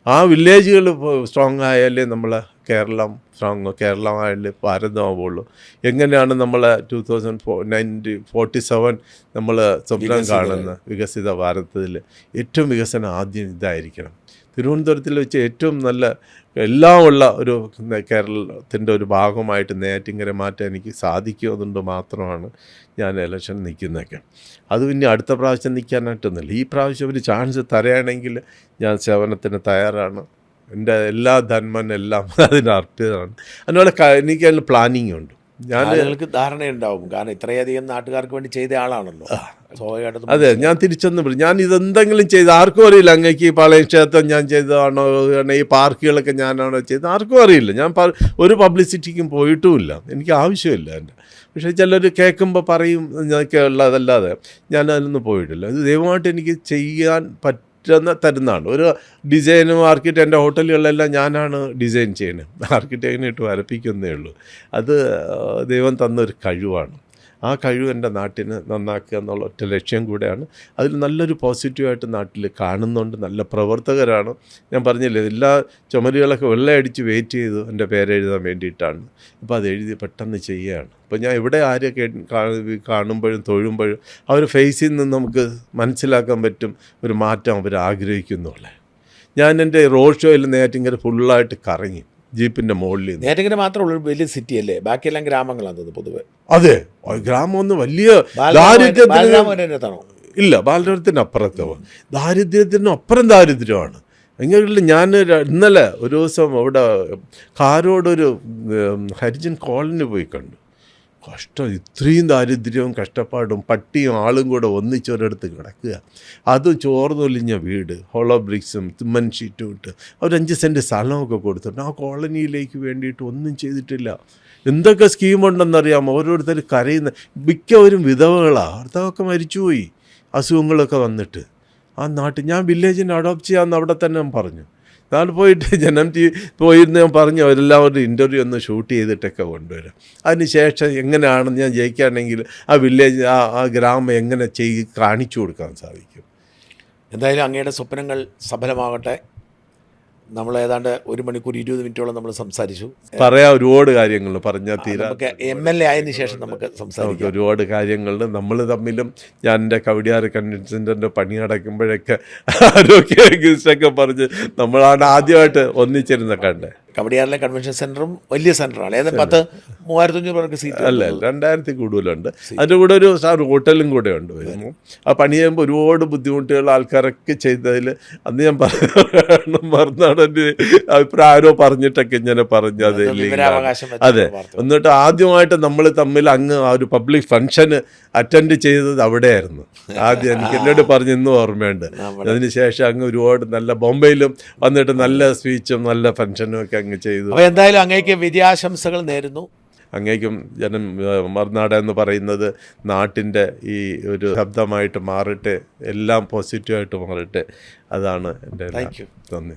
ആ വില്ലേജുകൾ സ്ട്രോങ് ആയാലേ നമ്മളെ കേരളം സ്ട്രോങ്, കേരളമായാലേ ഭാരതമാവുള്ളൂ. എങ്ങനെയാണ് നമ്മൾ 2047 നമ്മൾ സ്വപ്നം കാണുന്ന വികസിത ഭാരതത്തിൽ ഏറ്റവും വികസനം ആദ്യം ഇതായിരിക്കണം. തിരുവനന്തപുരത്തിൽ വെച്ച് ഏറ്റവും നല്ല എല്ലാം ഉള്ള ഒരു കേരളത്തിൻ്റെ ഒരു ഭാഗമായിട്ട് നെയ്യാറ്റിൻകര മാറ്റാൻ എനിക്ക് സാധിക്കുമെന്നുകൊണ്ട് മാത്രമാണ് ഞാൻ ഇലക്ഷൻ നിൽക്കുന്നതൊക്കെ. അത് പിന്നെ അടുത്ത പ്രാവശ്യം നിൽക്കാനായിട്ടൊന്നുമില്ല. ഈ പ്രാവശ്യം ഒരു ചാൻസ് തരുകയാണെങ്കിൽ ഞാൻ സേവനത്തിന് തയ്യാറാണ്. എൻ്റെ എല്ലാ ധന്മൻ എല്ലാം അതിന് അർപ്പിതമാണ്. അതിനുള്ള എനിക്ക് അതിന് പ്ലാനിങ് ഉണ്ട്. ആളുകൾക്ക് ധാരണയുണ്ടാവും, കാരണം ഇത്രയധികം നാട്ടുകാർക്ക് വേണ്ടി ചെയ്ത ആളാണല്ലോ. സ്വാഭാവികമായിട്ടും അതെ, ഞാൻ തിരിച്ചൊന്നും പറയും, ഞാൻ ഇതെന്തെങ്കിലും ചെയ്ത് ആർക്കും അറിയില്ല. അങ്ങേക്ക് ഈ പാളയം ക്ഷേത്രം ഞാൻ ചെയ്തതാണോ, ഈ പാർക്കുകളൊക്കെ ഞാനാണോ ചെയ്തത് ആർക്കും അറിയില്ല. ഞാൻ ഒരു പബ്ലിസിറ്റിക്കും പോയിട്ടുമില്ല, എനിക്ക് ആവശ്യമില്ല എൻ്റെ. പക്ഷേ ചിലർ കേൾക്കുമ്പോൾ പറയും എന്നൊക്കെ ഉള്ളതല്ലാതെ ഞാൻ അതിലൊന്നും പോയിട്ടില്ല. ഇത് ദൈവമായിട്ട് എനിക്ക് ചെയ്യാൻ തരുന്നതാണ്. ഒരു ഡിസൈനും ആർക്കിടെക്റ്റ്, എൻ്റെ ഹോട്ടലുകളിലെല്ലാം ഞാനാണ് ഡിസൈൻ ചെയ്യുന്നത്. ആർക്കിടെക്റ്റിനെ ഇട്ട് വരപ്പിക്കുന്നേ ഉള്ളൂ. അത് ദൈവം തന്നൊരു കഴിവാണ്. ആ കഴിവ് എൻ്റെ നാട്ടിന് നന്നാക്കുക എന്നുള്ള ഒറ്റ ലക്ഷ്യം കൂടെയാണ്. അതിൽ നല്ലൊരു പോസിറ്റീവായിട്ട് നാട്ടിൽ കാണുന്നുണ്ട്. നല്ല പ്രവർത്തകരാണ്. ഞാൻ പറഞ്ഞില്ലേ, എല്ലാ ചുമരുകളൊക്കെ വെള്ളയടിച്ച് വെയിറ്റ് ചെയ്തു എൻ്റെ പേരെഴുതാൻ വേണ്ടിയിട്ടാണ്. ഇപ്പോൾ അത് എഴുതി പെട്ടെന്ന് ചെയ്യുകയാണ്. അപ്പോൾ ഞാൻ ഇവിടെ ആരെ കാണുമ്പോഴും തൊഴുമ്പോഴും അവർ ഫേസിൽ നിന്ന് നമുക്ക് മനസ്സിലാക്കാൻ പറ്റും ഒരു മാറ്റം അവർ ആഗ്രഹിക്കുന്നുള്ളേ. ഞാൻ എൻ്റെ റോഡ് ഷോയിൽ നെയ്യാറ്റിൻകര ഫുള്ളായിട്ട് കറങ്ങി ജീപ്പിൻ്റെ മുകളിൽ. നെയ്യാറ്റിൻകര മാത്രമുള്ള വലിയ സിറ്റി അല്ലേ, ബാക്കിയെല്ലാം ഗ്രാമങ്ങളാണ് പൊതുവെ. അതെ, ഗ്രാമമൊന്നും വലിയ ദാരിദ്ര്യത്തിനാണോ? ഇല്ല, ബാലപുരത്തിന് അപ്പുറത്തോ, ദാരിദ്ര്യത്തിനും അപ്പുറം ദാരിദ്ര്യമാണ്. എങ്കിലും ഞാൻ ഇന്നലെ ഒരു ദിവസം അവിടെ കാരോടൊരു ഹരിജൻ കോളനി പോയി കണ്ടു. കഷ്ടം, ഇത്രയും ദാരിദ്ര്യവും കഷ്ടപ്പാടും പട്ടിയും ആളും കൂടെ ഒന്നിച്ചൊരിടത്ത് കിടക്കുക. അത് ചോർന്നൊലിഞ്ഞ വീട്, ഹോളോ ബ്രിക്സും സിമൻ ഷീറ്റും ഇട്ട് അവർ 5 സെൻറ്റ് സ്ഥലമൊക്കെ കൊടുത്തിട്ട് ആ കോളനിയിലേക്ക് വേണ്ടിയിട്ട് ഒന്നും ചെയ്തിട്ടില്ല. എന്തൊക്കെ സ്കീമുണ്ടെന്നറിയാമോ? ഓരോരുത്തർ കരയുന്ന, മിക്കവരും വിധവകളാണ്. ഭർത്താവൊക്കെ മരിച്ചുപോയി, അസുഖങ്ങളൊക്കെ വന്നിട്ട്. ആ നാട്ടിൽ ഞാൻ വില്ലേജിനെ അഡോപ്റ്റ് ചെയ്യാമെന്ന് അവിടെ തന്നെ പറഞ്ഞു. നാളെ പോയിട്ട് ജനം പോയിരുന്ന് ഞാൻ പറഞ്ഞു, അവരെല്ലാവരുടെ ഇൻ്റർവ്യൂ ഒന്ന് ഷൂട്ട് ചെയ്തിട്ടൊക്കെ കൊണ്ടുവരാം. അതിന് ശേഷം എങ്ങനെയാണെന്ന് ഞാൻ ജയിക്കുകയാണെങ്കിൽ ആ വില്ലേജ് ആ ഗ്രാമം എങ്ങനെ കാണിച്ചു കൊടുക്കാൻ സാധിക്കും. എന്തായാലും അങ്ങയുടെ സ്വപ്നങ്ങൾ സഫലമാകട്ടെ. നമ്മൾ ഏതാണ്ട് 1 മണിക്കൂർ 20 മിനിറ്റോളം നമ്മൾ സംസാരിച്ചു. പറയാം, ഒരുപാട് കാര്യങ്ങൾ പറഞ്ഞാൽ തീരാ. നമുക്ക് MLA ആയതിനു ശേഷം നമുക്ക് സംസാരിക്കാം. ഒരുപാട് കാര്യങ്ങളുണ്ട്. നമ്മൾ തമ്മിലും ഞാൻ എൻ്റെ കവടിയാറ് കൺവെൻഷൻ സെൻ്ററിൻ്റെ പണി നടക്കുമ്പോഴൊക്കെ ആരോഗ്യമൊക്കെ പറഞ്ഞ് നമ്മളാണ് ആദ്യമായിട്ട് ഒന്നിച്ചിരുന്ന കണ്ടേ. കവടിയാറിലെ കൺവെൻഷൻ സെൻ്ററും വലിയ സെൻ്ററാണ്. ഏതാണ്ട് 3500 പേർക്ക് സീറ്റ് അല്ല, 2000 കൂടുതലുണ്ട്. അതിൻ്റെ കൂടെ ഒരു ഹോട്ടലും കൂടെ ഉണ്ട് വരുന്നു. ആ പണി ചെയ്യുമ്പോൾ ഒരുപാട് ബുദ്ധിമുട്ടുകൾ ആൾക്കാരൊക്കെ ചെയ്തതിൽ അന്ന് ഞാൻ മറന്നാണ് എൻ്റെ അഭിപ്രായം. ആരോ പറഞ്ഞിട്ടൊക്കെ ഇങ്ങനെ പറഞ്ഞു. അതെ, എന്നിട്ട് ആദ്യമായിട്ട് നമ്മൾ തമ്മിൽ അങ്ങ് ആ ഒരു പബ്ലിക് ഫംഗ്ഷന് അറ്റൻഡ് ചെയ്തത് അവിടെയായിരുന്നു ആദ്യം. എനിക്ക് എന്നോട് പറഞ്ഞ് ഇന്നും ഓർമ്മയുണ്ട്. അതിന് ശേഷം അങ്ങ് ഒരുപാട് നല്ല ബോംബെയിലും വന്നിട്ട് നല്ല സ്പീച്ചും നല്ല ഫംഗ്ഷനും ഒക്കെ അങ്ങ് ചെയ്തു. അപ്പോൾ എന്തായാലും അങ്ങേക്ക് വിജയാശംസകൾ നേരുന്നു. അങ്ങേക്കും മറുനാട് എന്ന് പറയുന്നത് നാട്ടിൻ്റെ ഈ ഒരു ശബ്ദമായിട്ട് മാറട്ടെ, എല്ലാം പോസിറ്റീവായിട്ട് മാറട്ടെ. അതാണ് എൻ്റെ താങ്ക് യു. നന്ദി.